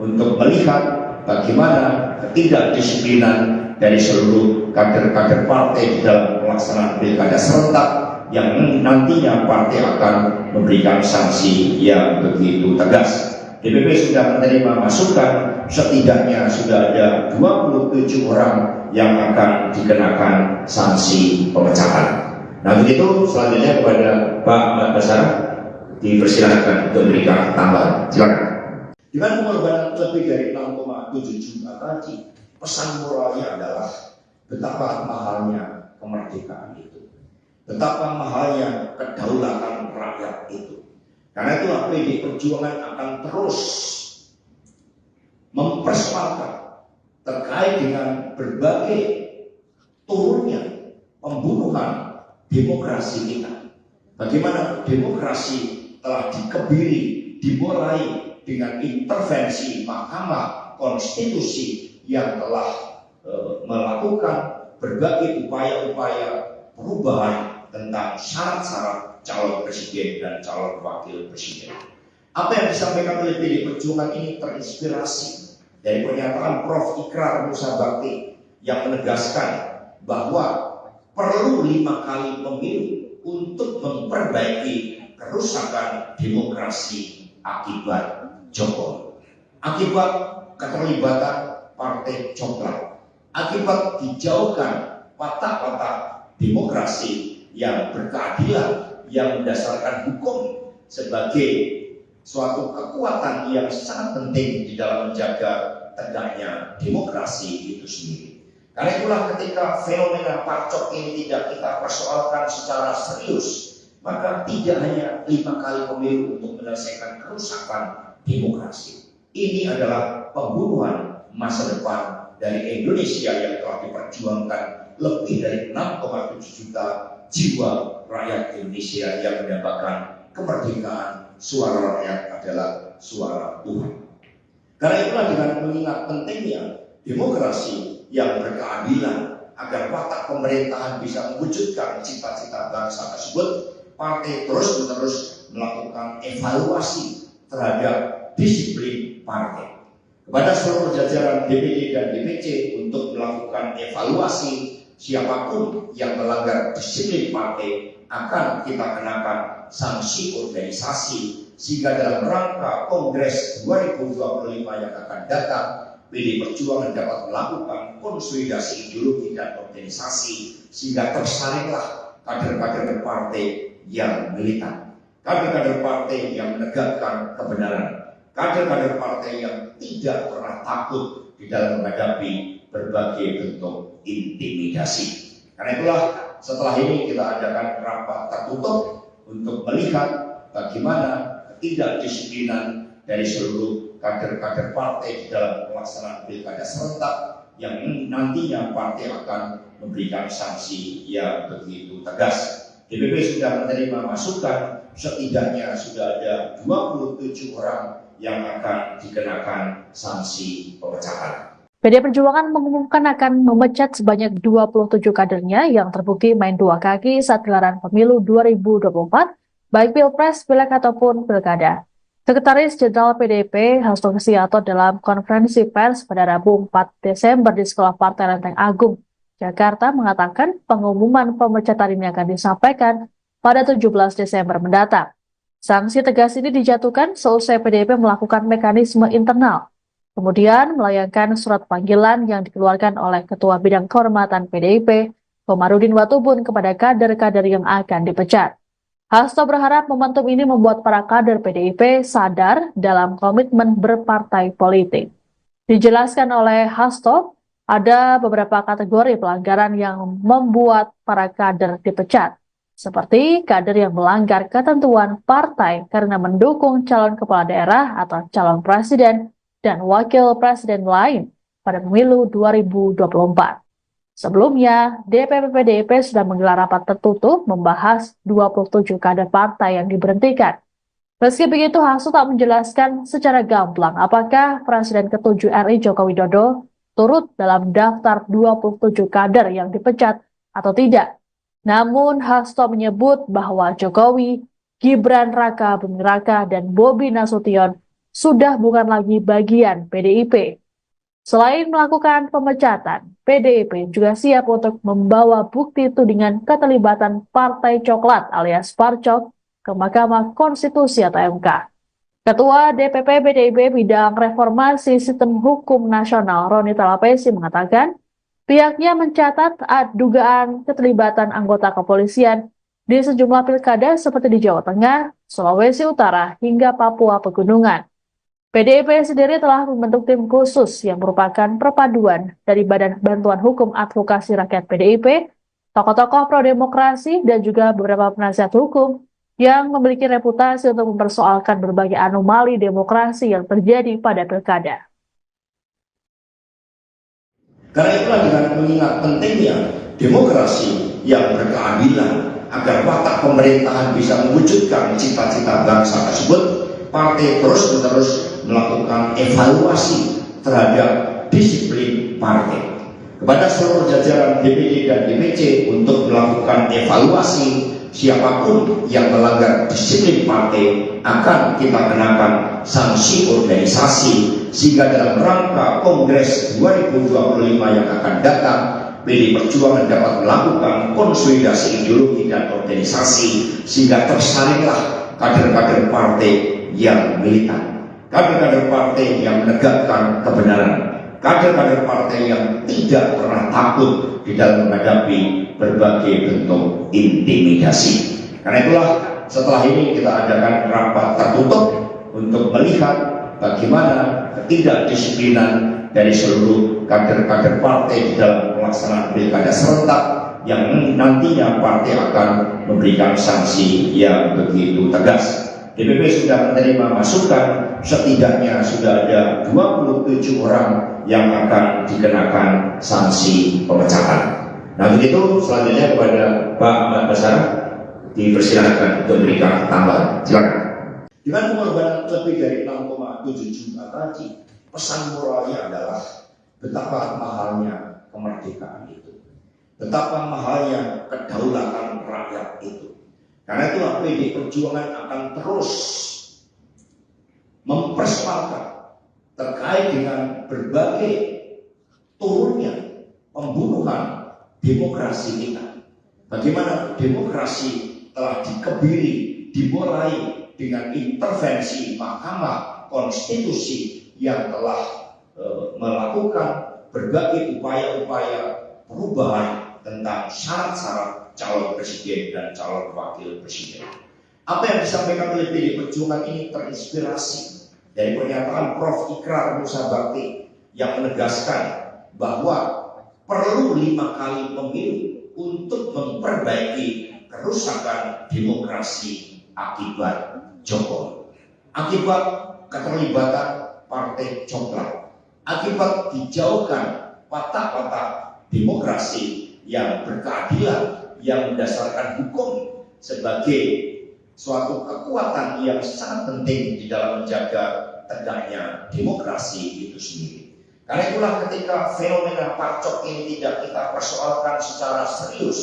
untuk melihat bagaimana ketidakdisiplinan dari seluruh kader-kader partai di dalam pelaksanaan pilkada serentak yang nantinya partai akan memberikan sanksi yang begitu tegas. DPP sudah menerima masukan, setidaknya sudah ada 27 orang yang akan dikenakan sanksi pemecahan. Nah begitu, selanjutnya kepada Pak Ahmad Basara dipersilakan untuk memberikan tambahan. Silakan. Dengan pengorbanan lebih dari 6,7 juta tadi, pesan moralnya adalah betapa mahalnya kemerdekaan itu, betapa mahalnya kedaulatan rakyat itu. Karena itu PD Perjuangan akan terus mempersoalkan terkait dengan berbagai turunnya pembunuhan demokrasi kita. Bagaimana demokrasi telah dikebiri, dimulai dengan intervensi Mahkamah Konstitusi yang telah melakukan berbagai upaya-upaya perubahan tentang syarat-syarat calon presiden dan calon wakil presiden. Apa yang disampaikan oleh PD Perjuangan ini terinspirasi dari pernyataan Prof. Ikrar Musa Bakti yang menegaskan bahwa perlu 5 kali pemilu untuk memperbaiki kerusakan demokrasi akibat Jokowi, akibat keterlibatan partai coklat, akibat dijauhkan watak-watak demokrasi yang berkeadilan, yang mendasarkan hukum sebagai suatu kekuatan yang sangat penting di dalam menjaga tegaknya demokrasi itu sendiri. Karena itulah ketika fenomena parcok ini tidak kita persoalkan secara serius, maka tidak hanya 5 kali pemilu untuk menyelesaikan kerusakan demokrasi. Ini adalah pembunuhan masa depan dari Indonesia yang telah diperjuangkan lebih dari 6,7 juta jiwa rakyat Indonesia yang mendapatkan kemerdekaan. Suara rakyat adalah suara Tuhan. Karena itulah dengan mengingat pentingnya demokrasi yang berkeadilan agar watak pemerintahan bisa mewujudkan cita-cita bangsa tersebut, partai terus-menerus melakukan evaluasi terhadap disiplin partai. Kepada seluruh jajaran DPD dan DPC untuk melakukan evaluasi siapapun yang melanggar disiplin partai akan kita kenakan sanksi organisasi, sehingga dalam rangka Kongres 2025 yang akan datang PD Perjuangan dapat melakukan konsolidasi ideologi dan organisasi sehingga tersaringlah kader-kader partai yang militan, kader-kader partai yang menegakkan kebenaran, kader-kader partai yang tidak pernah takut di dalam menghadapi berbagai bentuk intimidasi. Karena itulah setelah ini kita adakan rapat tertutup untuk melihat bagaimana ketidakdisiplinan dari seluruh kader-kader partai di dalam pelaksanaan pilkada serentak yang nantinya partai akan memberikan sanksi yang begitu tegas. DPP sudah menerima masukan, setidaknya sudah ada 27 orang yang akan dikenakan sanksi pemecahan. PD Perjuangan mengumumkan akan memecat sebanyak 27 kadernya yang terbukti main dua kaki saat gelaran pemilu 2024, baik Pilpres, Pileg ataupun Pilkada. Sekretaris Jenderal PDIP Hasto Kristianto dalam konferensi pers pada Rabu 4 Desember di Sekolah Partai Lenteng Agung, Jakarta mengatakan pengumuman pemecatan ini akan disampaikan pada 17 Desember mendatang. Sanksi tegas ini dijatuhkan seusai PDIP melakukan mekanisme internal, kemudian melayangkan surat panggilan yang dikeluarkan oleh Ketua Bidang Kehormatan PDIP, Komarudin Watubun, kepada kader-kader yang akan dipecat. Hasto berharap momentum ini membuat para kader PDIP sadar dalam komitmen berpartai politik. Dijelaskan oleh Hasto, ada beberapa kategori pelanggaran yang membuat para kader dipecat, seperti kader yang melanggar ketentuan partai karena mendukung calon kepala daerah atau calon presiden dan wakil presiden lain pada pemilu 2024. Sebelumnya, DPP PDIP sudah menggelar rapat tertutup membahas 27 kader partai yang diberhentikan. Meski begitu, Hasto tak menjelaskan secara gamblang apakah Presiden ke-7 RI Joko Widodo turut dalam daftar 27 kader yang dipecat atau tidak. Namun, Hasto menyebut bahwa Jokowi, Gibran Raka Buming Raka, dan Bobi Nasution sudah bukan lagi bagian PDIP. Selain melakukan pemecatan, PDIP juga siap untuk membawa bukti tudingan keterlibatan Partai Coklat alias Parcok ke Mahkamah Konstitusi atau MK. Ketua DPP PDIP Bidang Reformasi Sistem Hukum Nasional Roni Talapesi mengatakan pihaknya mencatat dugaan keterlibatan anggota kepolisian di sejumlah pilkada seperti di Jawa Tengah, Sulawesi Utara, hingga Papua Pegunungan. PDIP sendiri telah membentuk tim khusus yang merupakan perpaduan dari Badan Bantuan Hukum Advokasi Rakyat PDIP, tokoh-tokoh pro-demokrasi, dan juga beberapa penasihat hukum yang memiliki reputasi untuk mempersoalkan berbagai anomali demokrasi yang terjadi pada pilkada. Karena itulah dengan mengingat pentingnya demokrasi yang berkeadilan agar watak pemerintahan bisa mewujudkan cita-cita bangsa tersebut, partai terus-menerus melakukan evaluasi terhadap disiplin partai. Kepada seluruh jajaran DPD dan DPC untuk melakukan evaluasi siapapun yang melanggar disiplin partai akan kita kenakan sanksi organisasi, sehingga dalam rangka Kongres 2025 yang akan datang, PDI Perjuangan dapat melakukan konsolidasi ideologi dan organisasi sehingga tersalinglah kader-kader partai yang militan, kader-kader partai yang menegakkan kebenaran, kader-kader partai yang tidak pernah takut di dalam menghadapi berbagai bentuk intimidasi. Karena itulah setelah ini kita adakan rapat tertutup untuk melihat bagaimana ketidakdisiplinan dari seluruh kader-kader partai di dalam pelaksanaan pilkada serentak yang nantinya partai akan memberikan sanksi yang begitu tegas. DPP sudah menerima masukan, setidaknya sudah ada 27 orang yang akan dikenakan sanksi pemecatan. Nah begitu, selanjutnya kepada Pak Ahmad Basara dipersilakan untuk memberikan tambahan. Silakan. Dengan pengorbanan lebih dari 6,7 juta tadi, pesan moralnya adalah betapa mahalnya kemerdekaan itu, betapa mahalnya kedaulatan rakyat itu. Karena itulah PDI Perjuangan akan terus mempersoalkan terkait dengan berbagai turunnya pembunuhan demokrasi kita. Bagaimana demokrasi telah dikebiri, dimulai dengan intervensi Mahkamah Konstitusi yang telah melakukan berbagai upaya-upaya perubahan tentang syarat-syarat calon presiden dan calon wakil presiden. Apa yang disampaikan oleh PDI Perjuangan ini terinspirasi dari pernyataan Prof. Ikrar Musa Bakti yang menegaskan bahwa perlu 5 kali pemilu untuk memperbaiki kerusakan demokrasi akibat Jokowi, akibat keterlibatan Partai Coklat, akibat dijauhkan watak-watak demokrasi yang berkeadilan, yang berdasarkan hukum sebagai suatu kekuatan yang sangat penting di dalam menjaga tegaknya demokrasi itu sendiri. Karena itulah ketika fenomena Parcok ini tidak kita persoalkan secara serius,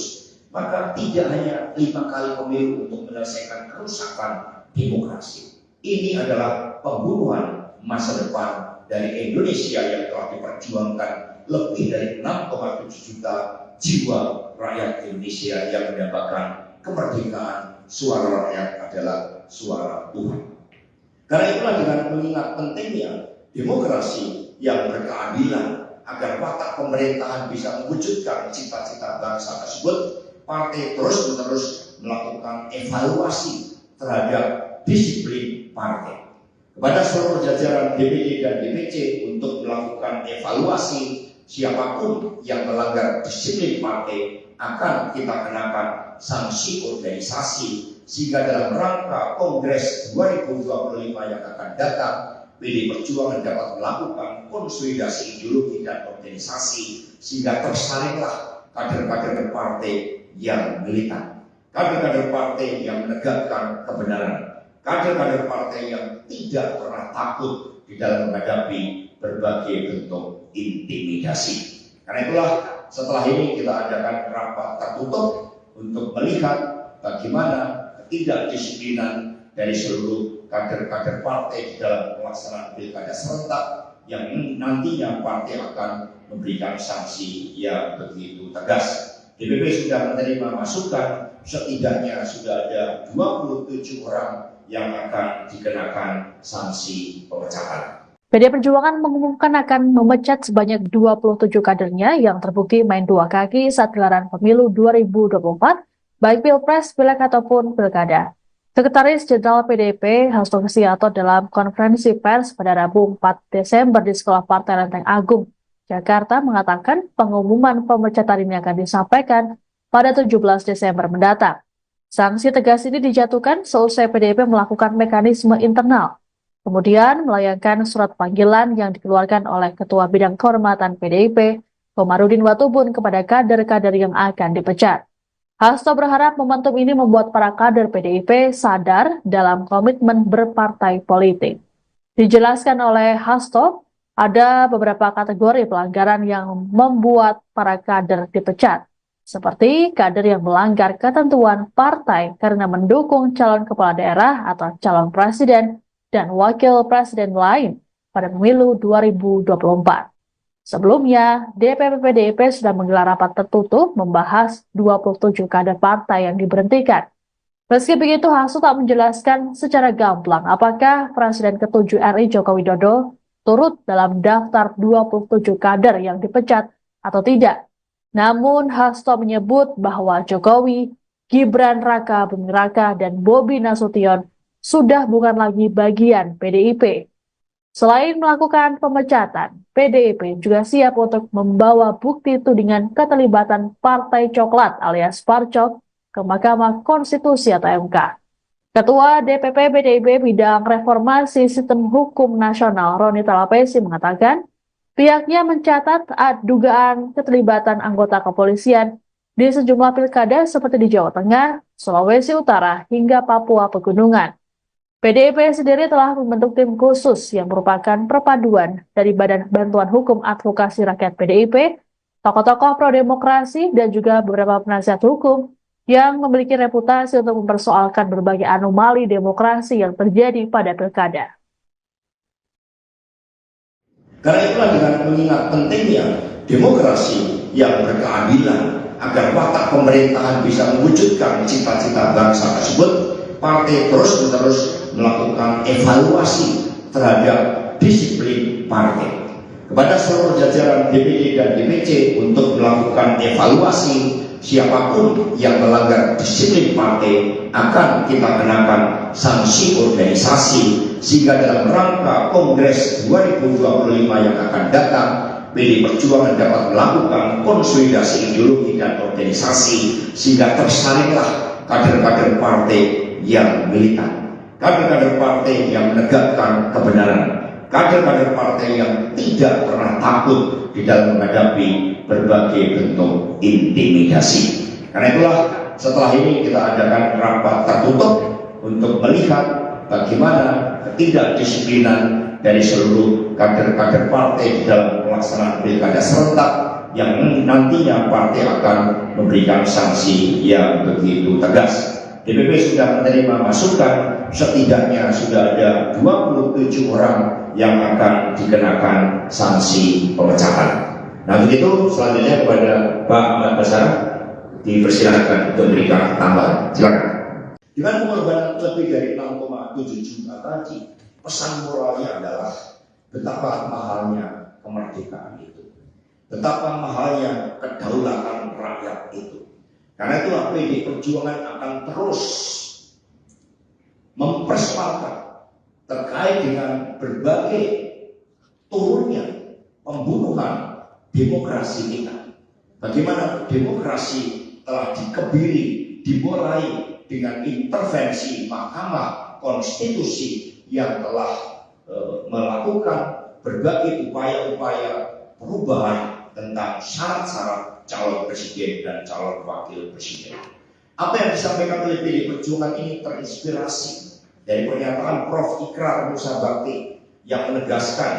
maka tidak hanya 5 kali pemilu untuk menyelesaikan kerusakan demokrasi. Ini adalah pembunuhan masa depan dari Indonesia yang telah diperjuangkan lebih dari 6,7 juta jiwa rakyat Indonesia yang mendapatkan kemerdekaan. Suara rakyat adalah suara Tuhan. Karena itulah dengan mengingat pentingnya demokrasi yang berkeadilan agar watak pemerintahan bisa mewujudkan cita-cita bangsa tersebut, partai terus-menerus melakukan evaluasi terhadap disiplin partai. Kepada seluruh jajaran DPD dan DPC untuk melakukan evaluasi siapapun yang melanggar disiplin partai akan kita kenakan sanksi organisasi, sehingga dalam rangka Kongres 2025 yang akan datang, PDI Perjuangan dapat melakukan konsolidasi ideologi dan organisasi sehingga tersalinglah kader-kader partai yang militan, kader-kader partai yang menegakkan kebenaran, kader-kader partai yang tidak pernah takut di dalam menghadapi berbagai bentuk intimidasi. Karena itulah setelah ini kita adakan rapat tertutup untuk melihat bagaimana ketidakdisiplinan dari seluruh kader-kader partai di dalam pelaksanaan pilkada serentak yang nantinya partai akan memberikan sanksi yang begitu tegas. DPP sudah menerima masukan, setidaknya sudah ada 27 orang yang akan dikenakan sanksi pemecahan. PDI Perjuangan mengumumkan akan memecat sebanyak 27 kadernya yang terbukti main dua kaki saat gelaran pemilu 2024, baik Pilpres, Pileg ataupun Pilkada. Sekretaris Jenderal PDIP Hasto Kristianto dalam konferensi pers pada Rabu 4 Desember di Sekolah Partai Lenteng Agung, Jakarta mengatakan pengumuman pemecatan ini akan disampaikan pada 17 Desember mendatang. Sanksi tegas ini dijatuhkan seusai PDIP melakukan mekanisme internal, kemudian melayangkan surat panggilan yang dikeluarkan oleh Ketua Bidang Kehormatan PDIP, Komarudin Watubun kepada kader-kader yang akan dipecat. Hasto berharap momentum ini membuat para kader PDIP sadar dalam komitmen berpartai politik. Dijelaskan oleh Hasto, ada beberapa kategori pelanggaran yang membuat para kader dipecat, seperti kader yang melanggar ketentuan partai karena mendukung calon kepala daerah atau calon presiden dan wakil presiden lain pada pemilu 2024. Sebelumnya, DPP PDIP sudah menggelar rapat tertutup membahas 27 kader partai yang diberhentikan. Meski begitu, Hasto tak menjelaskan secara gamblang apakah Presiden ke-7 RI Joko Widodo turut dalam daftar 27 kader yang dipecat atau tidak. Namun, Hasto menyebut bahwa Jokowi, Gibran Raka Buming Raka, dan Bobi Nasution sudah bukan lagi bagian PDIP. Selain melakukan pemecatan, PDIP juga siap untuk membawa bukti tudingan keterlibatan Partai Coklat alias Parcok ke Mahkamah Konstitusi atau MK. Ketua DPP PDIP Bidang Reformasi Sistem Hukum Nasional Roni Talapesi mengatakan pihaknya mencatat dugaan keterlibatan anggota kepolisian di sejumlah pilkada seperti di Jawa Tengah, Sulawesi Utara, hingga Papua Pegunungan. PDIP sendiri telah membentuk tim khusus yang merupakan perpaduan dari Badan Bantuan Hukum Advokasi Rakyat PDIP, tokoh-tokoh pro-demokrasi, dan juga beberapa penasihat hukum yang memiliki reputasi untuk mempersoalkan berbagai anomali demokrasi yang terjadi pada pilkada. Karena itulah dengan mengingat pentingnya demokrasi yang berkeadilan agar watak pemerintahan bisa mewujudkan cita-cita bangsa tersebut, partai terus-menerus melakukan evaluasi terhadap disiplin partai. Kepada seluruh jajaran DPD dan DPC untuk melakukan evaluasi, siapapun yang melanggar disiplin partai akan kita kenakan sanksi organisasi, sehingga dalam rangka Kongres 2025 yang akan datang, PDI Perjuangan dapat melakukan konsolidasi ideologi dan organisasi sehingga tersalinglah kader-kader partai yang militan, kader-kader partai yang menegakkan kebenaran, kader-kader partai yang tidak pernah takut di dalam menghadapi berbagai bentuk intimidasi. Karena itulah setelah ini kita adakan rapat tertutup untuk melihat bagaimana ketidakdisiplinan dari seluruh kader-kader partai di dalam pelaksanaan pilkada serentak yang nantinya partai akan memberikan sanksi yang begitu tegas. DPP sudah menerima masukan, setidaknya sudah ada 27 orang yang akan dikenakan sanksi pemecatan. Nah begitu, selanjutnya kepada Pak Ahmad Basara dipersilakan untuk memberikan tambahan. Silakan. Dengan pengorbanan lebih dari 6,7 juta tadi, pesan moralnya adalah betapa mahalnya kemerdekaan itu, betapa mahalnya kedaulatan rakyat itu. Karena itulah PDI Perjuangan akan terus mempersepakat terkait dengan berbagai turunnya pembunuhan, demokrasi kita. Bagaimana demokrasi telah dikebiri, dimulai dengan intervensi Mahkamah Konstitusi yang telah melakukan berbagai upaya-upaya perubahan tentang syarat-syarat calon presiden dan calon wakil presiden. Apa yang disampaikan oleh PDI Perjuangan ini terinspirasi dari pernyataan Prof. Ikrar Musa Bakti yang menegaskan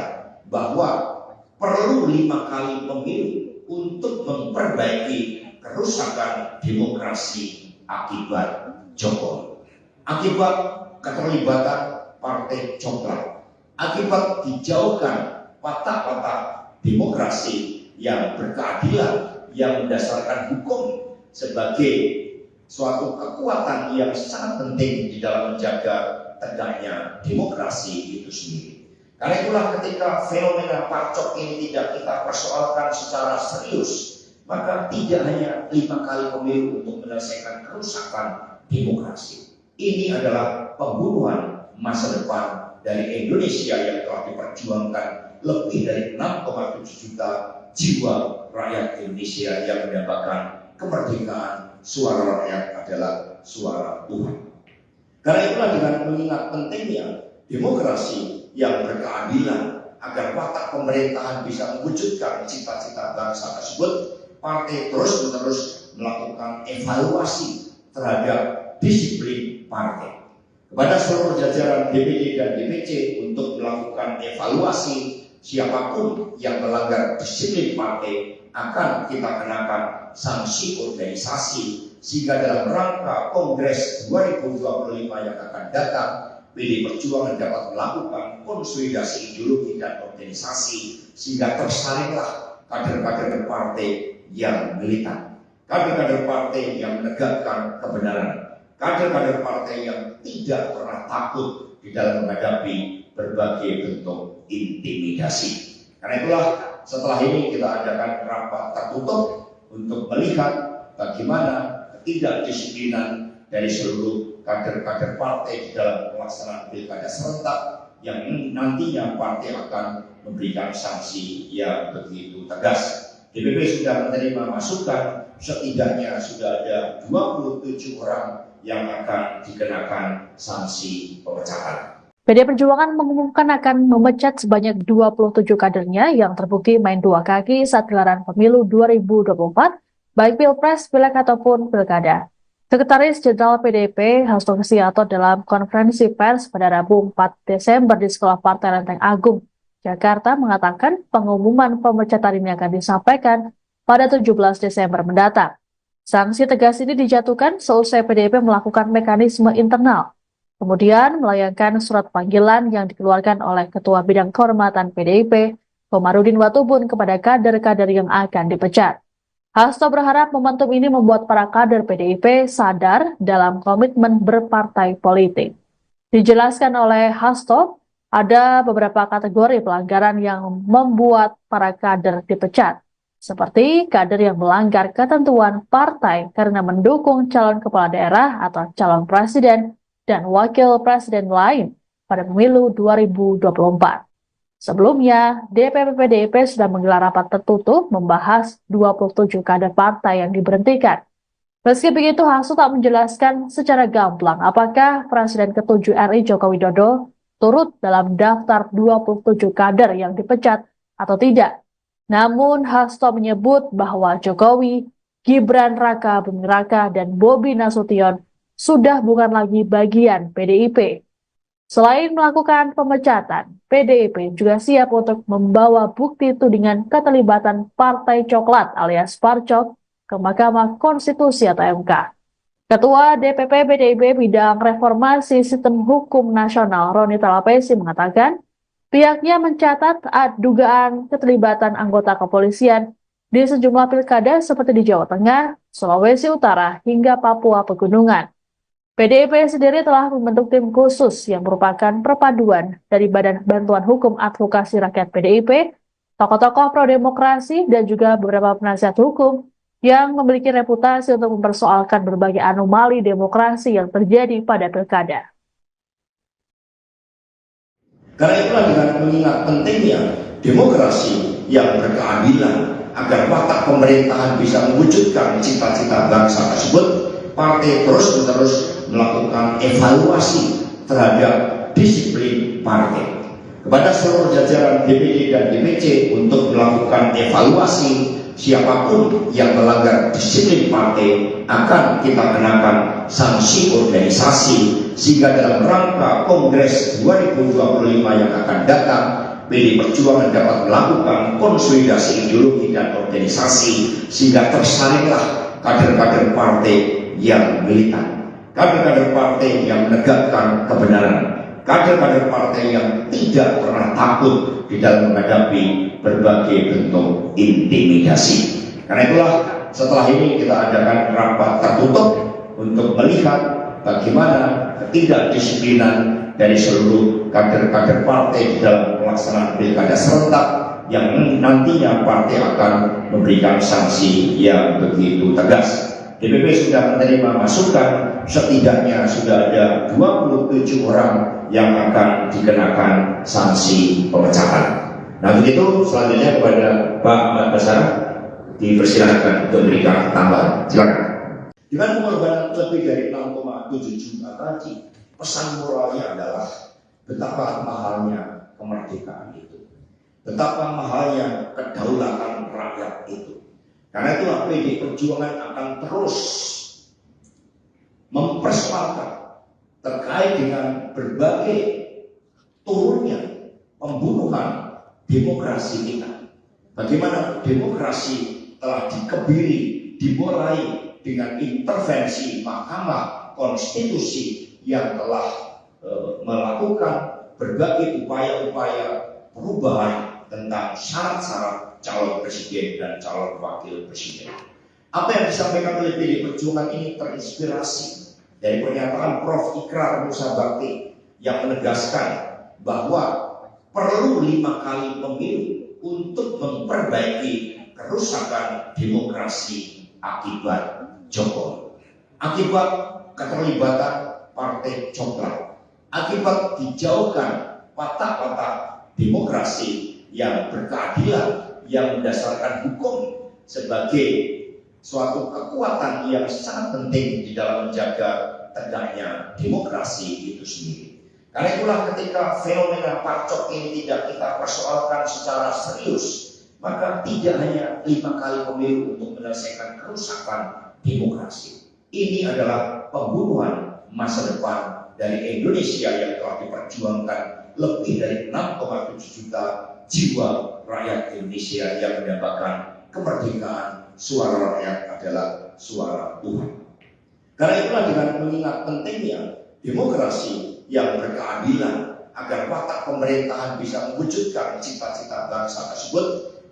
bahwa perlu 5 kali pemilu untuk memperbaiki kerusakan demokrasi akibat Jokowi, akibat keterlibatan partai coklat, akibat dijauhkan watak-watak demokrasi yang berkeadilan, yang berdasarkan hukum sebagai suatu kekuatan yang sangat penting di dalam menjaga tegaknya demokrasi itu sendiri. Karena itulah ketika fenomena parcok ini tidak kita persoalkan secara serius, maka tidak hanya 5 kali pemilu untuk menyelesaikan kerusakan demokrasi. Ini adalah pembunuhan masa depan dari Indonesia yang telah diperjuangkan lebih dari 6,7 juta jiwa rakyat Indonesia yang mendapatkan kemerdekaan. Suara rakyat adalah suara Tuhan. Karena itulah dengan mengingat pentingnya demokrasi yang berkeadilan agar watak pemerintahan bisa mewujudkan cita-cita bangsa tersebut, partai terus-menerus melakukan evaluasi terhadap disiplin partai. Kepada seluruh jajaran DPD dan DPC untuk melakukan evaluasi siapapun yang melanggar disiplin partai akan kita kenakan sanksi organisasi, sehingga dalam rangka Kongres 2025 yang akan datang, PDI Perjuangan dapat melakukan konsolidasi ideologi dan organisasi sehingga tersalinglah kader-kader partai yang militan, kader-kader partai yang menegakkan kebenaran, kader-kader partai yang tidak pernah takut di dalam menghadapi berbagai bentuk intimidasi. Karena itulah setelah ini kita adakan rapat tertutup untuk melihat bagaimana ketidakdisiplinan dari seluruh kader-kader partai di dalam pelaksanaan pilkada serentak yang nantinya partai akan memberikan sanksi yang begitu tegas. DPP sudah menerima masukan, setidaknya sudah ada 27 orang yang akan dikenakan sanksi pemecahan. PDI Perjuangan mengumumkan akan memecat sebanyak 27 kadernya yang terbukti main 2 kaki saat gelaran pemilu 2024, baik Pilpres, Pileg ataupun Pilkada. Sekretaris Jenderal PDIP Hasto Kristianto dalam konferensi pers pada Rabu 4 Desember di Sekolah Partai Lenteng Agung, Jakarta mengatakan pengumuman pemecatan ini akan disampaikan pada 17 Desember mendatang. Sanksi tegas ini dijatuhkan seusai PDIP melakukan mekanisme internal, kemudian melayangkan surat panggilan yang dikeluarkan oleh Ketua Bidang Kehormatan PDIP, Komarudin Watubun, kepada kader-kader yang akan dipecat. Hasto berharap momentum ini membuat para kader PDIP sadar dalam komitmen berpartai politik. Dijelaskan oleh Hasto, ada beberapa kategori pelanggaran yang membuat para kader dipecat, seperti kader yang melanggar ketentuan partai karena mendukung calon kepala daerah atau calon presiden dan wakil presiden lain pada pemilu 2024. Sebelumnya, DPP PDIP sudah menggelar rapat tertutup membahas 27 kader partai yang diberhentikan. Meski begitu, Hasto tak menjelaskan secara gamblang apakah Presiden ke-7 RI Joko Widodo turut dalam daftar 27 kader yang dipecat atau tidak. Namun, Hasto menyebut bahwa Jokowi, Gibran Raka Buming Raka, dan Bobi Nasution sudah bukan lagi bagian PDIP. Selain melakukan pemecatan, PDIP juga siap untuk membawa bukti tudingan keterlibatan Partai Coklat alias Parcok ke Mahkamah Konstitusi atau MK. Ketua DPP PDIP Bidang Reformasi Sistem Hukum Nasional Roni Talapesi mengatakan pihaknya mencatat dugaan keterlibatan anggota kepolisian di sejumlah pilkada seperti di Jawa Tengah, Sulawesi Utara, hingga Papua Pegunungan. PDIP sendiri telah membentuk tim khusus yang merupakan perpaduan dari Badan Bantuan Hukum Advokasi Rakyat PDIP, tokoh-tokoh pro-demokrasi, dan juga beberapa penasihat hukum yang memiliki reputasi untuk mempersoalkan berbagai anomali demokrasi yang terjadi pada pilkada. Karena itulah dengan mengingat pentingnya demokrasi yang berkeadilan agar watak pemerintahan bisa mewujudkan cita-cita bangsa tersebut, partai terus-menerus melakukan evaluasi terhadap disiplin partai. Kepada seluruh jajaran DPD dan DPC untuk melakukan evaluasi, siapapun yang melanggar disiplin partai akan kita kenakan sanksi organisasi, sehingga dalam rangka Kongres 2025 yang akan datang, PD Perjuangan dapat melakukan konsolidasi ideologi dan organisasi sehingga tersaringlah kader-kader partai yang militan, kader-kader partai yang menegakkan kebenaran, kader-kader partai yang tidak pernah takut di dalam menghadapi berbagai bentuk intimidasi. Karena itulah setelah ini kita adakan rapat tertutup untuk melihat bagaimana ketidakdisiplinan dari seluruh kader-kader partai di dalam pelaksanaan pilkada serentak yang nantinya partai akan memberikan sanksi yang begitu tegas. DPP sudah menerima masukan, setidaknya sudah ada 27 orang yang akan dikenakan sanksi pemecahan. Nah begitu, selanjutnya kepada Pak Ahmad Basara dipersilakan untuk memberikan tambahan. Silakan. Dengan pengorbanan lebih dari 6,7 juta tadi, pesan moralnya adalah betapa mahalnya kemerdekaan itu, betapa mahalnya kedaulatan rakyat itu. Karena itulah PD Perjuangan akan terus mempersoalkan terkait dengan berbagai turunnya pembunuhan demokrasi kita. Bagaimana demokrasi telah dikebiri, dimulai dengan intervensi Mahkamah Konstitusi yang telah melakukan berbagai upaya-upaya perubahan tentang syarat-syarat calon presiden dan calon wakil presiden. Apa yang disampaikan oleh PD Perjuangan ini terinspirasi dari pernyataan Prof. Ikrar Musa Bakti yang menegaskan bahwa perlu 5 kali pemilu untuk memperbaiki kerusakan demokrasi akibat Jokowi, akibat keterlibatan partai coklat, akibat dijauhkan watak-watak demokrasi yang berkeadilan, yang mendasarkan hukum sebagai suatu kekuatan yang sangat penting di dalam menjaga tegaknya demokrasi itu sendiri. Karena itulah ketika fenomena parcok ini tidak kita persoalkan secara serius, maka tidak hanya 5 kali pemilu untuk menyelesaikan kerusakan demokrasi. Ini adalah pembunuhan masa depan dari Indonesia yang telah diperjuangkan lebih dari 6,7 juta jiwa rakyat Indonesia yang mendapatkan kemerdekaan. Suara rakyat adalah suara Tuhan. Karena itulah dengan mengingat pentingnya demokrasi yang berkeadilan agar watak pemerintahan bisa mewujudkan cita-cita bangsa tersebut,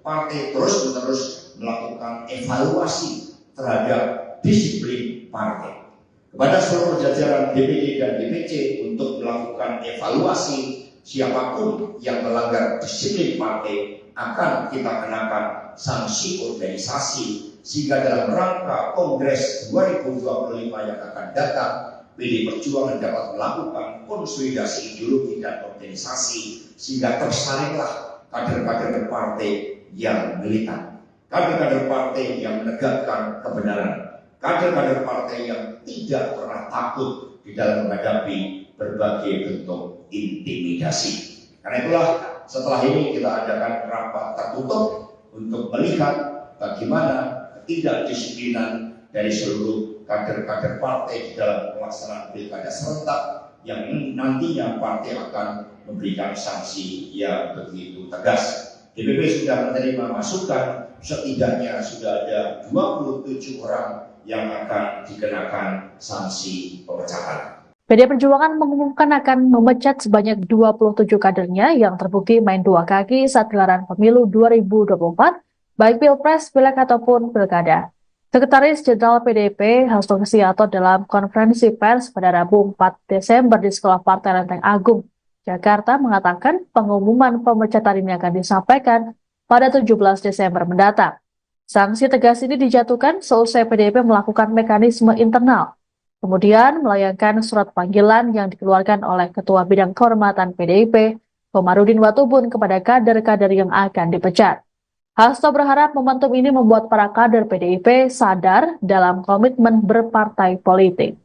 partai terus-menerus melakukan evaluasi terhadap disiplin partai. Kepada seluruh jajaran DPD dan DPC untuk melakukan evaluasi, siapapun yang melanggar disiplin partai akan kita kenakan sanksi organisasi, sehingga dalam rangka Kongres 2025 yang akan datang, PD Perjuangan dapat melakukan konsolidasi ideologi dan organisasi sehingga tersaringlah kader-kader partai yang militan, kader-kader partai yang menegakkan kebenaran, kader-kader partai yang tidak pernah takut di dalam menghadapi berbagai bentuk intimidasi. Karena itulah setelah ini kita adakan rapat tertutup untuk melihat bagaimana ketidakdisiplinan dari seluruh kader-kader partai di dalam pelaksanaan pilkada serentak yang nantinya partai akan memberikan sanksi yang begitu tegas. DPP sudah menerima masukan, setidaknya sudah ada 27 orang yang akan dikenakan sanksi pemecahan. PD Perjuangan mengumumkan akan memecat sebanyak 27 kadernya yang terbukti main dua kaki saat gelaran pemilu 2024, baik Pilpres, Pileg ataupun Pilkada. Sekretaris Jenderal PDIP Hasto Kristianto dalam konferensi pers pada Rabu 4 Desember di Sekolah Partai Lenteng Agung, Jakarta mengatakan pengumuman pemecatan ini akan disampaikan pada 17 Desember mendatang. Sanksi tegas ini dijatuhkan seusai PDIP melakukan mekanisme internal, kemudian melayangkan surat panggilan yang dikeluarkan oleh Ketua Bidang Kehormatan PDIP, Komarudin Watubun kepada kader-kader yang akan dipecat. Hasto berharap momentum ini membuat para kader PDIP sadar dalam komitmen berpartai politik.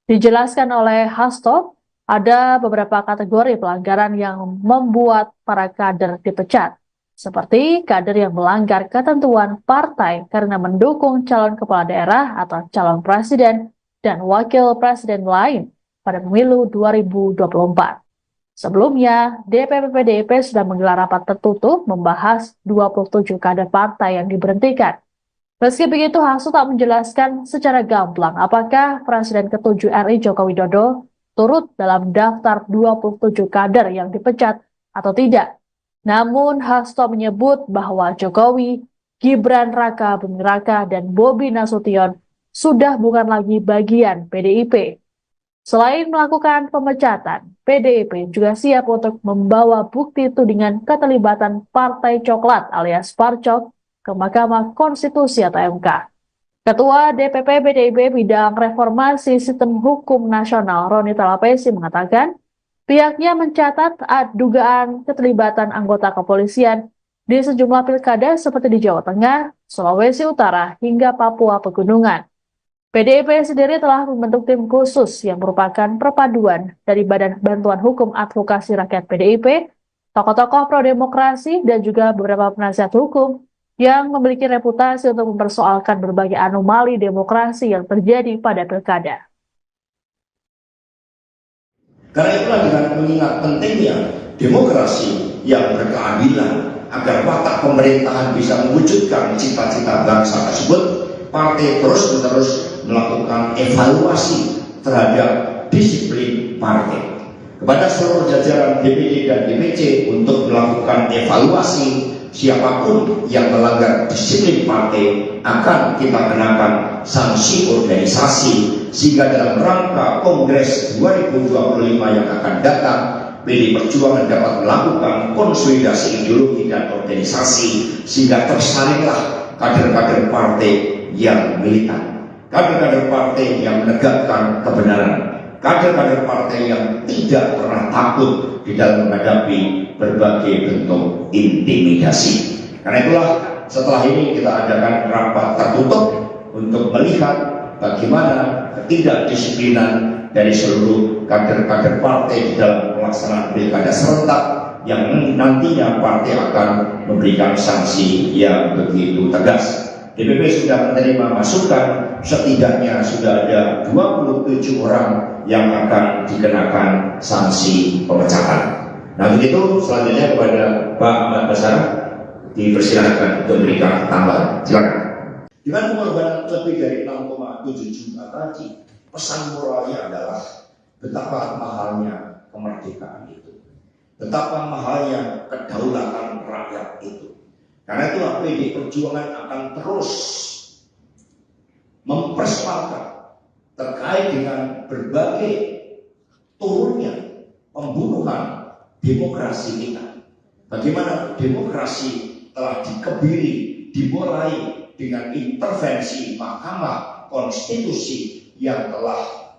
Dijelaskan oleh Hasto, ada beberapa kategori pelanggaran yang membuat para kader dipecat, seperti kader yang melanggar ketentuan partai karena mendukung calon kepala daerah atau calon presiden dan wakil presiden lain pada pemilu 2024. Sebelumnya, DPP PDIP sudah menggelar rapat tertutup membahas 27 kader partai yang diberhentikan. Meski begitu, Hasto tak menjelaskan secara gamblang apakah Presiden ke-7 RI Joko Widodo turut dalam daftar 27 kader yang dipecat atau tidak. Namun, Hasto menyebut bahwa Jokowi, Gibran Raka Buming Raka, dan Bobi Nasution sudah bukan lagi bagian PDIP. Selain melakukan pemecatan, PDIP juga siap untuk membawa bukti tudingan keterlibatan Partai Coklat alias Parcok ke Mahkamah Konstitusi atau MK. Ketua DPP PDIP Bidang Reformasi Sistem Hukum Nasional Roni Talapesi mengatakan, pihaknya mencatat dugaan keterlibatan anggota kepolisian di sejumlah pilkada seperti di Jawa Tengah, Sulawesi Utara, hingga Papua Pegunungan. PDIP sendiri telah membentuk tim khusus yang merupakan perpaduan dari Badan Bantuan Hukum Advokasi Rakyat PDIP, tokoh-tokoh pro-demokrasi, dan juga beberapa penasihat hukum yang memiliki reputasi untuk mempersoalkan berbagai anomali demokrasi yang terjadi pada pilkada. Karena itulah dengan mengingat pentingnya demokrasi yang berkeadilan agar watak pemerintahan bisa mewujudkan cita-cita bangsa tersebut, partai terus-menerus melakukan evaluasi terhadap disiplin partai. Kepada seluruh jajaran DPD dan DPC untuk melakukan evaluasi, siapapun yang melanggar disiplin partai akan kita kenakan sanksi organisasi, sehingga dalam rangka Kongres 2025 yang akan datang, PD Perjuangan dapat melakukan konsolidasi ideologi dan organisasi sehingga tersalinglah kader-kader partai yang militan, kader-kader partai yang menegakkan kebenaran, kader-kader partai yang tidak pernah takut di dalam menghadapi berbagai bentuk intimidasi. Karena itulah setelah ini kita adakan rapat tertutup untuk melihat bagaimana ketidakdisiplinan dari seluruh kader-kader partai di dalam pelaksanaan pilkada serentak yang nantinya partai akan memberikan sanksi yang begitu tegas. DPP sudah menerima masukan, setidaknya sudah ada 27 orang yang akan dikenakan sanksi pemecatan. Nah begitu, selanjutnya kepada Pak Ahmad Basara dipersilakan untuk memberikan tambahan. Silakan. Dengan pengorbanan lebih dari 6,7 juta tadi, pesan moralnya adalah betapa mahalnya kemerdekaan itu, betapa mahalnya kedaulatan rakyat itu. Karena itulah PD Perjuangan akan terus mempersoalkan terkait dengan berbagai turunnya pembunuhan demokrasi kita. Bagaimana demokrasi telah dikebiri, dimulai dengan intervensi Mahkamah Konstitusi yang telah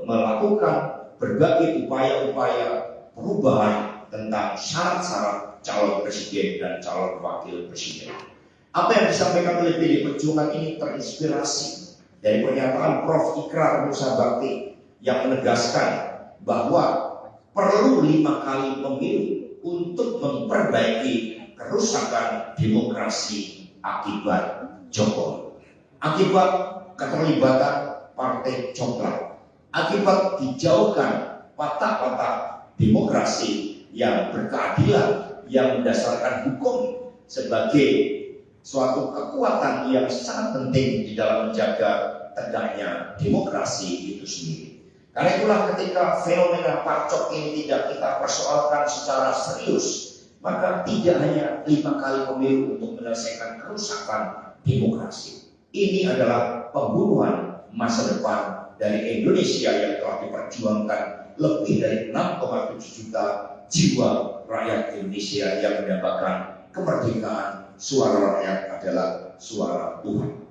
melakukan berbagai upaya-upaya perubahan tentang syarat-syarat calon presiden dan calon wakil presiden. Apa yang disampaikan oleh PD Perjuangan ini terinspirasi dari pernyataan Prof. Ikrar Musa Bakti yang menegaskan bahwa perlu 5 kali pemilu untuk memperbaiki kerusakan demokrasi akibat Jokowi, akibat keterlibatan Partai Coklat, akibat dijauhkan watak-watak demokrasi yang berkeadilan, yang berdasarkan hukum sebagai suatu kekuatan yang sangat penting di dalam menjaga tegaknya demokrasi itu sendiri. Karena itulah ketika fenomena Parcok ini tidak kita persoalkan secara serius, maka tidak hanya 5 kali pemilu untuk menyelesaikan kerusakan demokrasi. Ini adalah pembunuhan masa depan dari Indonesia yang telah diperjuangkan lebih dari 6,7 juta jiwa rakyat Indonesia yang mendapatkan kemerdekaan. Suara rakyat adalah suara Tuhan.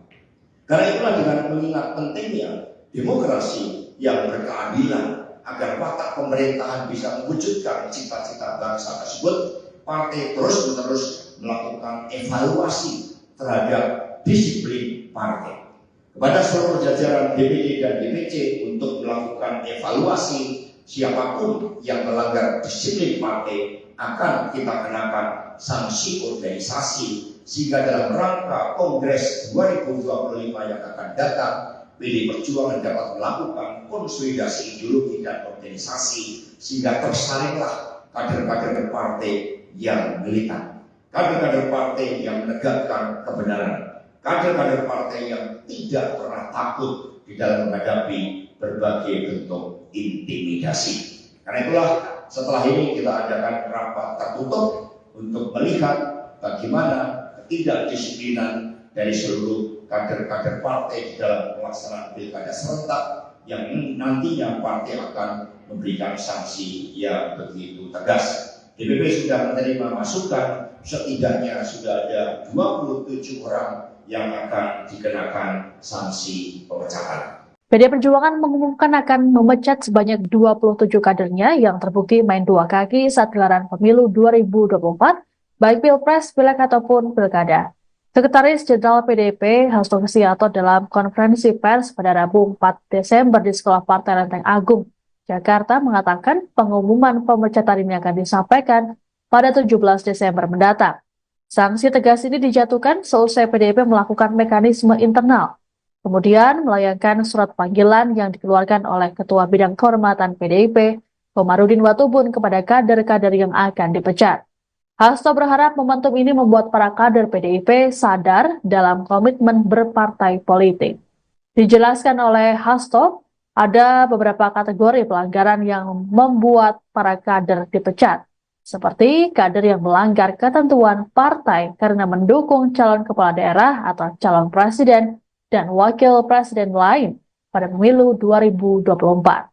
Karena itulah dengan mengingat pentingnya demokrasi yang berkeadilan agar watak pemerintahan bisa mewujudkan cita-cita bangsa tersebut, partai terus-menerus melakukan evaluasi terhadap disiplin partai. Kepada seluruh jajaran DPD dan DPC untuk melakukan evaluasi siapapun yang melanggar disiplin partai akan kita kenakan sanksi organisasi, sehingga dalam rangka Kongres 2025 yang akan datang, PDI Perjuangan dapat melakukan konsolidasi ideologi dan organisasi sehingga tersalinglah kader-kader partai yang militan, kader-kader partai yang menegakkan kebenaran, kader-kader partai yang tidak pernah takut di dalam menghadapi berbagai bentuk intimidasi. Karena itulah setelah ini kita adakan rapat tertutup untuk melihat bagaimana ketidakdisiplinan dari seluruh kader-kader partai di dalam pelaksanaan pilkada serentak yang nantinya partai akan memberikan sanksi yang begitu tegas. DPP sudah menerima masukan, setidaknya sudah ada 27 orang yang akan dikenakan sanksi pemecahan. PDI Perjuangan mengumumkan akan memecat sebanyak 27 kadernya yang terbukti main dua kaki saat gelaran pemilu 2024, baik Pilpres, Pileg ataupun Pilkada. Sekretaris Jenderal PDIP Hasto Kristianto dalam konferensi pers pada Rabu 4 Desember di Sekolah Partai Lenteng Agung, Jakarta mengatakan pengumuman pemecatan ini akan disampaikan pada 17 Desember mendatang. Sanksi tegas ini dijatuhkan seusai PDIP melakukan mekanisme internal, kemudian melayangkan surat panggilan yang dikeluarkan oleh Ketua Bidang Kehormatan PDIP, Komarudin Watubun, kepada kader-kader yang akan dipecat. Hasto berharap momentum ini membuat para kader PDIP sadar dalam komitmen berpartai politik. Dijelaskan oleh Hasto, ada beberapa kategori pelanggaran yang membuat para kader dipecat, seperti kader yang melanggar ketentuan partai karena mendukung calon kepala daerah atau calon presiden dan wakil presiden lain pada pemilu 2024.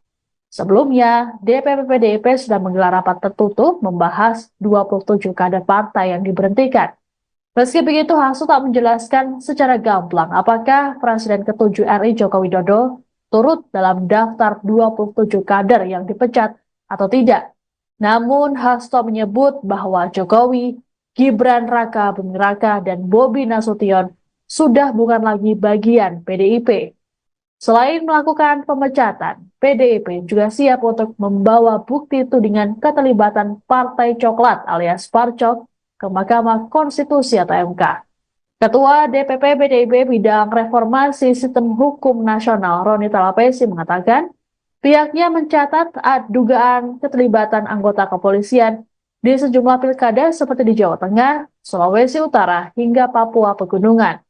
Sebelumnya, DPP PDIP sudah menggelar rapat tertutup membahas 27 kader partai yang diberhentikan. Meski begitu, Hasto tak menjelaskan secara gamblang apakah Presiden ke-7 RI Joko Widodo turut dalam daftar 27 kader yang dipecat atau tidak. Namun, Hasto menyebut bahwa Jokowi, Gibran Raka Buming Raka, dan Bobi Nasution sudah bukan lagi bagian PDIP. Selain melakukan pemecatan, PDIP juga siap untuk membawa bukti tudingan keterlibatan Partai Coklat alias Parcok ke Mahkamah Konstitusi atau MK. Ketua DPP PDIP Bidang Reformasi Sistem Hukum Nasional Roni Talapesi mengatakan pihaknya mencatat dugaan keterlibatan anggota kepolisian di sejumlah pilkada seperti di Jawa Tengah, Sulawesi Utara, hingga Papua Pegunungan.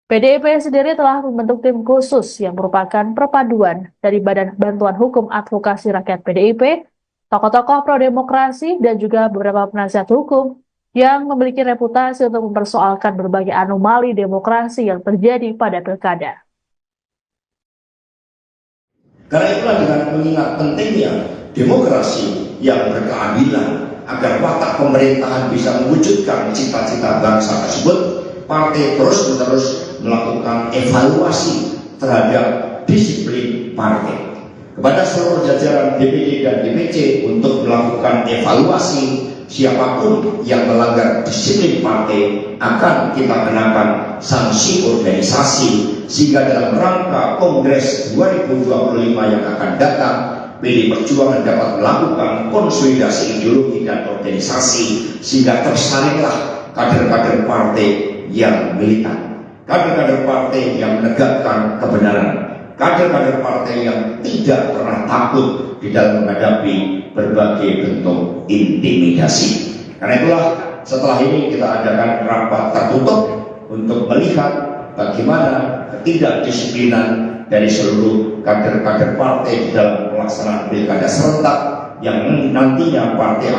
PDIP sendiri telah membentuk tim khusus yang merupakan perpaduan dari Badan Bantuan Hukum Advokasi Rakyat PDIP, tokoh-tokoh pro-demokrasi, dan juga beberapa penasihat hukum yang memiliki reputasi untuk mempersoalkan berbagai anomali demokrasi yang terjadi pada pilkada. Karena itulah dengan mengingat pentingnya demokrasi yang berkeadilan agar watak pemerintahan bisa mewujudkan cita-cita bangsa tersebut, partai terus-menerus melakukan evaluasi terhadap disiplin partai. Kepada seluruh jajaran DPD dan DPC untuk melakukan evaluasi siapapun yang melanggar disiplin partai akan kita kenakan sanksi organisasi, sehingga dalam rangka Kongres 2025 yang akan datang, PDI Perjuangan dapat melakukan konsolidasi ideologi dan organisasi sehingga tersalinglah kader-kader partai yang militan, kader-kader partai yang menegakkan kebenaran, kader-kader partai yang tidak pernah takut di dalam menghadapi berbagai bentuk intimidasi. Karena itulah setelah ini kita adakan rapat tertutup untuk melihat bagaimana ketidakdisiplinan dari seluruh kader-kader partai di dalam pelaksanaan pilkada serentak yang nantinya partai